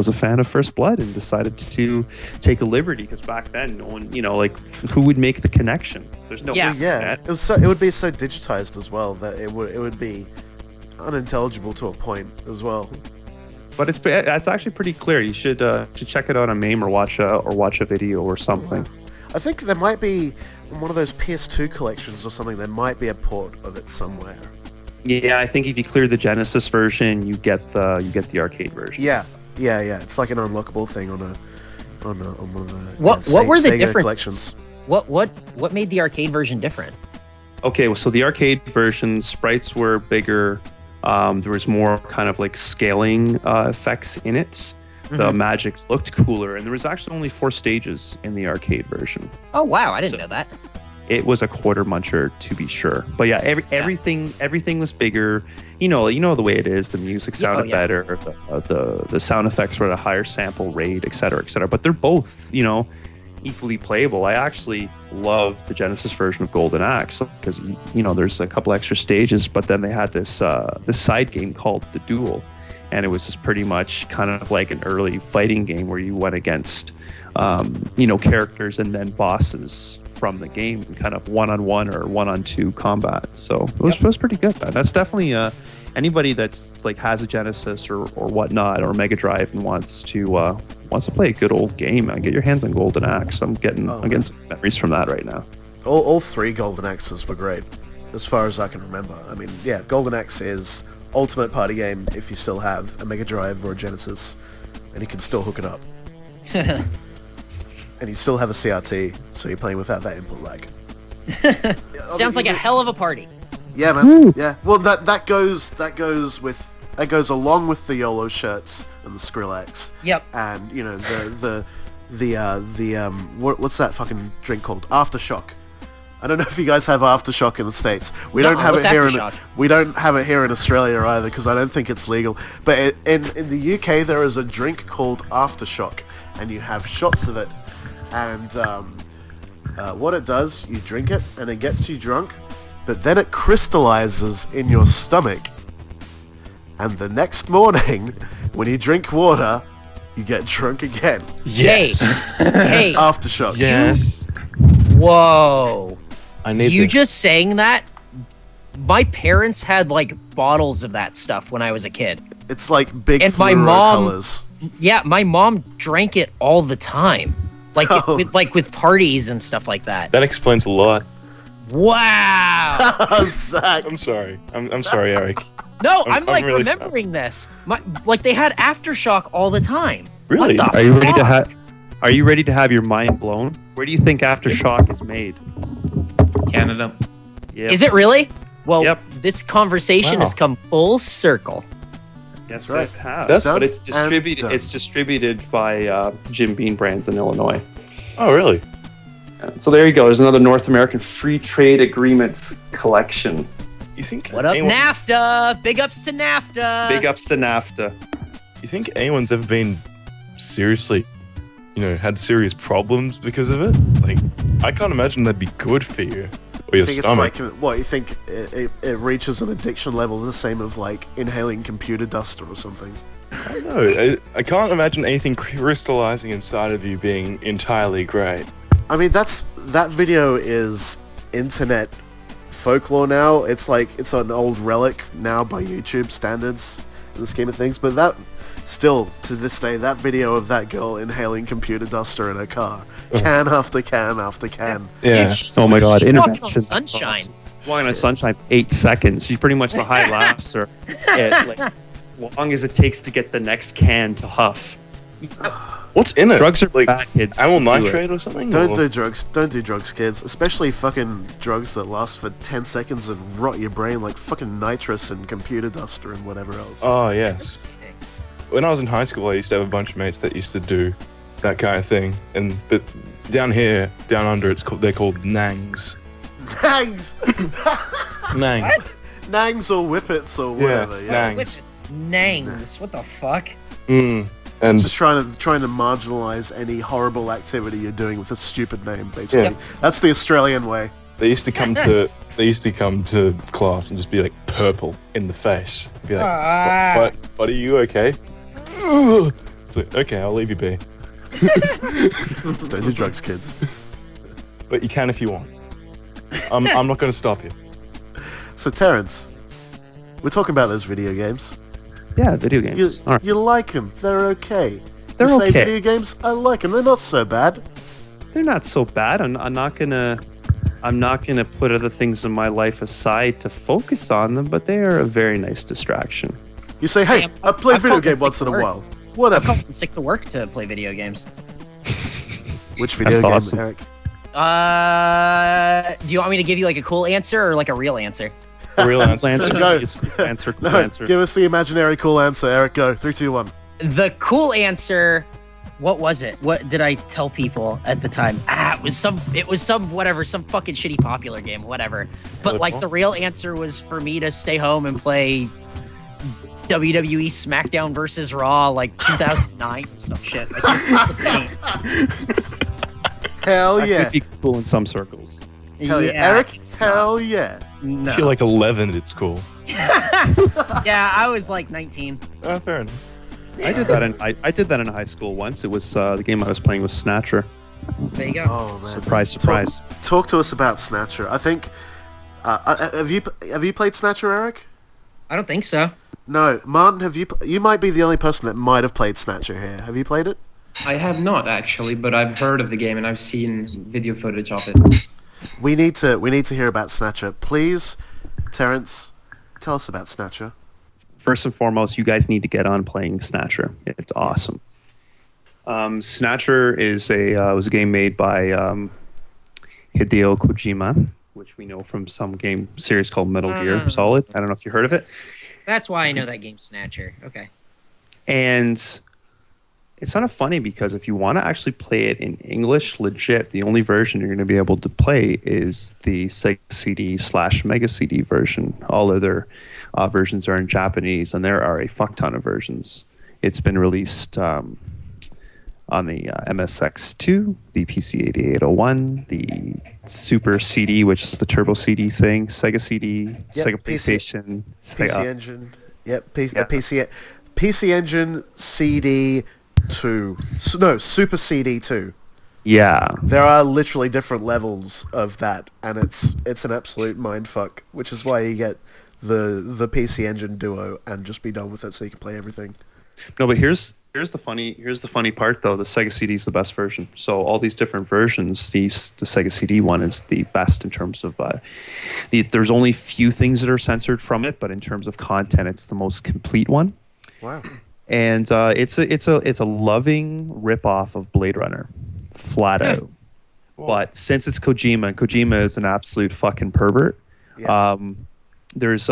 a fan of First Blood and decided to take a liberty because back then no one, who would make the connection? There's no It would be so digitized as well that it would be unintelligible to a point as well. But it's actually pretty clear. You should check it out on MAME or watch a video or something. I think there might be in one of those PS2 collections or something. There might be a port of it somewhere. Yeah, I think if you clear the Genesis version, you get the arcade version. Yeah. It's like an unlockable thing on one of the. What were the Sega differences? What made the arcade version different? Okay, so the arcade version sprites were bigger. There was more kind of like scaling effects in it. The magic looked cooler, and there was actually only 4 stages in the arcade version. Oh wow, I didn't know that. It was a quarter muncher to be sure, but yeah, everything was bigger. You know the way it is. The music sounded better. The sound effects were at a higher sample rate, etc., etc. But they're both, equally playable. I actually love the Genesis version of Golden Axe because there's a couple extra stages, but then they had this side game called The Duel, and it was just pretty much kind of like an early fighting game where you went against characters and then bosses from the game, kind of one-on-one or one-on-two combat. So it was pretty good. That's definitely anybody that's like has a Genesis or whatnot or Mega Drive and wants to play a good old game. Get your hands on Golden Axe. I'm getting some memories from that right now. All three Golden Axes were great, as far as I can remember. I mean, yeah, Golden Axe is ultimate party game if you still have a Mega Drive or a Genesis, and you can still hook it up. And you still have a CRT, so you're playing without that input lag. Sounds like a hell of a party. Yeah, man. Woo. Yeah. Well, that goes along with the YOLO shirts and the Skrillex. Yep. And what's that fucking drink called? Aftershock. I don't know if you guys have Aftershock in the States. We don't have it here. We don't have it here in Australia either because I don't think it's legal. But in the UK there is a drink called Aftershock, and you have shots of it. And what it does, you drink it, and it gets you drunk, but then it crystallizes in your stomach. And the next morning, when you drink water, you get drunk again. Yes. Hey. Aftershock. Yes. Whoa. I need you this. just saying that? My parents had like bottles of that stuff when I was a kid. It's like big and fluoro colors. Yeah, my mom drank it all the time. Like with parties and stuff like that. That explains a lot. Wow. Zach. I'm sorry. I'm sorry, Eric. No, I'm really remembering this. They had Aftershock all the time. Really? What the Are you ready to have your mind blown? Where do you think Aftershock is made? Canada. Yep. Is it really? Well, Yep. this conversation has come full circle. Yes, right. it has. But it's distributed. done. It's distributed by Jim Beam Brands in Illinois. Oh, really? So there you go. There's another North American free trade agreements collection. You think? What up, NAFTA? Big ups to NAFTA. Big ups to NAFTA. You think anyone's ever been seriously, had serious problems because of it? Like, I can't imagine that'd be good for you or your stomach. It's like, what, you think it reaches an addiction level the same of like inhaling computer dust or something? I don't know. I can't imagine anything crystallizing inside of you being entirely great. I mean, that video is internet folklore now. It's like it's an old relic now by YouTube standards in the scheme of things. But that still, to this day, that video of that girl inhaling computer duster in her car, can after can after can. Yeah. Oh my God! She's walking Intervention. on sunshine. Walking on sunshine for 8 seconds. She's pretty much the high laughs, or like long as it takes to get the next can to huff. What's in it? Drugs are like bad, kids. amyl Don't do it. nitrate or something? Don't do drugs. Don't do drugs, kids. Especially fucking drugs that last for 10 seconds and rot your brain like fucking nitrous and computer duster and whatever else. Oh, yes. When I was in high school, I used to have a bunch of mates that used to do that kind of thing. But down here, down under, they're called nangs. Nangs! Nangs. Nangs or whippets or whatever. Yeah. Nangs. Nangs. What the fuck? And just trying to marginalize any horrible activity you're doing with a stupid name, basically. Yeah. That's the Australian way. They used to come to class and just be like purple in the face. Be like, what are you okay? It's like, okay, I'll leave you be. Don't do drugs, kids. But you can if you want. I'm not going to stop you. So, Terrence, we're talking about those video games. Yeah, video games. You like them. They're okay. They're you say okay. video games, I like them. They're not so bad. They're not so bad. I'm not gonna put other things in my life aside to focus on them, but they are a very nice distraction. You say, hey, I play video game once in a while. Whatever. I'm sick to work to play video games. Which video game, awesome. Eric? Do you want me to give you like a cool answer or like a real answer? A real answer. Cool answer. Give us the imaginary cool answer, Eric. Go. 3, 2, 1. The cool answer. What was it? What did I tell people at the time? It was some fucking shitty popular game, whatever. But like the real answer was for me to stay home and play WWE SmackDown versus Raw like 2009 or some shit. Like, that's the thing. Hell That yeah. could be cool in some circles. Hell yeah. Eric, hell yeah. No. If you're like 11, it's cool. Yeah, I was like 19. Fair enough. I did that in high school once. It was the game I was playing was Snatcher. There you go. Oh man. Surprise, surprise. Talk to us about Snatcher. I think have you played Snatcher, Eric? I don't think so. No, Martin, have you? You might be the only person that might have played Snatcher here. Have you played it? I have not actually, but I've heard of the game and I've seen video footage of it. We need to hear about Snatcher. Please, Terrence, tell us about Snatcher. First and foremost, you guys need to get on playing Snatcher. It's awesome. Snatcher is was a game made by Hideo Kojima, which we know from some game series called Metal Gear Solid. I don't know if you heard of it. That's why I know that game, Snatcher. Okay. And it's kind of funny because if you want to actually play it in English, legit, the only version you're going to be able to play is the Sega CD/Mega CD version. All other versions are in Japanese, and there are a fuck ton of versions. It's been released on the MSX2, the PC-8801, the Super CD, which is the Turbo CD thing, Sega CD, Sega PlayStation, PC Engine. Yep, PC Engine CD 2. No, Super CD 2. Yeah. There are literally different levels of that, and it's an absolute mindfuck, which is why you get the PC Engine Duo and just be done with it so you can play everything. No, but here's the funny part though. The Sega CD is the best version. So all these different versions, the Sega CD one is the best in terms of there's only few things that are censored from it, but in terms of content, it's the most complete one. Wow. And it's a loving ripoff of Blade Runner, flat out. But since it's Kojima, and Kojima is an absolute fucking pervert. Yeah. There's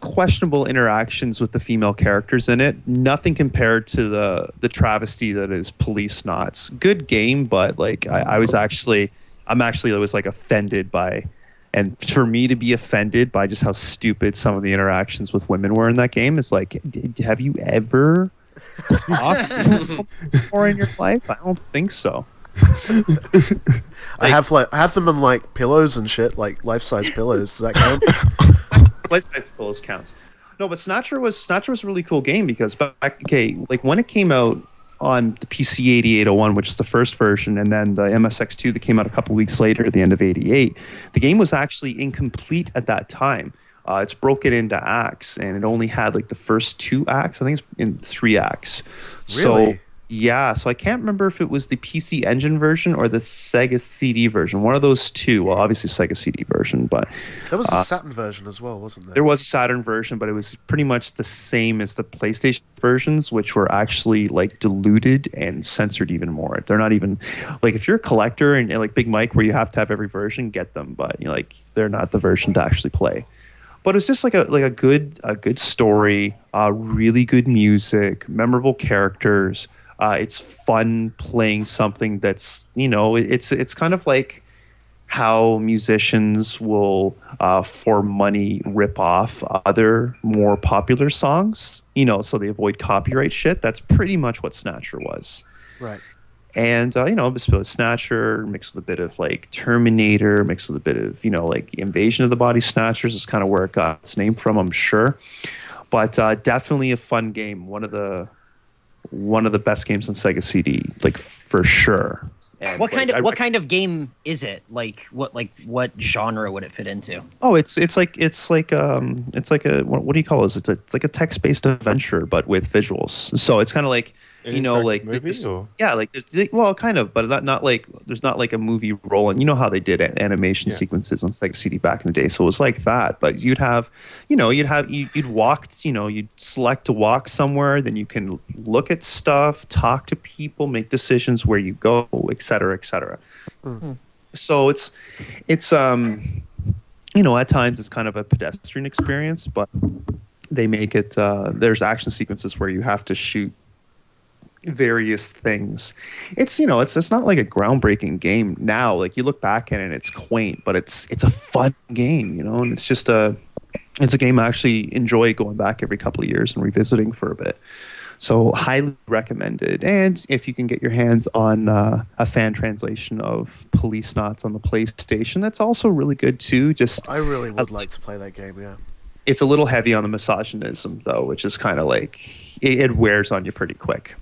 questionable interactions with the female characters in it. Nothing compared to the travesty that is Police Knots. Good game, but like I was actually offended by, and for me to be offended by just how stupid some of the interactions with women were in that game is like, have you ever talked to someone before in your life? I don't think so. I have them on like pillows and shit, like life-size pillows. Does that count? Life-size pillows counts. No, but Snatcher was a really cool game because like when it came out on the PC-8801, which is the first version, and then the MSX2 that came out a couple weeks later at the end of '88, the game was actually incomplete at that time. It's broken into acts, and it only had like the first 2 acts. I think it's in 3 acts. Really? So yeah, so I can't remember if it was the PC Engine version or the Sega CD version. One of those two. Well, obviously Sega CD version, but there was a Saturn version as well, wasn't there? There was a Saturn version, but it was pretty much the same as the PlayStation versions, which were actually like diluted and censored even more. They're not even like, if you're a collector and like Big Mike, where you have to have every version, get them, but like they're not the version to actually play. But it's just like a good story, really good music, memorable characters. It's fun playing something that's, it's kind of like how musicians will, for money, rip off other more popular songs, so they avoid copyright shit. That's pretty much what Snatcher was. Right. And, Snatcher mixed with a bit of like Terminator, mixed with a bit of, like the Invasion of the Body Snatchers is kind of where it got its name from, I'm sure. But definitely a fun game. One of the best games on Sega CD, like for sure. And what kind of game is it? What genre would it fit into? Oh, it's like a what do you call it? It's like a text-based adventure, but with visuals. So it's kind of like kind of, but not like there's not like a movie rolling. You know how they did animation sequences on Sega CD back in the day, so it was like that. But you'd walk, you'd select to walk somewhere, then you can look at stuff, talk to people, make decisions where you go, etc., etc. Mm-hmm. So it's at times it's kind of a pedestrian experience, but they make it. There's action sequences where you have to shoot various things. It's not like a groundbreaking game now. Like you look back at it and it's quaint, but it's a fun game, and it's just it's a game I actually enjoy going back every couple of years and revisiting for a bit. So highly recommended. And if you can get your hands on a fan translation of Policenauts on the PlayStation, that's also really good too. I really would like to play that game, yeah. It's a little heavy on the misogynism though, which is kind of like it wears on you pretty quick.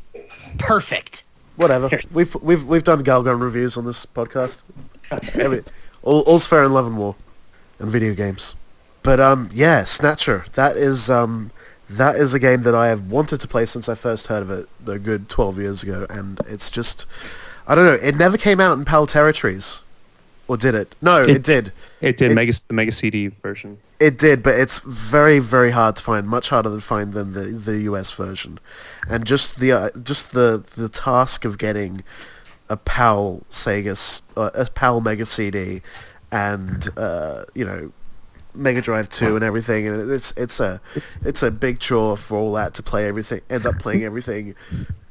Perfect. Whatever. We've done Galgun reviews on this podcast. All's fair in love and war and video games. But yeah, Snatcher. That is a game that I have wanted to play since I first heard of it a good 12 years ago, and it's just, I don't know, it never came out in PAL territories. Or did it? No, it did. It did. The Mega CD version. It did, but it's very, very hard to find. Much harder to find than the US version, and just the task of getting a PAL a PAL Mega CD, and Mega Drive 2 and everything, and it's a big chore for all that to play everything. End up playing everything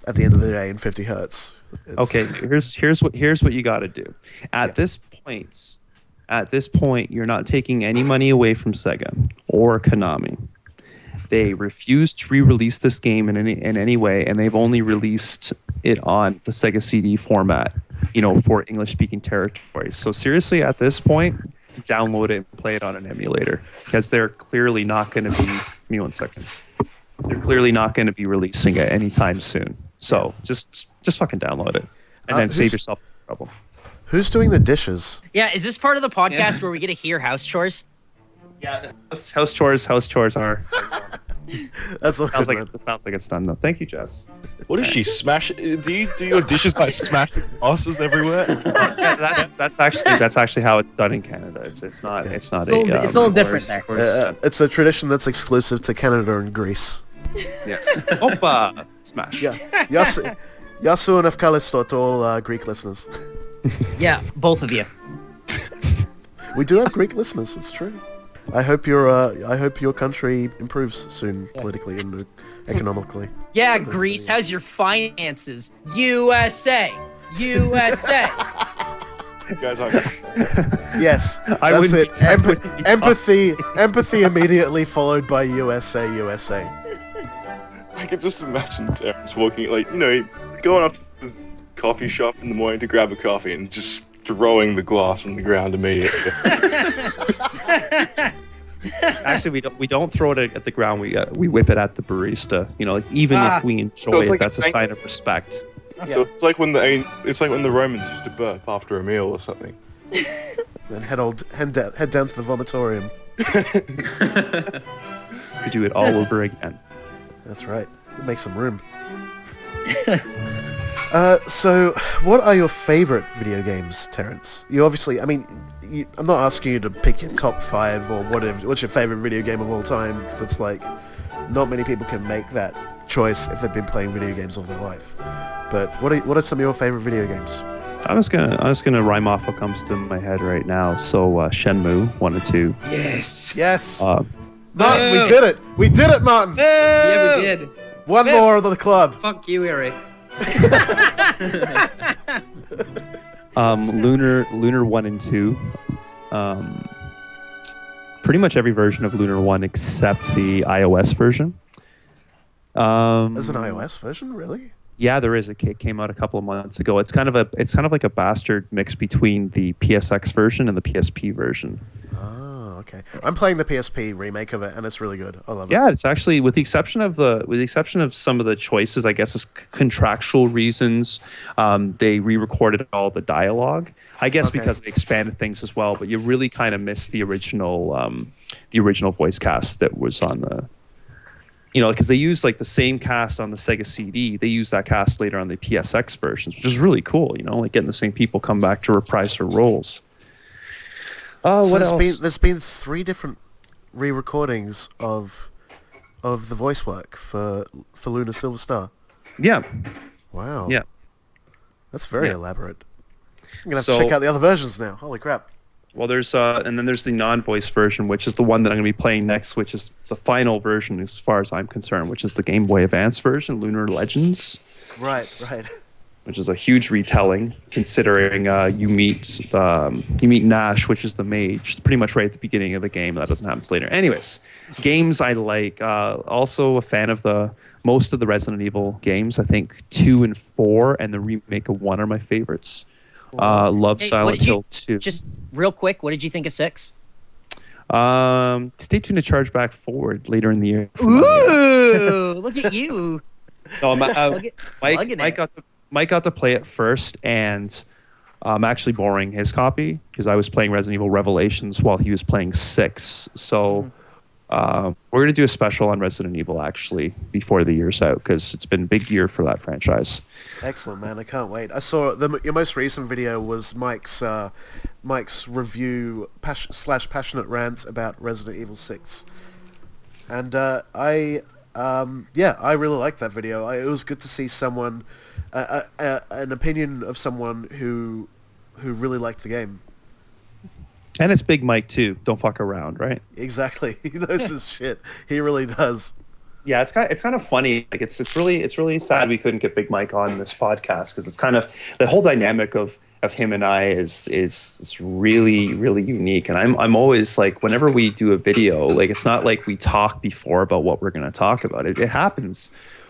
at the end of the day in 50 hertz. Okay, here's what you got to do. At this point, you're not taking any money away from Sega or Konami. They refuse to re-release this game in any way, and they've only released it on the Sega CD format, for English-speaking territories. So seriously, at this point, download it and play it on an emulator, because they're clearly not going to be. Give me 1 second. They're clearly not going to be releasing it anytime soon. So just fucking download it, and then save yourself trouble. Who's doing the dishes? Yeah, is this part of the podcast where we get to hear house chores? Yeah, house chores are. That's what it sounds like it's done though. Thank you, Jess. What is she smash? Do you do your dishes by smashing glasses everywhere? That's actually how it's done in Canada. It's not. It's a little different there. It's a tradition that's exclusive to Canada and Greece. Yes. Opa! Smash. Yeah. Yasu and Efkalisto to all Greek listeners. Yeah, both of you. We do have Greek listeners. It's true. I hope your country improves soon, politically and economically. Yeah, Greece. How's your finances? USA. USA. Guys, yes, that's it. Empathy immediately followed by USA. I could just imagine Terrence walking, going off to the coffee shop in the morning to grab a coffee and just throwing the glass on the ground immediately. Actually, we don't throw it at the ground. We whip it at the barista. Even if we enjoy it, that's a sign of respect. So it's like when the Romans used to burp after a meal or something. Then head down to the vomitorium. We do it all over again. That's right. Make some room. So, what are your favorite video games, Terrence? You obviously, I'm not asking you to pick your top 5 or whatever. What's your favorite video game of all time? Because it's like, not many people can make that choice if they've been playing video games all their life. But what are some of your favorite video games? I was gonna rhyme off what comes to my head right now. So Shenmue 1 and 2. Yes. Martin, we did it! We did it, Martin! Yeah, we did. One more of the club. Fuck you, Eric. Lunar 1 and 2. Pretty much every version of Lunar 1 except the iOS version. There's an iOS version, really? Yeah, there is. It came out a couple of months ago. It's kind of like a bastard mix between the PSX version and the PSP version. Oh, okay. I'm playing the PSP remake of it, and it's really good. I love it. Yeah, it's actually, with the exception of some of the choices, I guess, is contractual reasons. They re-recorded all the dialogue. I guess because they expanded things as well. But you really kind of miss the original voice cast that was on the. Because they used the same cast on the Sega CD. They used that cast later on the PSX versions, which is really cool. Getting the same people come back to reprise their roles. Oh, what else? There's been 3 different re-recordings of the voice work for Lunar Silver Star. Yeah. Wow. Yeah. That's very elaborate. I'm gonna have to check out the other versions now. Holy crap. Well, there's and then there's the non-voice version, which is the one that I'm going to be playing next, which is the final version as far as I'm concerned, which is the Game Boy Advance version, Lunar Legends. Right. which is a huge retelling, considering you meet Nash, which is the mage, pretty much right at the beginning of the game. That doesn't happen later. Anyways, games I like. Also a fan of most of the Resident Evil games. I think 2 and 4 and the remake of 1 are my favorites. Love Silent Hill 2. Just real quick, what did you think of 6? Stay tuned to Charge Back Forward later in the year. Ooh, look at you. No, Mike got to play it first, and I'm actually borrowing his copy because I was playing Resident Evil Revelations while he was playing 6. So we're going to do a special on Resident Evil actually before the year's out because it's been a big year for that franchise. Excellent, man. I can't wait. I saw your most recent video was Mike's review / passionate rant about Resident Evil 6. And I really liked that video. It was good to see someone, an opinion of someone who really liked the game. And it's Big Mike too. Don't fuck around, right? Exactly. He knows his shit. He really does. Yeah, it's kind of funny. Like it's really sad we couldn't get Big Mike on this podcast because it's kind of the whole dynamic of him and I is really, really unique. And I'm always like, whenever we do a video, like it's not like we talk before about what we're going to talk about. It happens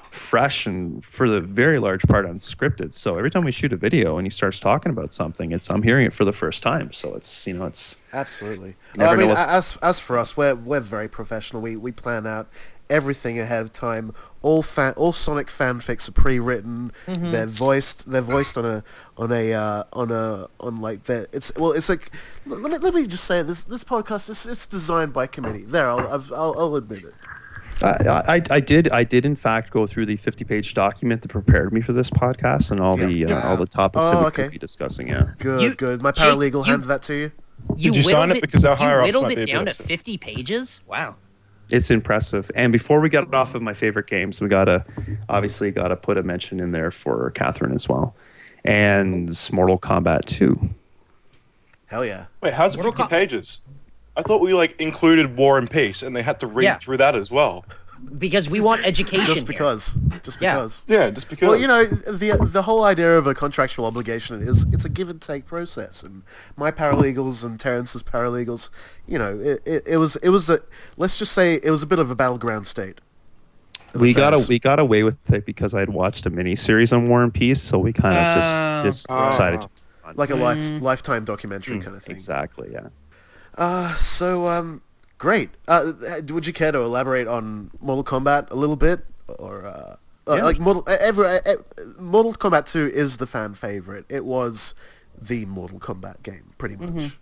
fresh and for the very large part unscripted. So every time we shoot a video and he starts talking about something, I'm hearing it for the first time. So it's absolutely. As for us, we're very professional. We plan out everything ahead of time. All Sonic fanfics are pre-written. Mm-hmm. They're voiced on it's like let me just say this podcast it's designed by committee. There, I'll admit it. I did in fact go through the 50-page document that prepared me for this podcast and all the topics that we could be discussing. Yeah, good. My paralegal handed that to you. Did you sign it because our higher ups might be whittled it down to 50 pages? Wow. It's impressive. And before we get off of my favorite games, we gotta put a mention in there for Catherine as well, and Mortal Kombat 2. Hell yeah! Wait, how's it 50 pages? I thought we included War and Peace, and they had to read through that as well. Because we want education. Just because. Yeah, just because. Well, the whole idea of a contractual obligation is it's a give and take process, and my paralegals and Terrence's paralegals, it was let's just say it was a bit of a battleground state. We got away with it because I had watched a mini series on War and Peace, so we kind of just decided to like a lifetime documentary kind of thing. Exactly. Yeah. Great. Would you care to elaborate on Mortal Kombat a little bit, or Mortal Kombat 2 is the fan favorite. It was the Mortal Kombat game, pretty much. Mm-hmm.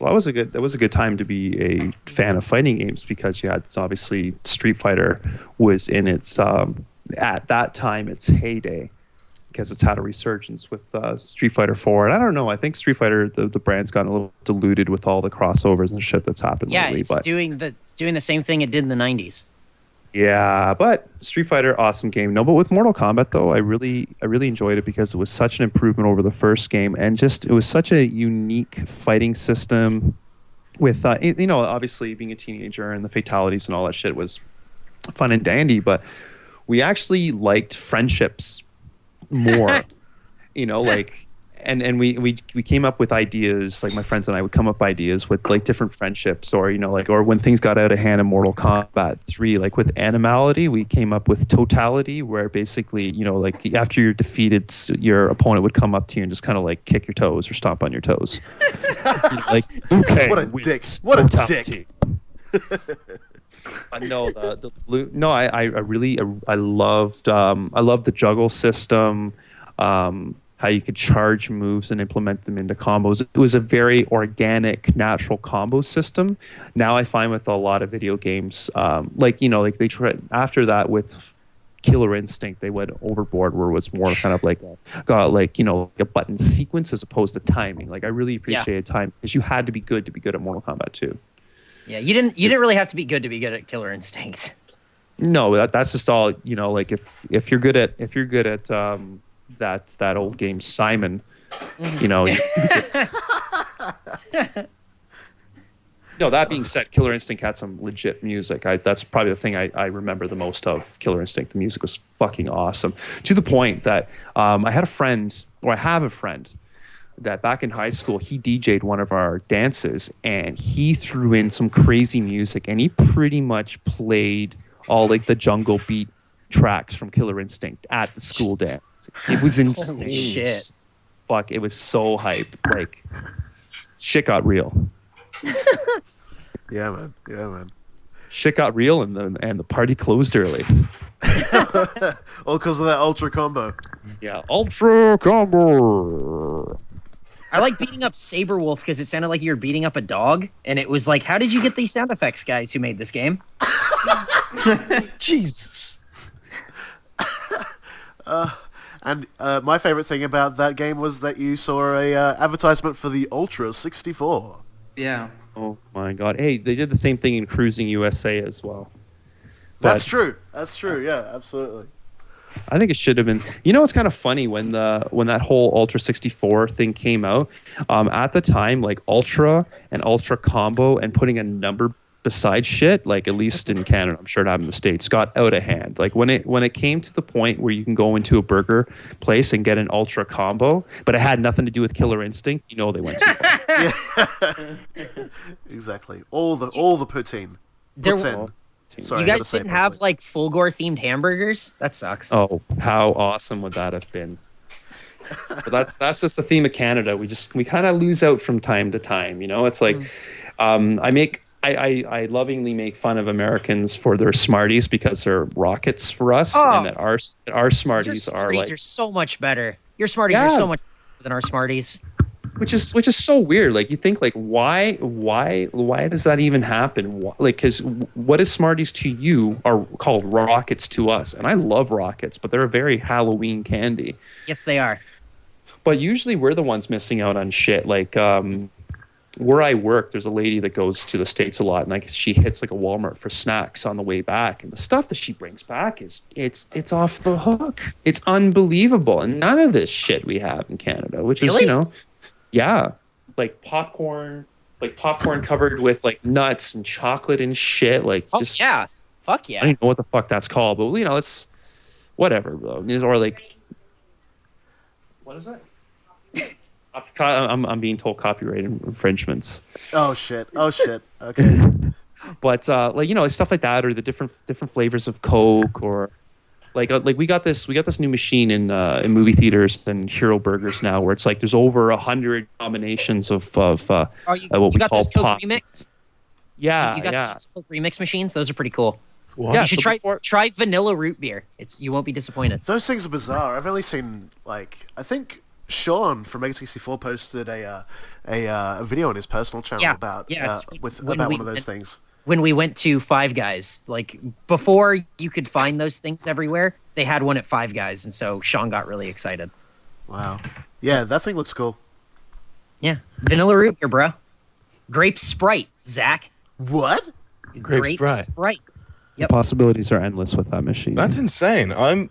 Well, that was a good time to be a fan of fighting games because you had obviously Street Fighter was in its at that time its heyday. Because it's had a resurgence with Street Fighter 4. And I don't know, I think Street Fighter, the brand's gotten a little diluted with all the crossovers and shit that's happened lately. Yeah, it's doing the same thing it did in the 90s. Yeah, but Street Fighter, awesome game. No, but with Mortal Kombat, though, I really enjoyed it because it was such an improvement over the first game. And just, it was such a unique fighting system with, obviously being a teenager and the fatalities and all that shit was fun and dandy. But we actually liked friendships more, and we came up with ideas. Like my friends and I would come up with ideas with different friendships, or or when things got out of hand in Mortal Kombat 3, with Animality, we came up with Totality, where basically after you're defeated, your opponent would come up to you and just kind of kick your toes or stomp on your toes. Okay, what a dick! What a dick! I loved the juggle system, how you could charge moves and implement them into combos. It was a very organic, natural combo system. Now I find with a lot of video games, they tried after that with Killer Instinct, they went overboard where it was more kind of a button sequence as opposed to timing. I really appreciated time because you had to be good at Mortal Kombat 2. Yeah, you didn't really have to be good at Killer Instinct. No, that's just all, if you're good at that old game No, that being said, Killer Instinct had some legit music. That's probably the thing I remember the most of Killer Instinct. The music was fucking awesome, to the point that I have a friend that back in high school, he DJ'd one of our dances, and he threw in some crazy music, and he pretty much played all like the jungle beat tracks from Killer Instinct at the school dance. It was insane. Holy shit. Fuck, it was so hype. Like, shit got real. Yeah, man. Shit got real, and the party closed early. All because of that ultra combo. Yeah, ultra combo. I like beating up Saberwolf because it sounded like you were beating up a dog, and it was like, how did you get these sound effects, guys who made this game? Jesus. And my favorite thing about that game was that you saw a advertisement for the Ultra 64. Yeah. Oh my god. Hey, they did the same thing in Cruising USA as well. That's true. Yeah, absolutely. I think it should have been. You know, it's kind of funny when that whole Ultra 64 thing came out. At the time, like Ultra and Ultra Combo and putting a number beside shit, like at least in Canada, I'm sure it happened in the States, got out of hand. Like when it came to the point where you can go into a burger place and get an Ultra Combo, but it had nothing to do with Killer Instinct, you know they went too far. Exactly. All the poutine. Sorry, you guys didn't have like full gore themed hamburgers? That sucks. Oh, how awesome would that have been? But that's just the theme of Canada. We kind of lose out from time to time. You know, it's like I lovingly make fun of Americans for their Smarties because they're rockets for us, and that our Smarties are like. Are so much better. Your Smarties are so much better than our Smarties. Which is so weird. Like you think, like why does that even happen? Like, because what is Smarties to you are called rockets to us, and I love rockets, but they're a very Halloween candy. Yes, they are. But usually we're the ones missing out on shit. Like where I work, there's a lady that goes to the States a lot, and like she hits like a Walmart for snacks on the way back, and the stuff that she brings back is it's off the hook. It's unbelievable, and none of this shit we have in Canada, which is yeah, like popcorn covered with like nuts and chocolate and shit. Like, fuck yeah. I don't even know what the fuck that's called, but it's whatever, bro. Or like, what is it? I'm being told copyright infringements. Oh shit. Okay. But like stuff like that, or the different flavors of Coke, or like we got this new machine in movie theaters and Hero Burgers now, where it's like there's over 100 combinations of what we call pop. Remix? Yeah, you got those Coke remix machines. Those are pretty cool. What? Yeah, you should try vanilla root beer. You won't be disappointed. Those things are bizarre. I've only seen I think Sean from X64 posted a video on his personal channel about one of those things. When we went to Five Guys, like before you could find those things everywhere, they had one at Five Guys, and so Sean got really excited. Wow. Yeah, that thing looks cool. Yeah. Vanilla root beer, bro. Grape Sprite, Zach. What? Grape Sprite. Yep. The possibilities are endless with that machine. That's insane. I'm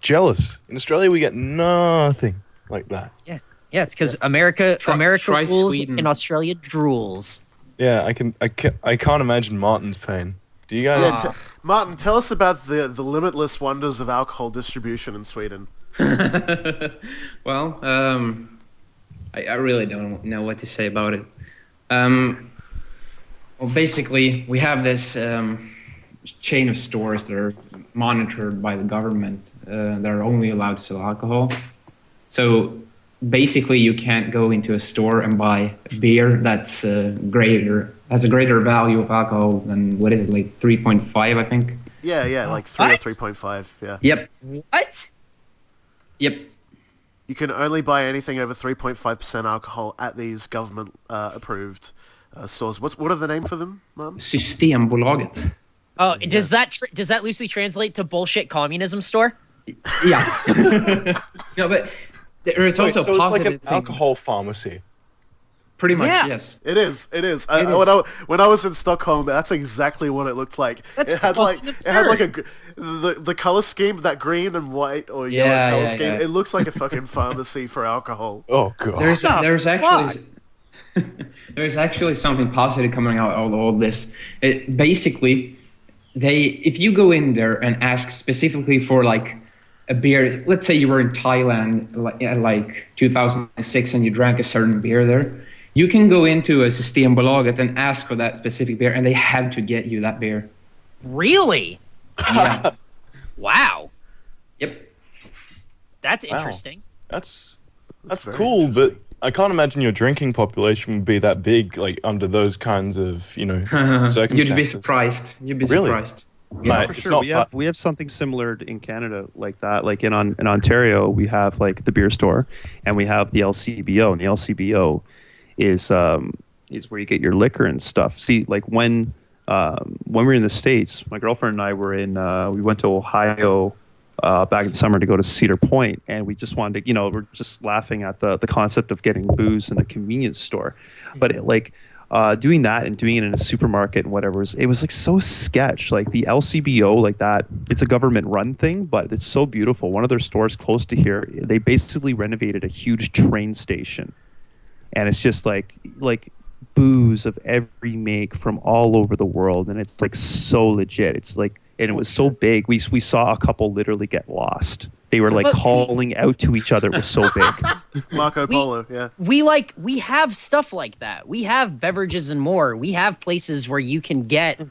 jealous. In Australia, we get nothing like that. Yeah. Yeah, it's because America rules Sweden. and Australia drools. Yeah, I can't imagine Martin's pain. Do you guys? Yeah, Martin, tell us about the limitless wonders of alcohol distribution in Sweden. Well, I really don't know what to say about it. Well, basically, we have this chain of stores that are monitored by the government that are only allowed to sell alcohol. So basically, you can't go into a store and buy a beer that's has a greater value of alcohol than, what is it, like 3.5, I think? Yeah, like 3 or 3.5, yeah. Yep. What? Yep. You can only buy anything over 3.5% alcohol at these government approved stores. What are the name for them, Mom? Systembolaget. Oh, does that loosely translate to bullshit communism store? Yeah. No, but there's also so a it's positive like an thing. alcohol pharmacy. Pretty much, Yeah. yes. It is. When I was in Stockholm, that's exactly what it looked like. That's it had fucking absurd. the color scheme, that green and white or yellow color scheme. It looks like a fucking pharmacy for alcohol. Oh god. There's actually There's actually something positive coming out of all this. Basically, if you go in there and ask specifically for like a beer, let's say you were in Thailand like 2006 and you drank a certain beer there, you can go into a Systembolaget and ask for that specific beer, and they have to get you that beer. Really? Yeah. Wow. Yep. That's Wow. interesting. That's very cool, but I can't imagine your drinking population would be that big, like under those kinds of, circumstances. You'd be surprised. You'd be Really? surprised. Mate, For it's sure. not We fun. have something similar in Canada like that. Like in Ontario, we have like the beer store, and we have the LCBO, and the LCBO is where you get your liquor and stuff. See, like when we were in the States, my girlfriend and I were we went to Ohio back in summer to go to Cedar Point, and we just wanted to, we're just laughing at the concept of getting booze in a convenience store, but doing that and doing it in a supermarket and whatever, it was like so sketch. Like the LCBO, like that, it's a government run thing, but it's so beautiful. One of their stores close to here, they basically renovated a huge train station, and it's just like booze of every make from all over the world, and it's like so legit. It's like, and it was so big, we saw a couple literally get lost. They were like calling out to each other. It was so big. Marco Polo, yeah. We have stuff like that. We have beverages and more. We have places where you can get,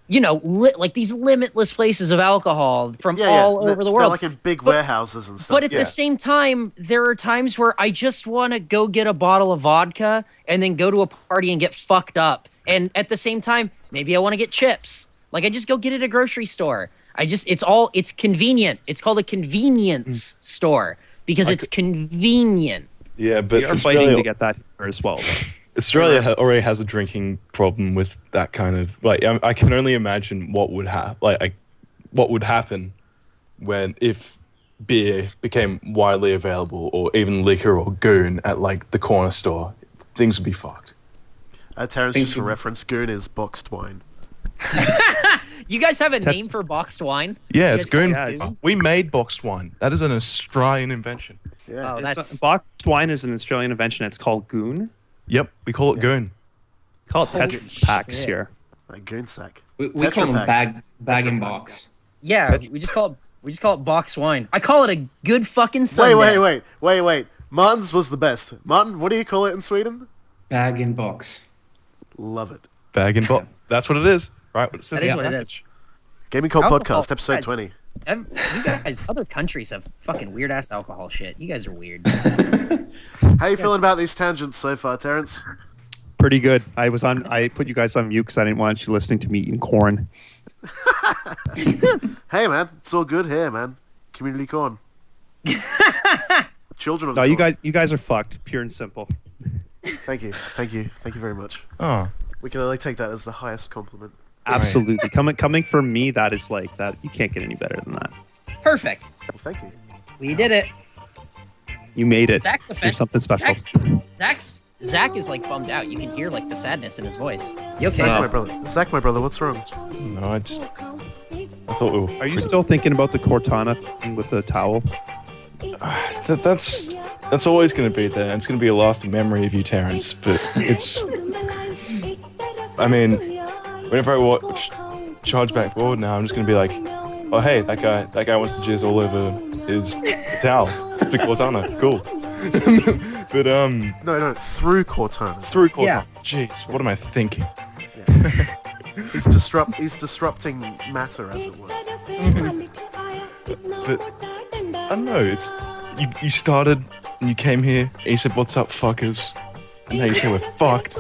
like these limitless places of alcohol from all over the world. They're like in big warehouses and stuff. But at the same time, there are times where I just want to go get a bottle of vodka and then go to a party and get fucked up. And at the same time, maybe I want to get chips. Like I just go get it at a grocery store. It's convenient. It's called a convenience store because it's convenient. Yeah, but We are fighting to get that here as well. Australia already has a drinking problem with that kind of I can only imagine what would what would happen if beer became widely available, or even liquor or goon at like the corner store. Things would be fucked. Terrence, just for reference, goon is boxed wine. You guys have a name for boxed wine? Yeah, You it's guys goon. call it goon? We made boxed wine. That is an Australian invention. Yeah. Oh, that's Boxed wine is an Australian invention. It's called goon. Yep, we call it goon. Call it Holy Tetra Packs shit. here. Like goon sack. We Tetra call them Packs. bag and box. yeah. We just call it boxed wine. I call it a good fucking Sunday. Wait. Martin's was the best. Martin, what do you call it in Sweden? Bag and box. Love it. Bag and box. That's what it is. Right, what it says. That is on what the it package. Gaming Cult Alcohol. Podcast, episode God. 20. You guys, other countries have fucking weird ass alcohol shit. You guys are weird. How you feeling about these tangents so far, Terrence? Pretty good. I put you guys on mute because I didn't want you listening to me eating corn. Hey, man. It's all good here, man. Community corn. Children of No, the corn. you guys are fucked. Pure and simple. Thank you very much. Oh, We can only take that as the highest compliment. Absolutely. Coming from me, that is like that. You can't get any better than that. Perfect. Well, thank you. We did it. You made it. Zach's You're offended. something special. Zach is like bummed out. You can hear like the sadness in his voice. You okay? Zach, my brother, what's wrong? no, I thought we were. Are you still thinking about the Cortana thing with the towel? That's always going to be there. It's going to be a lasting memory of you, Terrence. But it's. I mean, whenever I watch Charge Back Forward now, I'm just going to be like, oh hey, that guy wants to jizz all over his towel. It's a Cortana. Cool. But No, through Cortana. through Cortana. Yeah. Jeez, what am I thinking? He's disrupting matter, as it were. But I don't know. It's you started and you came here and you said, "What's up, fuckers?" And now you say we're fucked,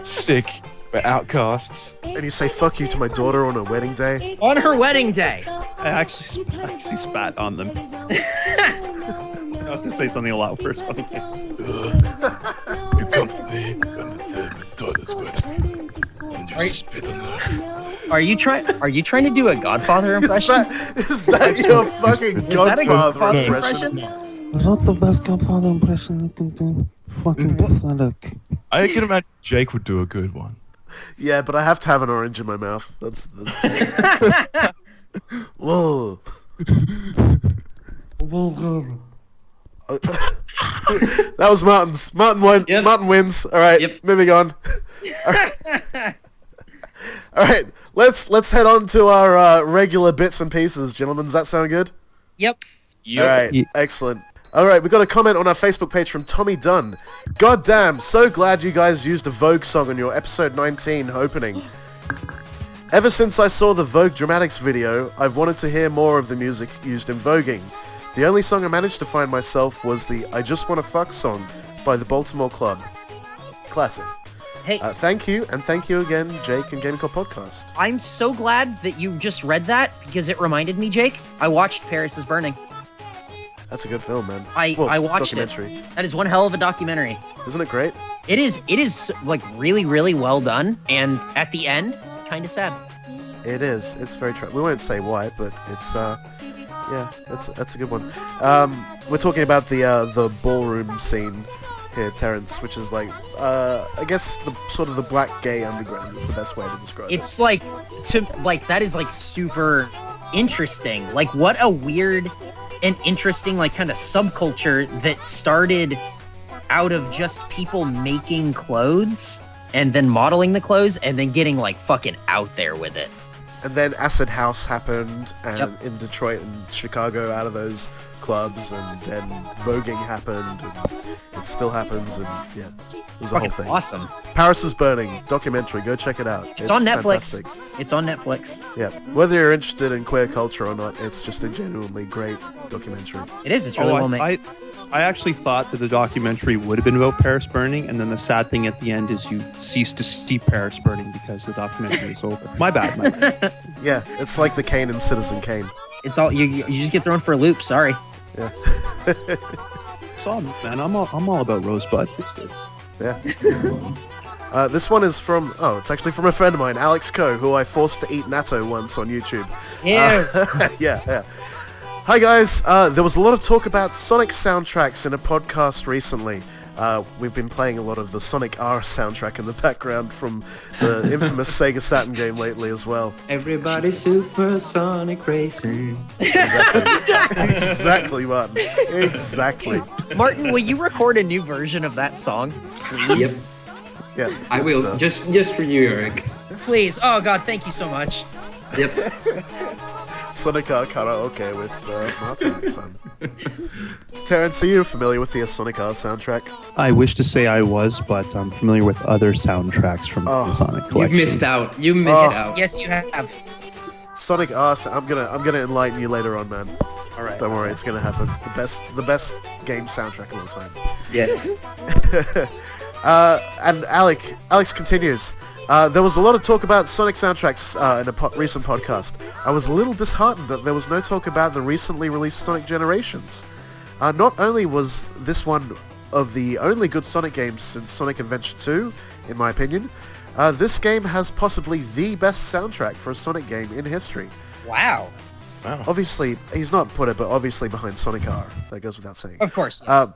sick, we're outcasts. And you say fuck you to my daughter on her wedding day. On her wedding day. I actually spat on them. I was gonna say something a lot worse, but I can't. You come to me on the toilet's wet, and you spit on her. Are you trying to do a Godfather impression? Is that your fucking Is that a Godfather Godfather impression? impression? Not the best Godfather impression you can do. Fucking pathetic. I can imagine Jake would do a good one. Yeah, but I have to have an orange in my mouth. That's just... Whoa. That was Martin's. Martin won. Yep. Martin wins. All right, moving on. All right, let's head on to our regular bits and pieces, gentlemen. Does that sound good? Yep. All right, excellent. All right, we got a comment on our Facebook page from Tommy Dunn. God damn, so glad you guys used a Vogue song on your episode 19 opening. Ever since I saw the Vogue Dramatics video, I've wanted to hear more of the music used in voguing. The only song I managed to find myself was the I Just Wanna Fuck song by the Baltimore Club. Classic. Hey. Thank you, and thank you again, Jake and Gaming Cult Podcast. I'm so glad that you just read that because it reminded me, Jake. I watched Paris is Burning. That's a good film, man. I watched documentary. it. That is one hell of a documentary. Isn't it great? It is like really, really well done, and at the end, kind of sad. It is. It's very we won't say why, but it's yeah, that's a good one. We're talking about the ballroom scene here, Terrence, which is like I guess the sort of the black gay underground is the best way to describe it. It's like that is like super interesting. Like what a weird and interesting like kind of subculture that started out of just people making clothes and then modeling the clothes and then getting like fucking out there with it. And then Acid House happened, and in Detroit and Chicago out of those clubs, and then voguing happened, and it still happens, and yeah, it was a whole thing. Awesome. Paris is Burning documentary. Go check it out. It's on Netflix. Fantastic. It's on Netflix. Yeah, whether you're interested in queer culture or not, it's just a genuinely great documentary. It is. It's really well made. I actually thought that the documentary would have been about Paris burning, and then the sad thing at the end is you cease to see Paris burning because the documentary is over. My bad. Yeah, it's like the Kane and Citizen Kane. It's all you just get thrown for a loop. Sorry. Yeah. So man, I'm all about Rosebud. It's good. Yeah. This one is from it's actually from a friend of mine, Alex Coe, who I forced to eat natto once on YouTube. Yeah. Hi guys, there was a lot of talk about Sonic soundtracks in a podcast recently. We've been playing a lot of the Sonic R soundtrack in the background from the infamous Sega Saturn game lately as well. Everybody super Sonic racing. Exactly, Martin. Exactly. Martin, will you record a new version of that song, please? Yep. Yeah. I will. Just for you, Eric. Please. Oh God, thank you so much. Yep. Sonic R karaoke with Martin's son. Terrence, are you familiar with the Sonic R soundtrack? I wish to say I was, but I'm familiar with other soundtracks from the Sonic collection. You missed out. You missed out. Yes, you have. Sonic R. I'm gonna enlighten you later on, man. All right. Don't worry, it's gonna happen. The best game soundtrack of all time. Yes. And Alex continues. There was a lot of talk about Sonic soundtracks in a recent podcast. I was a little disheartened that there was no talk about the recently released Sonic Generations. Not only was this one of the only good Sonic games since Sonic Adventure 2, in my opinion, this game has possibly the best soundtrack for a Sonic game in history. Wow. Obviously, he's not put it, but obviously behind Sonic R. That goes without saying. Of course. Yes.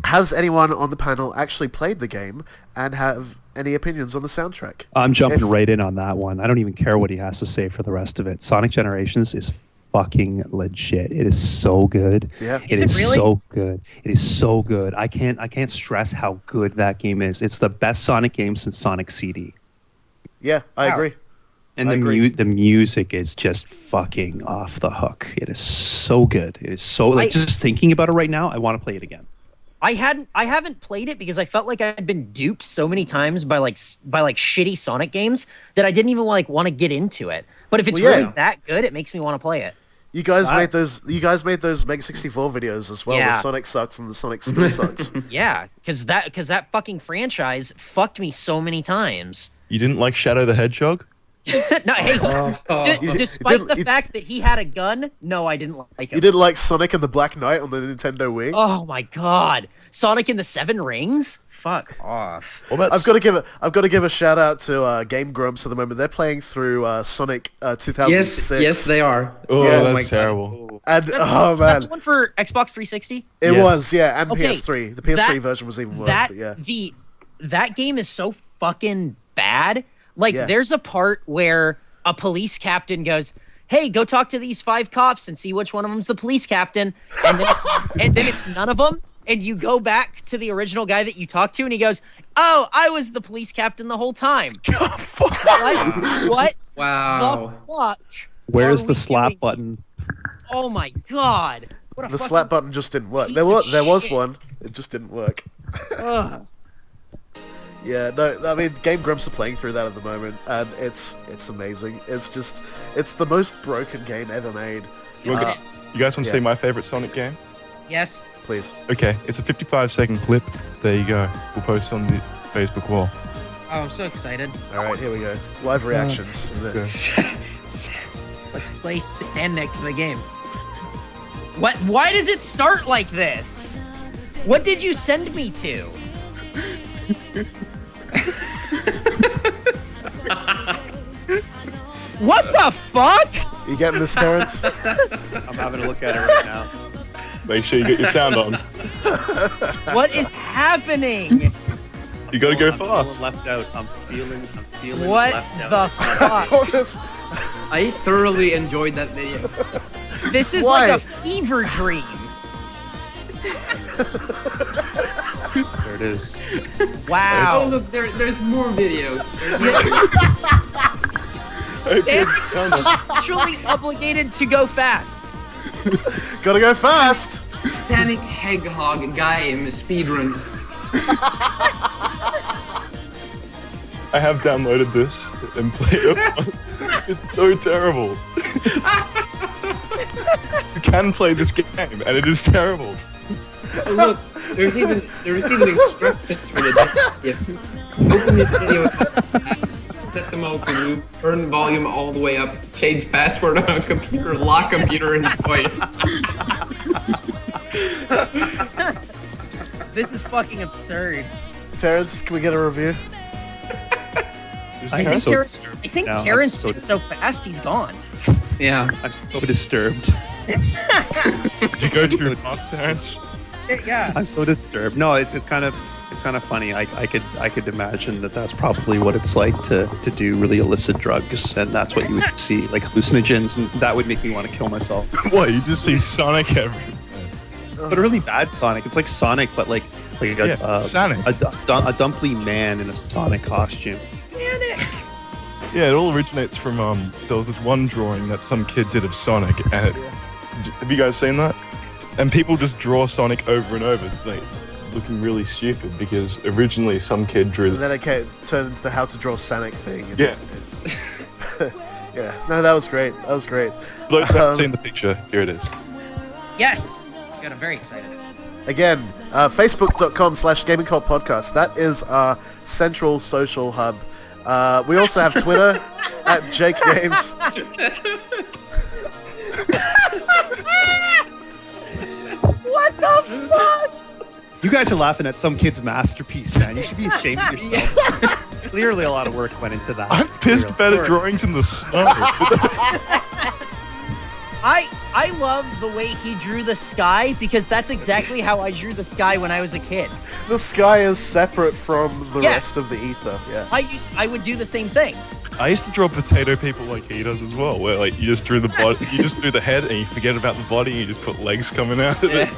Has anyone on the panel actually played the game and have any opinions on the soundtrack? I'm jumping right in on that one. I don't even care what he has to say for the rest of it. Sonic Generations is fucking legit. It is so good. Yeah. Is it really? So good. It is so good. I can't stress how good that game is. It's the best Sonic game since Sonic CD. Yeah, I agree. And the music is just fucking off the hook. It is so good. It is so just thinking about it right now, I want to play it again. I haven't played it because I felt like I'd been duped so many times by shitty Sonic games that I didn't even want to get into it. But if it's really that good, it makes me want to play it. You guys made those Mega 64 videos as well. Yeah. The Sonic sucks and the Sonic still sucks. Yeah, because that fucking franchise fucked me so many times. You didn't like Shadow the Hedgehog? No, hey, despite the fact that he had a gun, no, I didn't like him. You didn't like Sonic and the Black Knight on the Nintendo Wii? Oh my God, Sonic and the Seven Rings? Fuck off. I've got to give a shout out to Game Grumps at the moment. They're playing through Sonic 2006. Yes, they are. Oh, yeah, that's terrible. And is man, that the one for Xbox 360? It was, yeah, and Okay, PS3. The PS3 version was even worse. But yeah, that game is so fucking bad. Like, there's a part where a police captain goes, "Hey, go talk to these 5 cops and see which one of them's the police captain," and then it's none of them. and you go back to the original guy that you talked to, and he goes, "Oh, I was the police captain the whole time." What? Wow. The fuck? Where's are the we slap doing? button? Oh my god! What a The fucking slap button just didn't work. piece There of was shit. one. It just didn't work. Ugh. Yeah, no, I mean, Game Grumps are playing through that at the moment, and it's amazing. It's the most broken game ever made. Yes, it is. You guys want to Yeah. see my favorite Sonic game? Yes. Please. Okay, it's a 55-second clip. There you go. We'll post on the Facebook wall. Oh, I'm so excited. All right, here we go. Live reactions. Let's play Sonic the game. What? Why does it start like this? What did you send me to? What the fuck? You getting this, Terrence? I'm having a look at it right now. Make sure you get your sound on. What is happening? You gotta go I'm fast. feeling left out. I'm feeling What left the out. fuck? I thoroughly enjoyed that video. This is Why? like a fever dream. There it is. Wow. Oh, look, there's more videos. Santa's actually obligated to go fast. Gotta go fast! Titanic Hedgehog guy in the speedrun. I have downloaded this and played it once. It's so terrible. You can play this game, and it is terrible. Oh, look, there's even instructions for the desk. Open this video, set the mode to loop, turn the volume all the way up, change password on a computer, lock computer, and enjoy it. This is fucking absurd. Terrence, can we get a review? I think Terrence, now. I'm Terrence so- did so fast he's gone. Yeah. I'm so disturbed. Did you go too fast, Terrence? Yeah. I'm so disturbed. No, it's kind of funny. I could imagine that's probably what it's like to do really illicit drugs, and that's what you would see, like hallucinogens, and that would make me want to kill myself. What? You just see Sonic everywhere. But a really bad Sonic. It's like Sonic, but like Sonic. a dumpy man in a Sonic costume. Yeah, it all originates from there was this one drawing that some kid did of Sonic, and have you guys seen that? And people just draw Sonic over and over, like looking really stupid because originally some kid drew. And then it turned into the how to draw Sonic thing. Yeah. Yeah. No, that was great. That was great. Those who haven't seen the picture, here it is. Yes. God, I'm very excited. Again, facebook.com/gamingcultpodcast. That is our central social hub. We also have Twitter at Jake Games. What the fuck? You guys are laughing at some kid's masterpiece, man. You should be ashamed of yourself. Clearly, a lot of work went into that. I'm pissed about it drawings in the snow. I love the way he drew the sky because that's exactly how I drew the sky when I was a kid. The sky is separate from the rest of the ether. Yeah. I would do the same thing. I used to draw potato people like he does as well, where like you just drew the body, you just drew the head, and you forget about the body, and you just put legs coming out of it.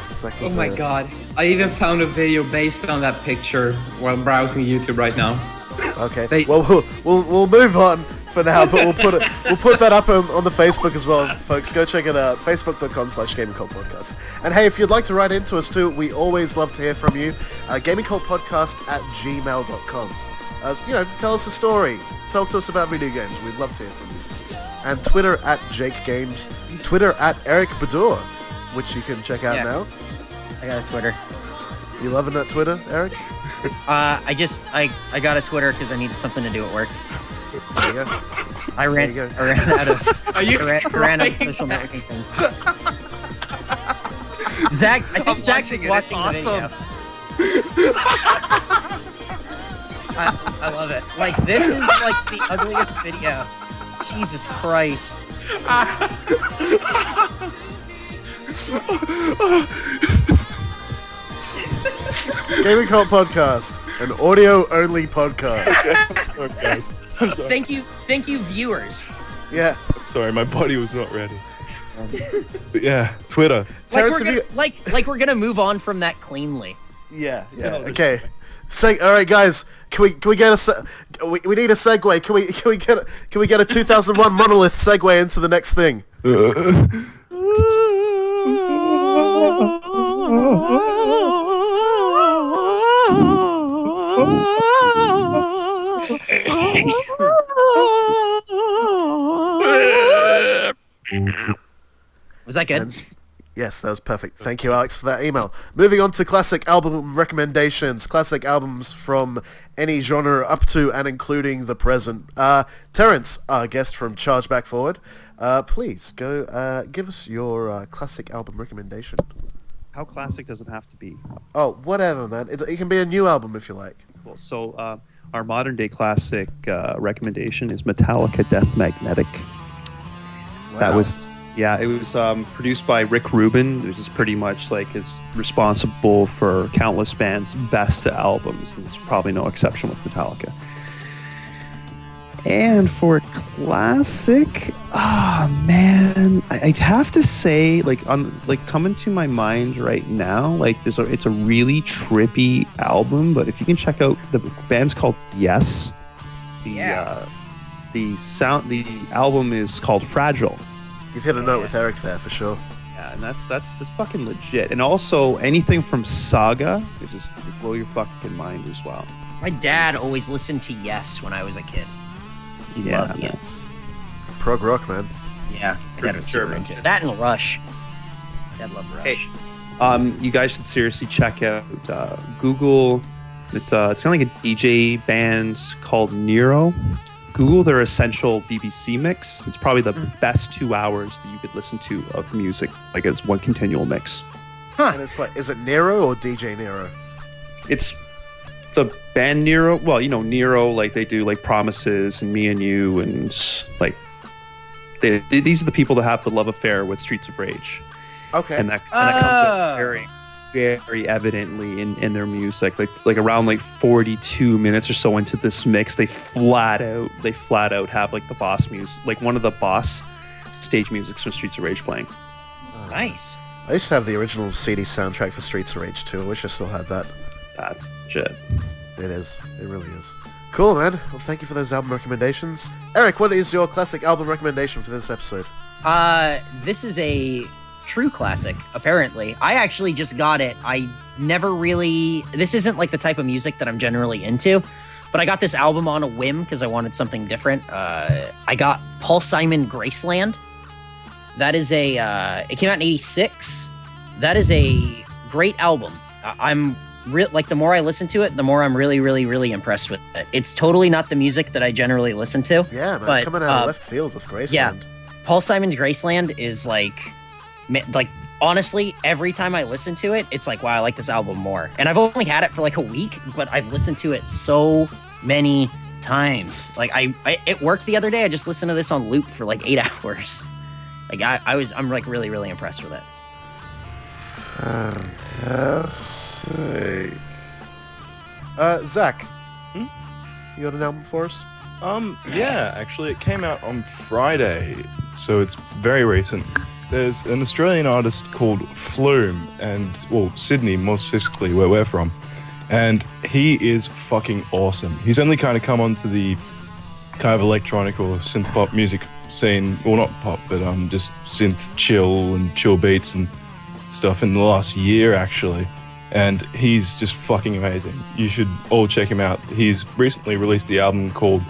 It's like Oh my god. I even found a video based on that picture while browsing YouTube right now. Okay. Well, we'll move on for now, but we'll put that up on the Facebook as well, folks. Go check it out. Facebook.com/gamingcultpodcast. And hey, if you'd like to write into us too, we always love to hear from you. Gamingcultpodcast@gmail.com. Tell us a story. Talk to us about video games. We'd love to hear from you. And Twitter @JakeGames. Twitter @EricBadur, which you can check out now. I got a Twitter. You loving that Twitter, Eric? I got a Twitter because I needed something to do at work. There you go. I ran out of ran out of social that? networking things. Zach, I think Zach was watching the video. I love it. Like, this is like the ugliest video. Jesus Christ. Gaming Cult Podcast, an audio-only podcast. I'm sorry, guys. I'm sorry. Thank you, viewers. Yeah. I'm sorry, my body was not ready. But yeah, Twitter. Terrence, like we're gonna move on from that cleanly. Yeah. Okay. All right, guys. Can we get we need a segue. Can we get a 2001 Monolith segue into the next thing? Was that good? Yes, that was perfect. Thank you, Alex, for that email. Moving on to classic album recommendations. Classic albums from any genre up to and including the present. Terrence, our guest from Charge Back Forward, please go give us your classic album recommendation. How classic does it have to be? Oh, whatever, man. It can be a new album if you like. Cool. So our modern day classic recommendation is Metallica Death Magnetic. Wow. That was... Yeah, it was produced by Rick Rubin, which is pretty much like is responsible for countless bands' best albums. And there's probably no exception with Metallica. And for classic, man, I'd have to say, coming to my mind right now, like it's a really trippy album. But if you can check out the band's called Yes. The album is called Fragile. You've hit a note with Eric there for sure. Yeah, and that's fucking legit. And also anything from Saga, which is blow your fucking mind as well. My dad always listened to Yes when I was a kid. He loved Yes. Prog rock, man. Yeah, my dad was super into it. That and Rush. Dad loved Rush. Hey, you guys should seriously check out Google. It's kind of like a DJ band called Nero. Google their Essential BBC mix. It's probably the best 2 hours that you could listen to of music, like as one continual mix. Huh. And it's like, is it Nero or DJ Nero? It's the band Nero. Well, you know, Nero, like they do like Promises and Me and You, and like these are the people that have the love affair with Streets of Rage. Okay. And that comes up very, very evidently in their music. Like around like 42 minutes or so into this mix, they flat out have like the boss music, like one of the boss stage musics from Streets of Rage playing. Nice. I used to have the original CD soundtrack for Streets of Rage 2. I wish I still had that. That's shit. It is. It really is. Cool, man. Well, thank you for those album recommendations. Eric, what is your classic album recommendation for this episode? This is a true classic, apparently. I actually just got it. I never really... This isn't like the type of music that I'm generally into, but I got this album on a whim because I wanted something different. I got Paul Simon Graceland. That is a... it came out in 86. That is a great album. The more I listen to it, the more I'm really, really, really impressed with it. It's totally not the music that I generally listen to. Yeah, man. But, coming out of left field with Graceland. Yeah. Paul Simon's Graceland is like honestly, every time I listen to it, it's like, wow, I like this album more. And I've only had it for like a week, but I've listened to it so many times. Like it worked the other day. I just listened to this on loop for like 8 hours. Like I'm like really, really impressed with it. Fantastic. Zach, you got an album for us? Yeah, actually, it came out on Friday, so it's very recent. There's an Australian artist called Flume, Sydney, more specifically, where we're from, and he is fucking awesome. He's only kind of come onto the kind of electronic or synth pop music scene, well, not pop, but just synth chill beats and stuff in the last year, actually. And he's just fucking amazing. You should all check him out. He's recently released the album called,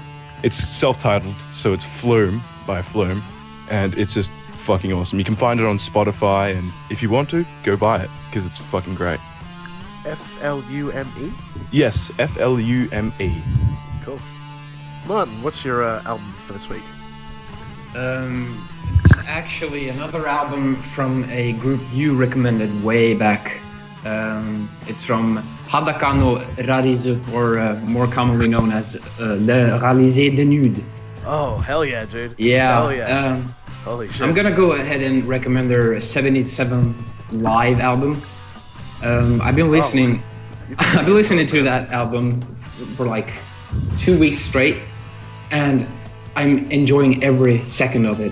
it's self-titled, so it's Flume by Flume, and it's just fucking awesome. You can find it on Spotify, and if you want to, go buy it, because it's fucking great. F-L-U-M-E? Yes, F-L-U-M-E. Cool. Martin, what's your album for this week? It's actually another album from a group you recommended way back. It's from Hadakano Rarizut, or more commonly known as Le Réalisé de Nude. Oh, hell yeah, dude. Yeah. Hell yeah. Holy shit. I'm gonna go ahead and recommend their 77 live album. I've been listening to that album for like 2 weeks straight, and I'm enjoying every second of it.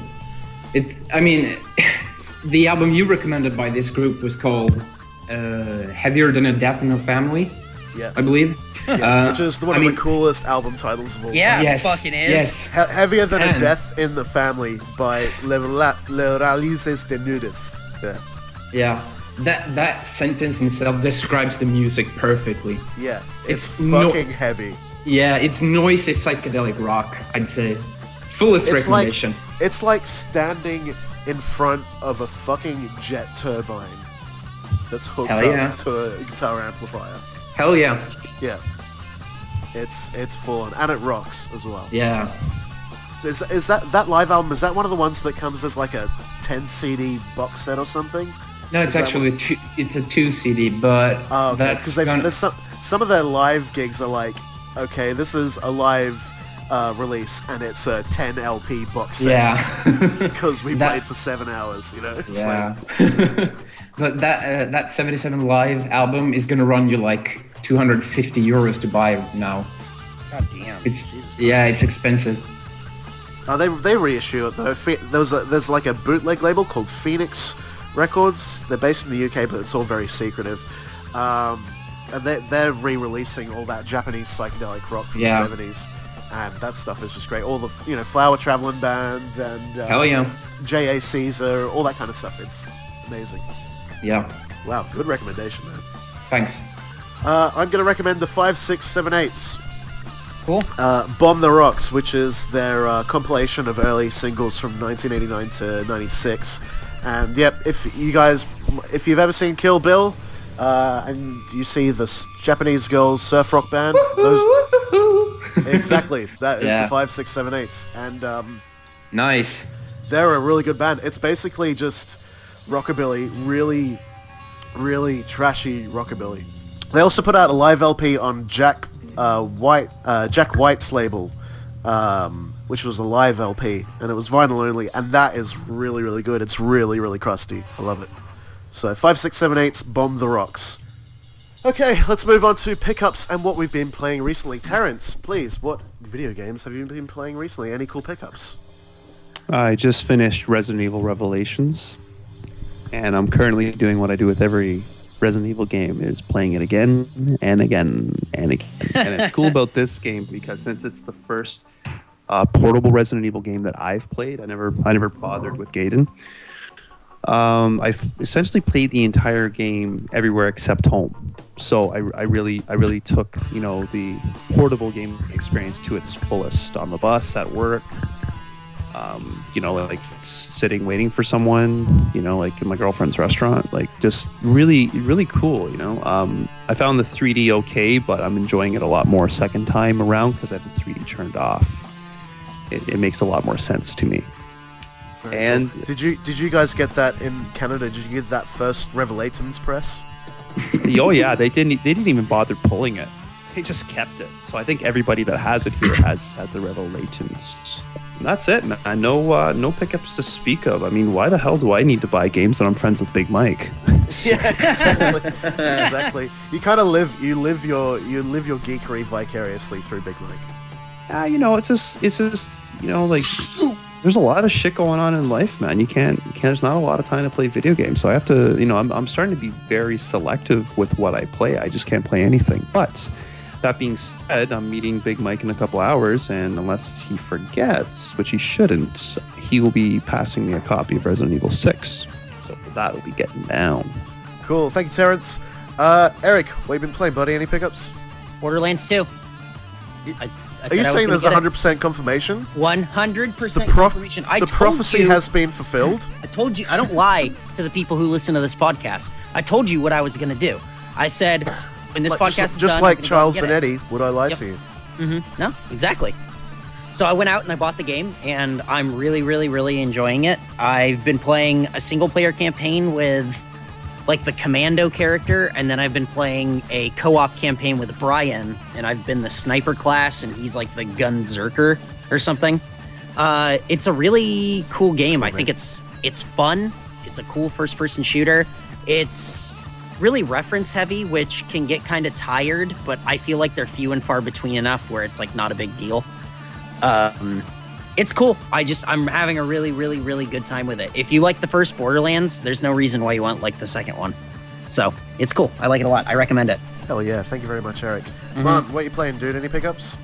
the album you recommended by this group was called Heavier Than a Death in a Family, Yeah. I believe. Which is one of the coolest album titles of all Yeah, time. it fucking is. Yes. Heavier Than a And- Death in the Family by Le Realises de Nudes. Yeah. Yeah. That sentence in itself describes the music perfectly. Yeah. It's fucking heavy. Yeah, it's noisy psychedelic rock, I'd say. Fullest recommendation. It's like standing in front of a fucking jet turbine that's hooked Hell yeah. up to a guitar amplifier. Hell yeah. Yeah. It's full on, and it rocks as well. Yeah. So is that live album? Is that one of the ones that comes as like a 10 CD box set or something? No, it's actually it's a 2 CD, but that's because there's some of their live gigs are like, okay, this is a live release and it's a 10 LP box set. Yeah. Because we played for 7 hours, you know. It's Yeah. But that 77 Live album is gonna run you like 250 euros to buy now. God damn. It's expensive. They reissue it though. There's like a bootleg label called Phoenix Records. They're based in the UK, but it's all very secretive. And they're re-releasing all that Japanese psychedelic rock from the 70s, and that stuff is just great. All the Flower Traveling Band and Hell yeah. J.A. Caesar, all that kind of stuff. It's amazing. Yeah. Wow, good recommendation, man. Thanks. I'm going to recommend the 5-6-7-8s. Cool. Bomb the Rocks, which is their compilation of early singles from 1989 to 96. And yep, if you've ever seen Kill Bill, and you see this Japanese girls surf rock band, exactly, that is the 5-6-7-8s. And nice. They're a really good band. It's basically just rockabilly, really, really trashy rockabilly. They also put out a live LP on Jack White's label, which was a live LP, and it was vinyl only, and that is really, really good. It's really, really crusty. I love it. So 5-6-7-8's Bomb the Rocks. Okay, let's move on to pickups and what we've been playing recently. Terrence, please, what video games have you been playing recently? Any cool pickups? I just finished Resident Evil Revelations, and I'm currently doing what I do with every Resident Evil game, is playing it again and again and again. And it's cool about this game because since it's the first portable Resident Evil game that I've played, I never bothered with Gaiden. I've essentially played the entire game everywhere except home. So I really took the portable game experience to its fullest on the bus, at work. Like sitting waiting for someone, like in my girlfriend's restaurant, like just really, really cool, I found the 3D okay, but I'm enjoying it a lot more second time around because I have the 3D turned off. It makes a lot more sense to me. And did you guys get that in Canada? Did you get that first Revelations press? Oh yeah, they didn't even bother pulling it. They just kept it. So I think everybody that has it here has the Revelations. And that's it, man. No pickups to speak of. I mean, why the hell do I need to buy games when I'm friends with Big Mike? Yeah, exactly. You kind of live your geekery vicariously through Big Mike. It's just like there's a lot of shit going on in life, man. You can't. There's not a lot of time to play video games, so I have to. I'm starting to be very selective with what I play. I just can't play anything. But that being said, I'm meeting Big Mike in a couple hours, and unless he forgets, which he shouldn't, he will be passing me a copy of Resident Evil 6. So that'll be getting down. Cool. Thank you, Terrence. Eric, what have you been playing, buddy? Any pickups? Borderlands 2. Are you saying there's 100% confirmation? 100% confirmation. The prophecy has been fulfilled? I told you, I don't lie to the people who listen to this podcast. I told you what I was going to do. I said, when this podcast is just done, like I'm gonna Charles go and get it. Eddie, would I lie to you? Mm-hmm. No, exactly. So I went out and I bought the game, and I'm really, really, really enjoying it. I've been playing a single-player campaign with like the commando character, and then I've been playing a co-op campaign with Brian, and I've been the sniper class, and he's like the gunzerker or something. It's a really cool game. I think it's fun. It's a cool first-person shooter. It's really reference heavy, which can get kind of tired, but I feel like they're few and far between enough where it's like not a big deal. It's cool. I'm having a really, really, really good time with it. If you like the first Borderlands, there's no reason why you won't like the second one. So it's cool. I like it a lot. I recommend it. Hell yeah! Thank you very much, Eric. Martin, what are you playing, dude? Any pickups?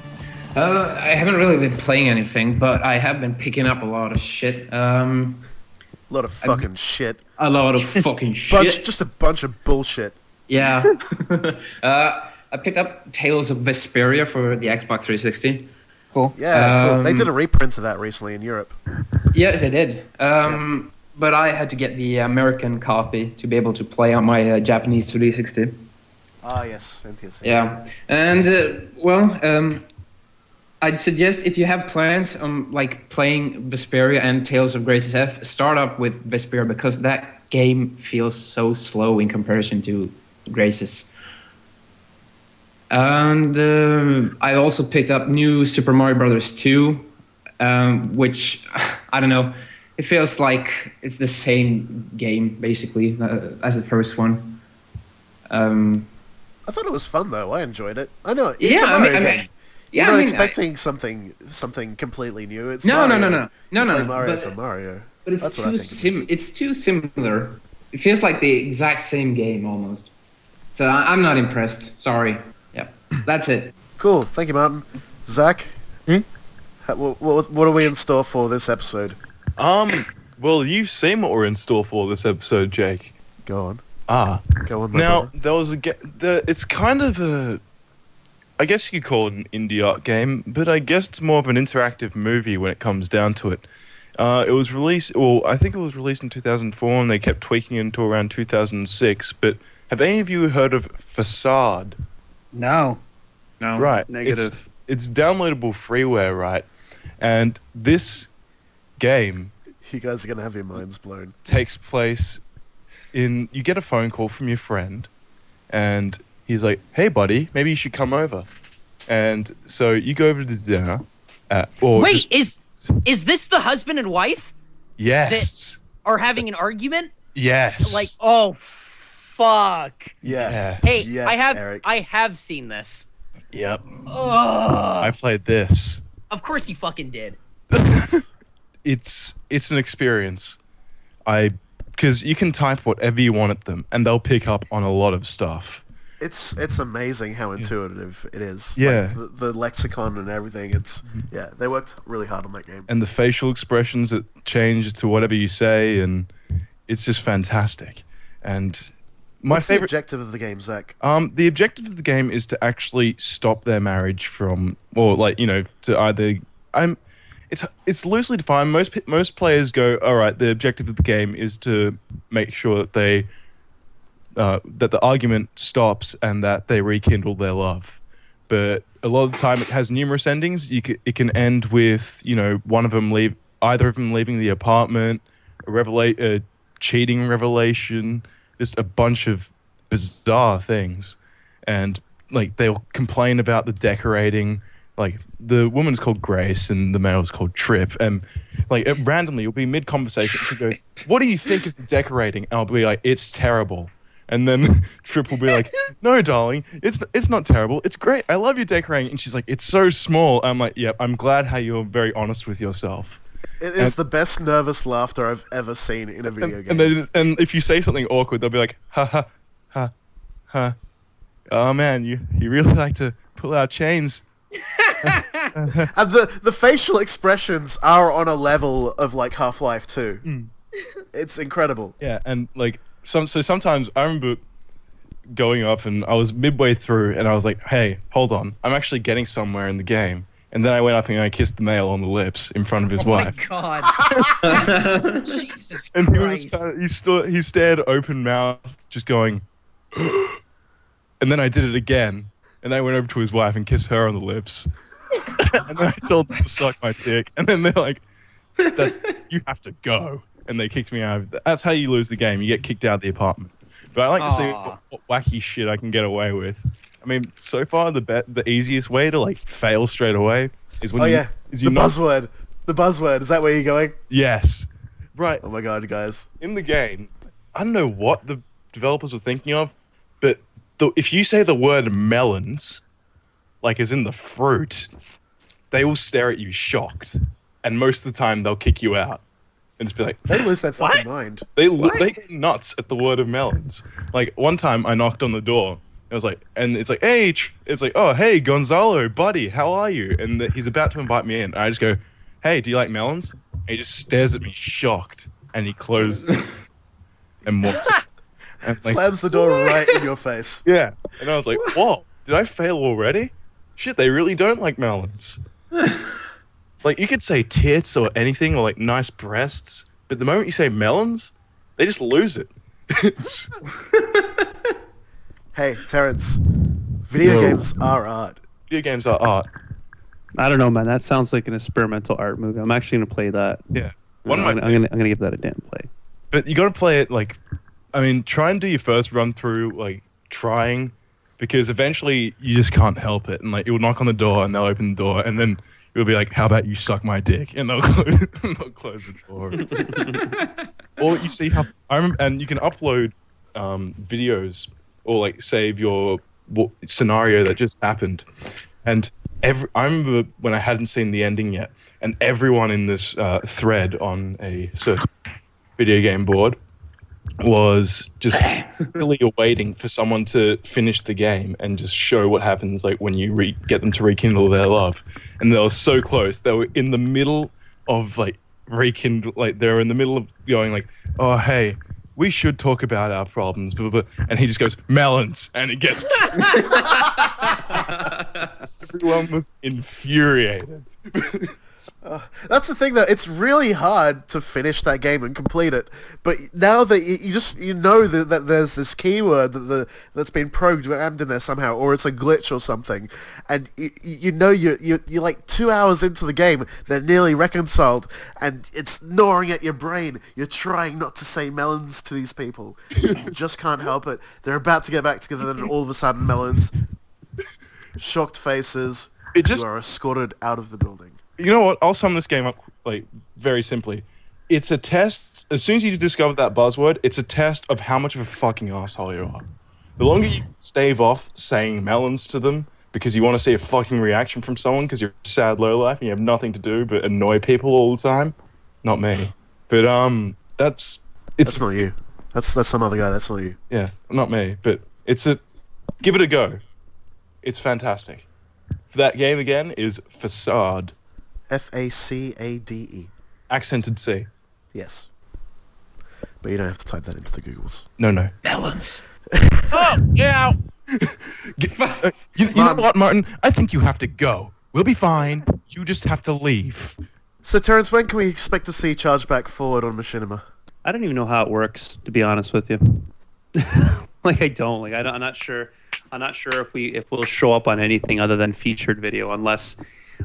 I haven't really been playing anything, but I have been picking up a lot of shit. A lot of fucking shit. A lot of fucking shit. Just a bunch of bullshit. Yeah. I picked up Tales of Vesperia for the Xbox 360. Cool. Yeah, cool. They did a reprint of that recently in Europe. Yeah, they did. But I had to get the American copy to be able to play on my Japanese 360. Ah, yes. NTSC. Yeah. And, I'd suggest if you have plans on like playing Vesperia and Tales of Graces F, start up with Vesperia because that game feels so slow in comparison to Graces. And I also picked up new Super Mario Brothers 2, which, I don't know, it feels like it's the same game, basically, as the first one. I thought it was fun, though. I enjoyed it. I know. It's Yeah, a Mario I mean, game. You're not expecting something completely new. It's No. Mario. You play No. Mario for Mario. But it's That's what I think. it's too similar. It feels like the exact same game, almost. So I'm not impressed. Sorry. Yep. That's it. Cool. Thank you, Martin. Zach? What are we in store for this episode? Well, you've seen what we're in store for this episode, Jake. Go on. Go on, my Now, brother. there was it's kind of I guess you could call it an indie art game, but I guess it's more of an interactive movie when it comes down to it. It was released, I think it was released in 2004, and they kept tweaking it until around 2006, but have any of you heard of Facade? No. Right. Negative. It's downloadable freeware, right? And this game You guys are going to have your minds blown. takes place you get a phone call from your friend, and he's like, "Hey, buddy, maybe you should come over." And so you go over to dinner. Wait, is this the husband and wife Yes. that are having an argument? Yes. Like, oh, fuck. Yeah. Hey, Yes, Eric. I have seen this. Yep. Ugh. I played this. Of course you fucking did. It's an experience. Because you can type whatever you want at them, and they'll pick up on a lot of stuff. It's amazing how intuitive it is. Yeah. Like, the lexicon and everything. They worked really hard on that game. And the facial expressions that change to whatever you say, and it's just fantastic. And What's the objective of the game, Zach? The objective of the game is to actually stop their marriage from, or like, to either. It's loosely defined. Most players go, all right. The objective of the game is to make sure that that the argument stops and that they rekindle their love. But a lot of the time, it has numerous endings. It can end with either of them leaving the apartment, a cheating revelation, just a bunch of bizarre things, and like they'll complain about the decorating. Like the woman's called Grace and the male's called Trip, and like randomly you'll be mid conversation. She'll go, "What do you think of the decorating?" And I'll be like, "It's terrible." And then Trip will be like, "No, darling, it's not terrible. It's great. I love your decorating." And she's like, "It's so small." I'm like, "Yeah, I'm glad how you're very honest with yourself." It is the best nervous laughter I've ever seen in a video game. And if you say something awkward, they'll be like, "Ha ha ha ha." Oh man, you really like to pull out chains. And the facial expressions are on a level of like Half-Life 2. It's incredible. Yeah, and like sometimes I remember going up and I was midway through and I was like, "Hey, hold on, I'm actually getting somewhere in the game." And then I went up and I kissed the male on the lips in front of his wife. Oh my god. Jesus Christ. And he was he stared open mouthed, just going. And then I did it again, and I went over to his wife and kissed her on the lips. And then I told them to suck my dick, and then they're like, "You have to go," and they kicked me out. That's how you lose the game. You get kicked out of the apartment. But I like to see what wacky shit I can get away with. I mean, so far the easiest way to like fail straight away is when buzzword. The buzzword. Is that where you're going? Yes. Right. Oh my god, guys. In the game, I don't know what the developers were thinking of, but if you say the word melons, like as in the fruit, they will stare at you shocked. and most of the time they'll kick you out and just be like, They lose their fucking mind. they go nuts at the word of melons. Like one time I knocked on the door. It was like, and it's like, hey, it's like, oh, hey, Gonzalo, buddy, how are you? And he's about to invite me in. And I just go, hey, do you like melons? And he just stares at me, shocked, and he closes and walks. And Slams the door right in your face. Yeah, and I was like, whoa, did I fail already? Shit, they really don't like melons. Like you could say tits or anything or like nice breasts, but the moment you say melons, they just lose it. Hey, Terrence, video games are art. Video games are art. I don't know, man. That sounds like an experimental art movie. I'm actually gonna play that. Yeah, I'm gonna give that a damn play. But you got to play it like, I mean, try and do your first run through like trying, because eventually you just can't help it, and like you'll knock on the door and they'll open the door, and then you'll be like, "How about you suck my dick?" And they'll close the door. Or you see how and you can upload videos or like save your scenario that just happened, and I remember when I hadn't seen the ending yet, and everyone in this thread on a certain video game board was just really waiting for someone to finish the game and just show what happens like when you get them to rekindle their love. And they were so close. They were in the middle of like rekindle, like they were in the middle of going like, oh hey, we should talk about our problems, blah, blah, blah. And he just goes, melons, and he gets everyone was infuriated. That's the thing, though. It's really hard to finish that game and complete it. But now that you know that there's this keyword that's been programmed in there somehow, or it's a glitch or something, and you're like 2 hours into the game, they're nearly reconciled, and it's gnawing at your brain. You're trying not to say melons to these people. You just can't help it. They're about to get back together, and all of a sudden, melons, shocked faces. You are escorted out of the building. You know what? I'll sum this game up like very simply. It's a test. As soon as you discover that buzzword, it's a test of how much of a fucking asshole you are. The longer you stave off saying melons to them because you want to see a fucking reaction from someone because you're a sad lowlife and you have nothing to do but annoy people all the time. Not me. But that's not you. That's some other guy. That's not you. Yeah, not me. But give it a go. It's fantastic. That game again is Facade. Facade. Accented C. Yes. But you don't have to type that into the Googles. No. Melons. Oh, get out! You know what, Martin? I think you have to go. We'll be fine. You just have to leave. So, Terrence, when can we expect to see Chargeback Forward on Machinima? I don't even know how it works, to be honest with you. Like I don't. Like I'm not sure. I'm not sure if we'll show up on anything other than featured video, unless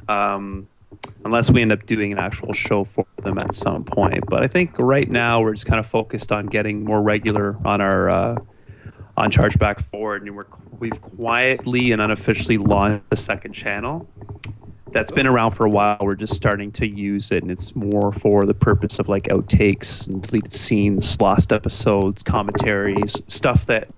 we end up doing an actual show for them at some point. But I think right now we're just kind of focused on getting more regular on our on Chargeback Forward, and we've quietly and unofficially launched a second channel that's been around for a while. We're just starting to use it, and it's more for the purpose of like outtakes and deleted scenes, lost episodes, commentaries, stuff that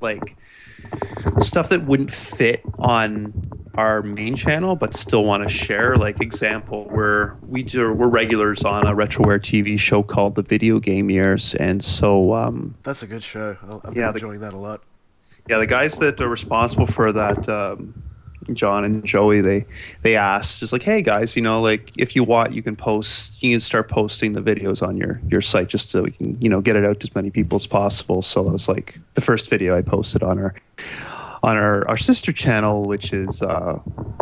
wouldn't fit on our main channel but still want to share. Like example, we're regulars on a RetroWare TV show called The Video Game Years, and so that's a good show. I've been enjoying that a lot. Yeah, the guys that are responsible for that, John and Joey, they asked just like, hey guys, like if you want, you can start posting the videos on your site just so we can get it out to as many people as possible. So it was like the first video I posted on our sister channel, which is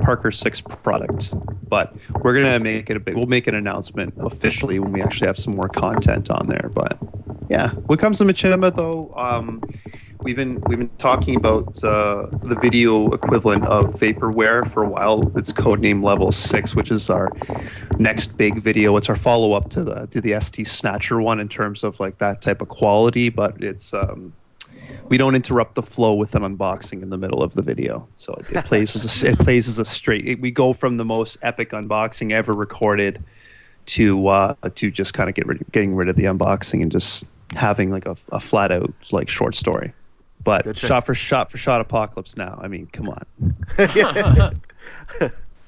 Parker 6 Product. But we're gonna we'll make an announcement officially when we actually have some more content on there. But yeah, when it comes to Machinima though, we've been talking about the video equivalent of Vaporware for a while. It's codename Level 6, which is our next big video. It's our follow-up to the ST Snatcher one in terms of like that type of quality, but it's we don't interrupt the flow with an unboxing in the middle of the video. So it plays as a straight. We go from the most epic unboxing ever recorded to just kind of getting rid of the unboxing and just having like a flat out like short story. But shot for shot apocalypse now. I mean, come on. Can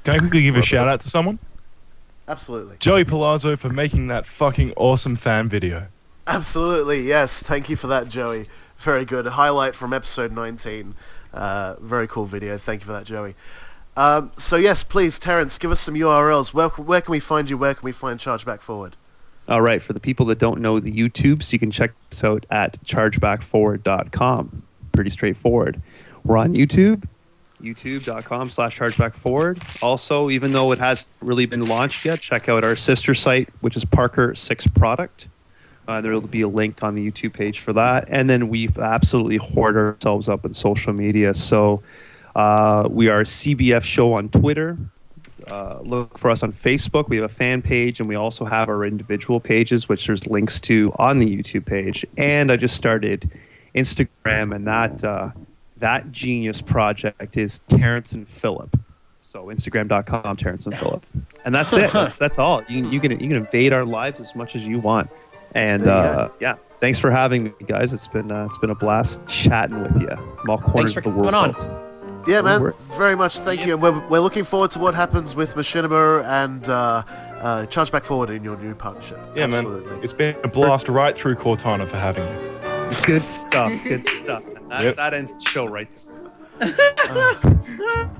I quickly give a shout out to someone? Absolutely. Joey Palazzo for making that fucking awesome fan video. Absolutely, yes. Thank you for that, Joey. Very good. A highlight from episode 19. Very cool video. Thank you for that, Joey. So yes, please, Terrence, give us some URLs. Where can we find you? Where can we find Chargeback Forward? All right, for the people that don't know the YouTubes, you can check us out at chargebackforward.com. Pretty straightforward. We're on YouTube, youtube.com/chargebackforward. Also, even though it hasn't really been launched yet, check out our sister site, which is Parker 6 Product. There will be a link on the YouTube page for that. And then we've absolutely hoarded ourselves up in social media. So we are CBF Show on Twitter. Look for us on Facebook. We have a fan page, and we also have our individual pages, which there's links to on the YouTube page. And I just started Instagram, and that genius project is Terrence and Phillip. So Instagram.com, Terrence and Phillip. And that's it. That's all. You can invade our lives as much as you want. And yeah, thanks for having me, guys. It's been a blast chatting with you from all corners of the world. Yeah, man, very much thank you. And we're looking forward to what happens with Machinima and Chargeback Forward in your new partnership. Yeah, absolutely, man. It's been a blast right through Cortana for having you. Good stuff. Good stuff. That ends the show right there.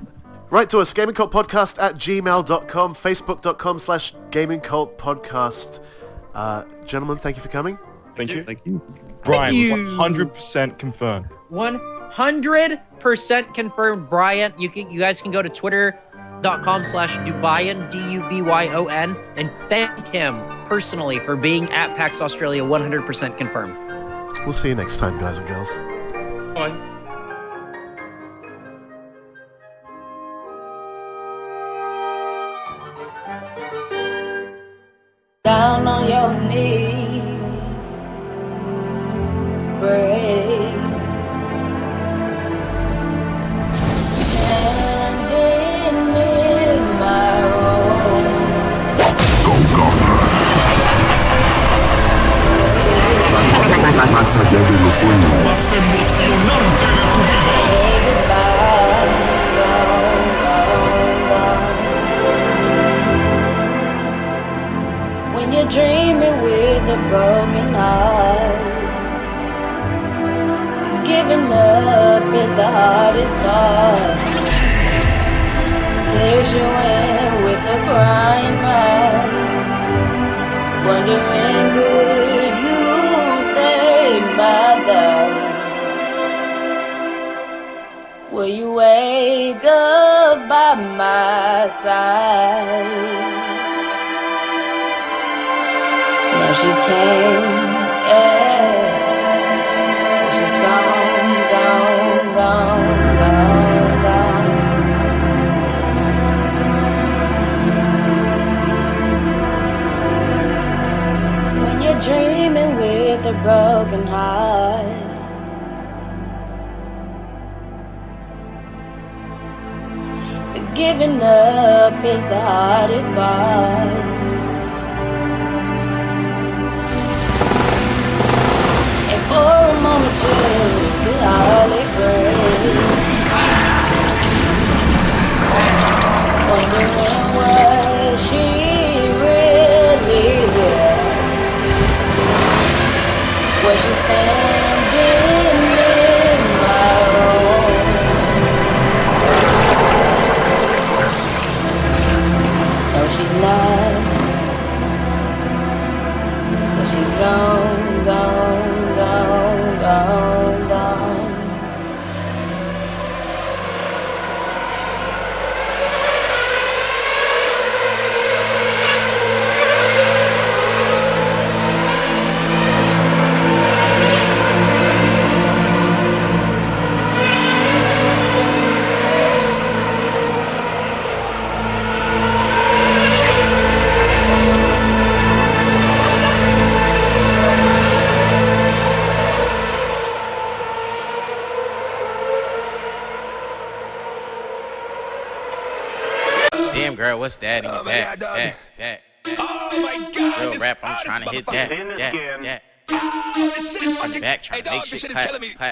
Write to us, gamingcultpodcast@gmail.com, facebook.com/gamingcultpodcast. Gentlemen, thank you for coming. Thank you. Thank you. Brian, 100% confirmed. 100% confirmed, Brian. You guys can go to twitter.com/Dubyon, DUBYON, and thank him personally for being at PAX Australia. 100% confirmed. We'll see you next time, guys and girls. Bye. Down on your knees, pray, standing in my room. Más allá de los sueños. Más emocionante de tu vida. When you're dreaming with a broken heart, giving up is the hardest part. Takes you in with a crying eye, wondering could you stay my love? Will you wake up by my side? Now she came, she's gone, gone, gone, gone, gone. When you're dreaming with a broken heart, the giving up is the hardest part. For a moment you could hardly breathe, wondering what she really was. Was she standing in my room? No, she's not. So she's gone, gone, gone, gone, gone. Damn, girl, what's that in your back? That. Oh my God! Real rap, I'm trying to hit that. From the back, trying to make shit clap.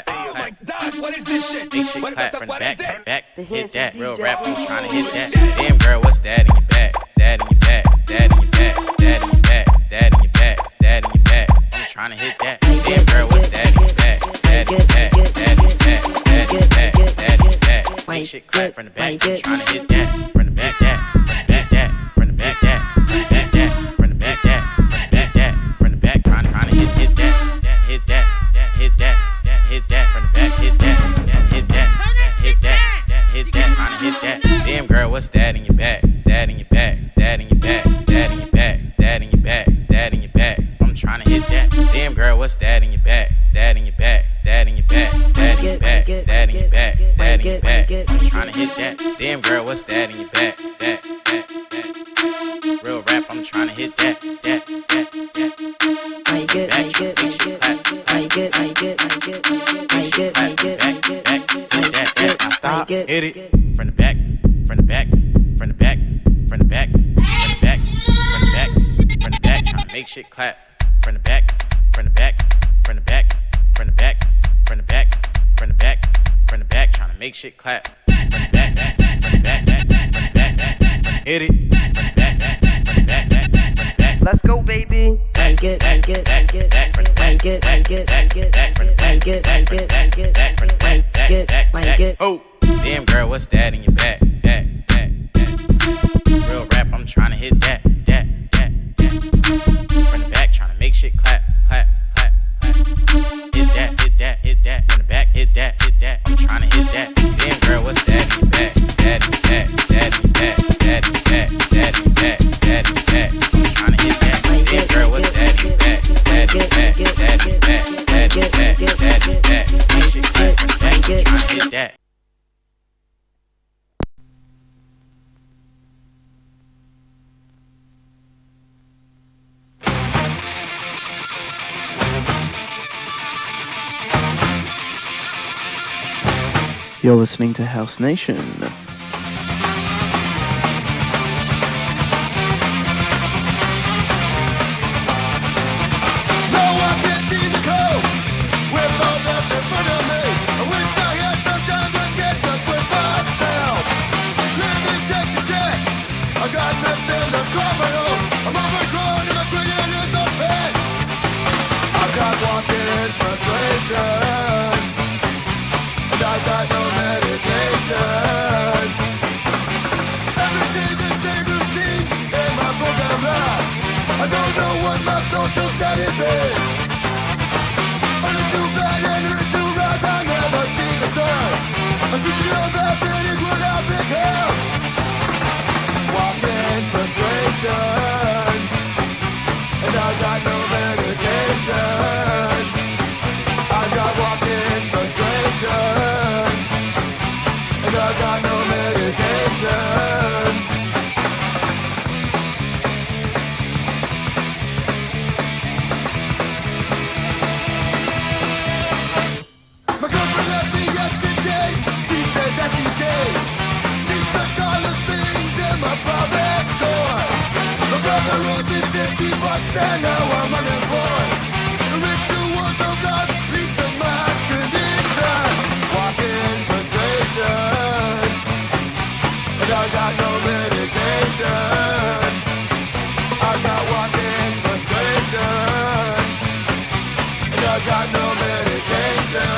Oh my God, what is this shit? Make shit clap from the back. Hit that. Real rap, I'm trying to hit that. Damn, girl, what's that in your back? That in your back. that in your back, that in your back, that in your back, that in your back. I'm trying to hit that. Damn girl, what's that in your back, that in your back, that in your back, that in your back, that in your back. Make shit clap from the back. I'm trying to hit that from the back, that from the back, that from the back, that from the back, that from the back, that from the back, that from the back. Trying to hit that, hit that, hit that, hit that from the back, hit that, hit that, hit that, hit that, trying to hit that. Damn girl, what's that in your back? That in your back, that in your back, that in your back, that in your back, that in your back. I'm trying to hit that. Damn girl, what's that in your back? That in your back, that in your back, that in your back, that in your back, that in your back. I'm trying to hit that. Damn girl, what's that in your back? That. Real rap, I'm trying to hit that. I get, I get, I get, I get, I get, I get, I get, I get, I get, I stop, hit it from the back, from the back, from the back, from the back, from the back, from the back, from the back, trying to make shit clap from the back, from the back, from the back, from the back, from the back, from the back, from the back, trying to make shit clap from the back, from the back, from the back, hit it from the back, from the back, from the back. Let's go, baby. I get, I get, I get, I get, I get, I get, I get, I get, I get, I get, I get, I get. Oh, damn girl, what's that in your back? That. Real rap, I'm trying to hit that. From the back, trying to make shit clap. Hit that. From the back, hit that. I'm trying to hit that. Damn girl, what's that in your back? That in your back, that in your back, that in your back, that in your back, that in your back. I'm trying to hit that. Damn girl, what's that in your back? That in your back, that in your back, that in your back, that in your back. Make shit clap from the back, I'm trying to hit that. You're listening to House Nation. And now I'm unemployed. The rituals of life lead to my condition. Walking frustration, and I got no medication. I got walking frustration, and I got no medication.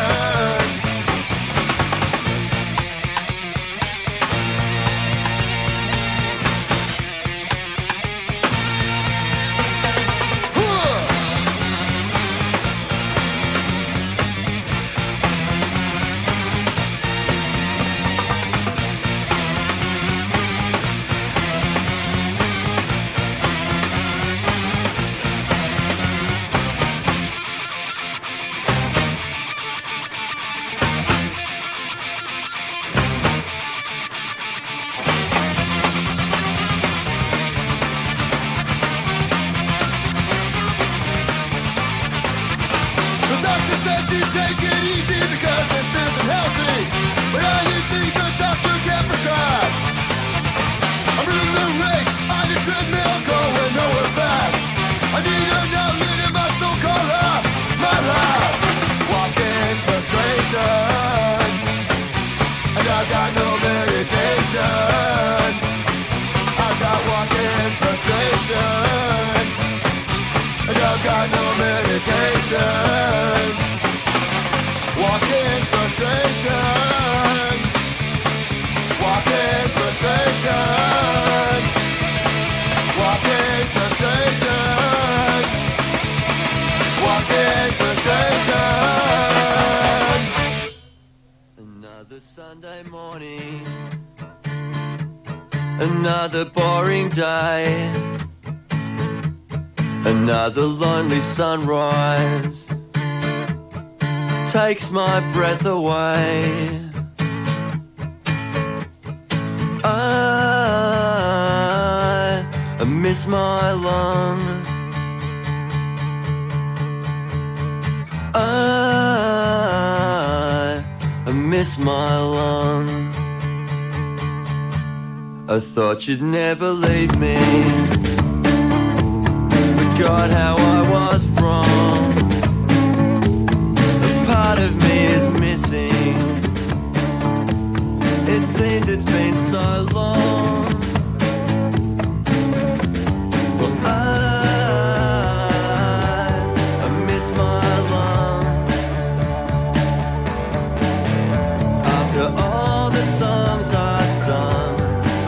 Take it easy because this isn't healthy. But I need things the doctor can't prescribe. I'm running the race on a treadmill going nowhere fast. I need an outlet in my so-called life, my life. Walking frustration, and I got no medication. I got walking frustration. Walking frustration. Walking frustration. Walking frustration. Walking frustration. Another Sunday morning. Another boring day. Another lonely sunrise takes my breath away. I miss my lung. I miss my lung. I thought you'd never leave me. God, how I was wrong. A part of me is missing. It seems it's been so long. Well, I miss my lung. After all the songs I sung,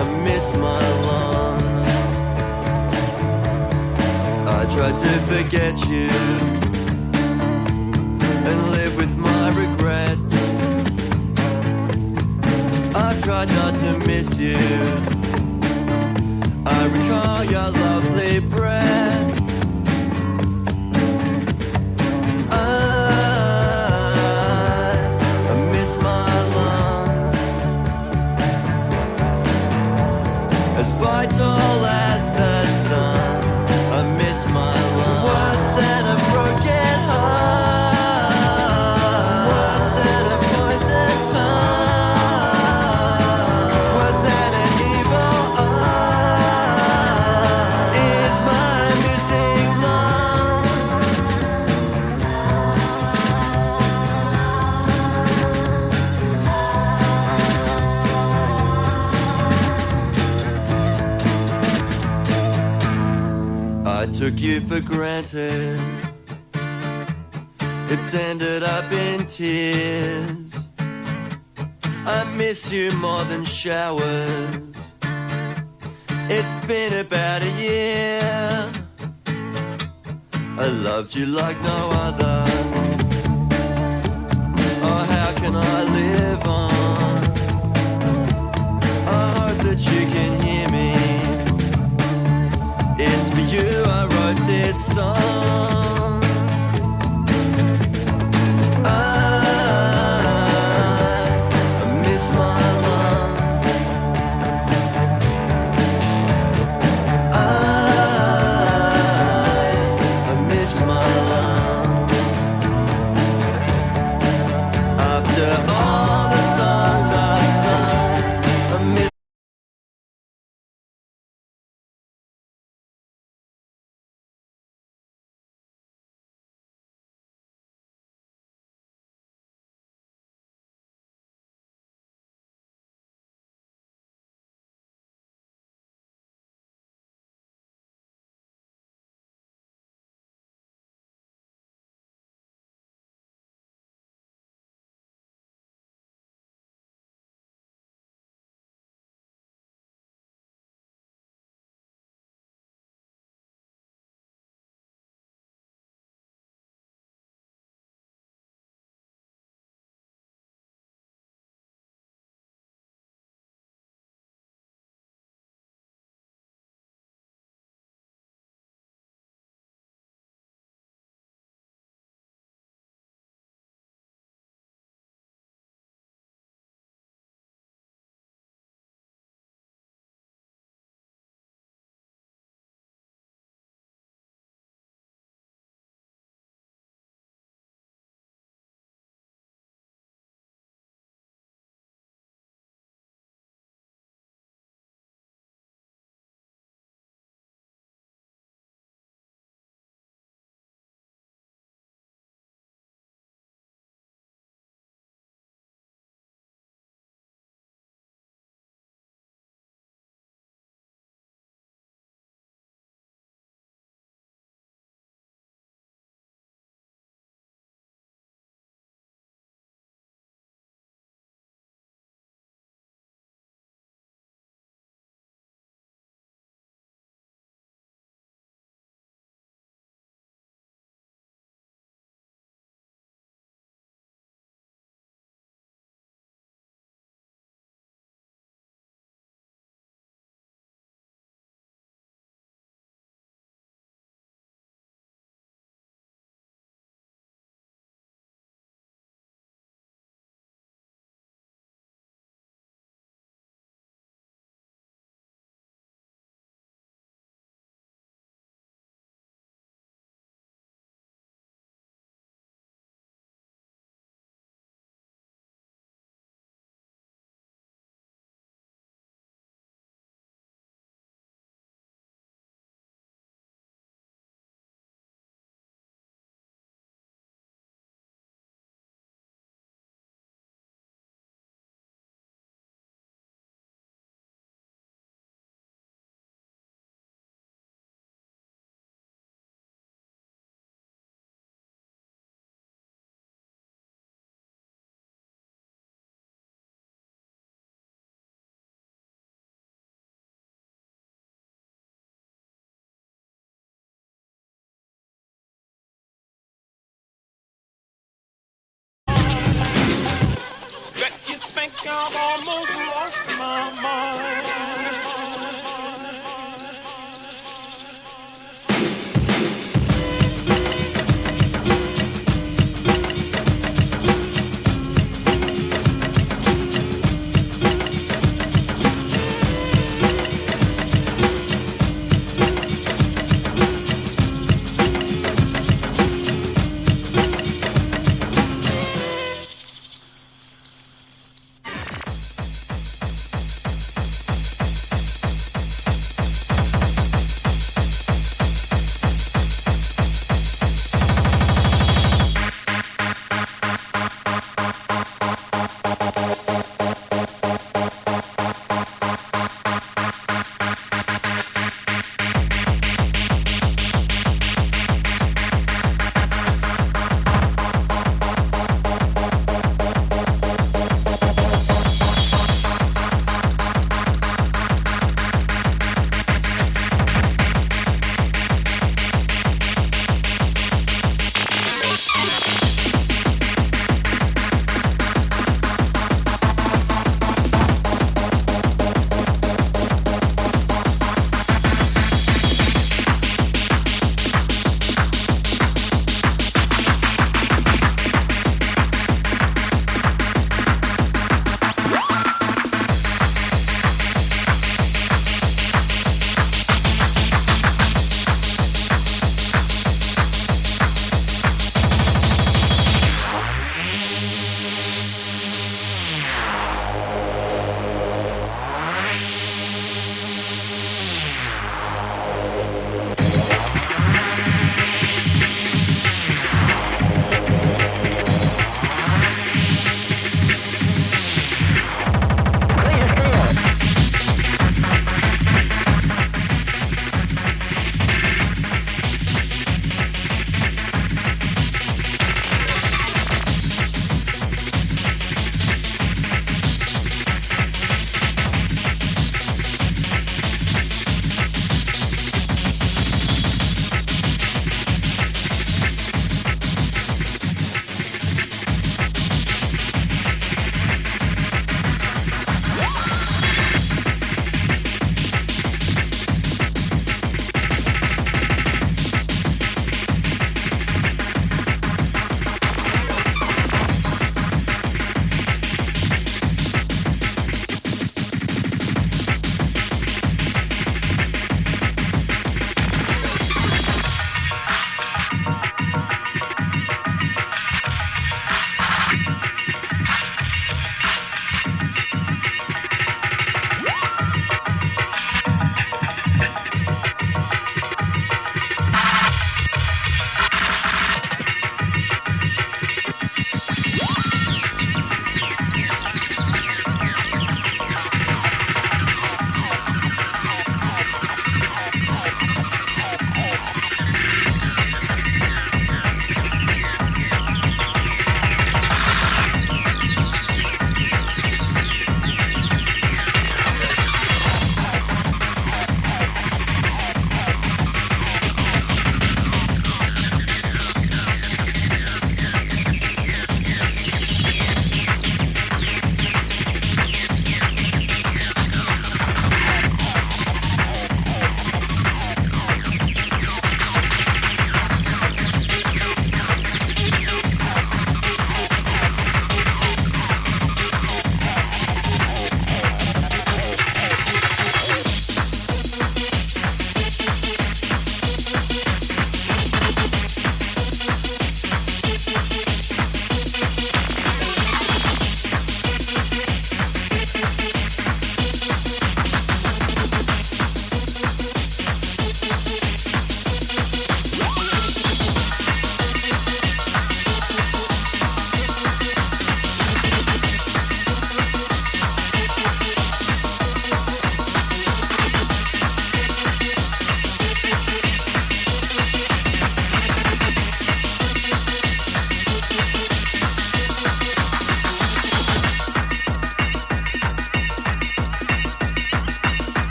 I miss my lung. I tried to forget you and live with my regrets. I tried not to miss you. I recall your lovely breath. I miss my lung. As vital as the sun, I miss my love. Worse than a broken heart. Worse than a poison tongue. Worse than an evil eye is my missing love. I took you for granted. It's ended up in tears. I miss you more than showers. It's been about a year. I loved you like no other. Oh, how can I live on? I hope that you can hear me. It's for you I wrote this song. I miss my love. I miss my love. I've almost lost my mind.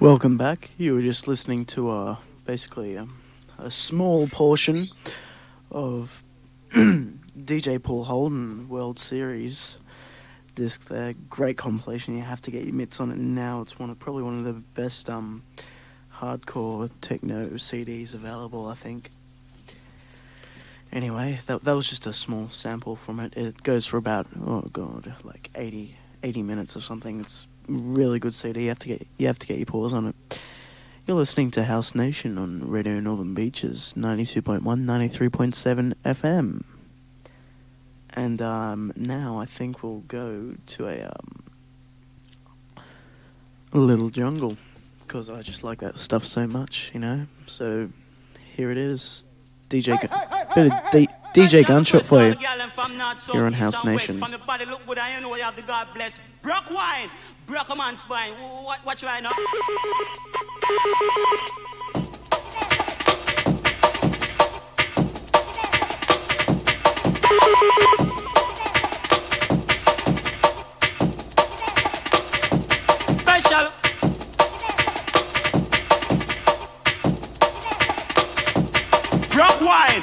Welcome back. You were just listening to basically a small portion of DJ Paul Holden World Series disc there. Great compilation. You have to get your mitts on it now. It's probably one of the best hardcore techno CDs available, I think. Anyway, that was just a small sample from it. It goes for about, like 80 minutes or something. It's really good CD. You have to get your paws on it. You're listening to House Nation on Radio Northern Beaches, 92.1, 93.7 FM. And now I think we'll go to a Little Jungle, because I just like that stuff so much, you know. So here it is, DJ Gunshot for you. You're on House Nation. Brock wine, brock a man's spine. Watch right now. Special. Brock wine.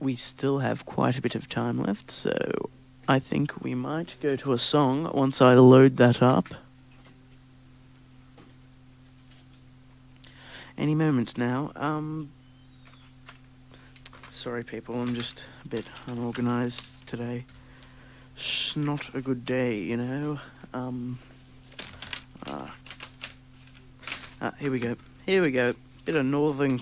we still have quite a bit of time left, so I think we might go to a song once I load that up. Any moment now. Sorry people, I'm just a bit unorganized today. It's not a good day, you know. Here we go. Bit of Northern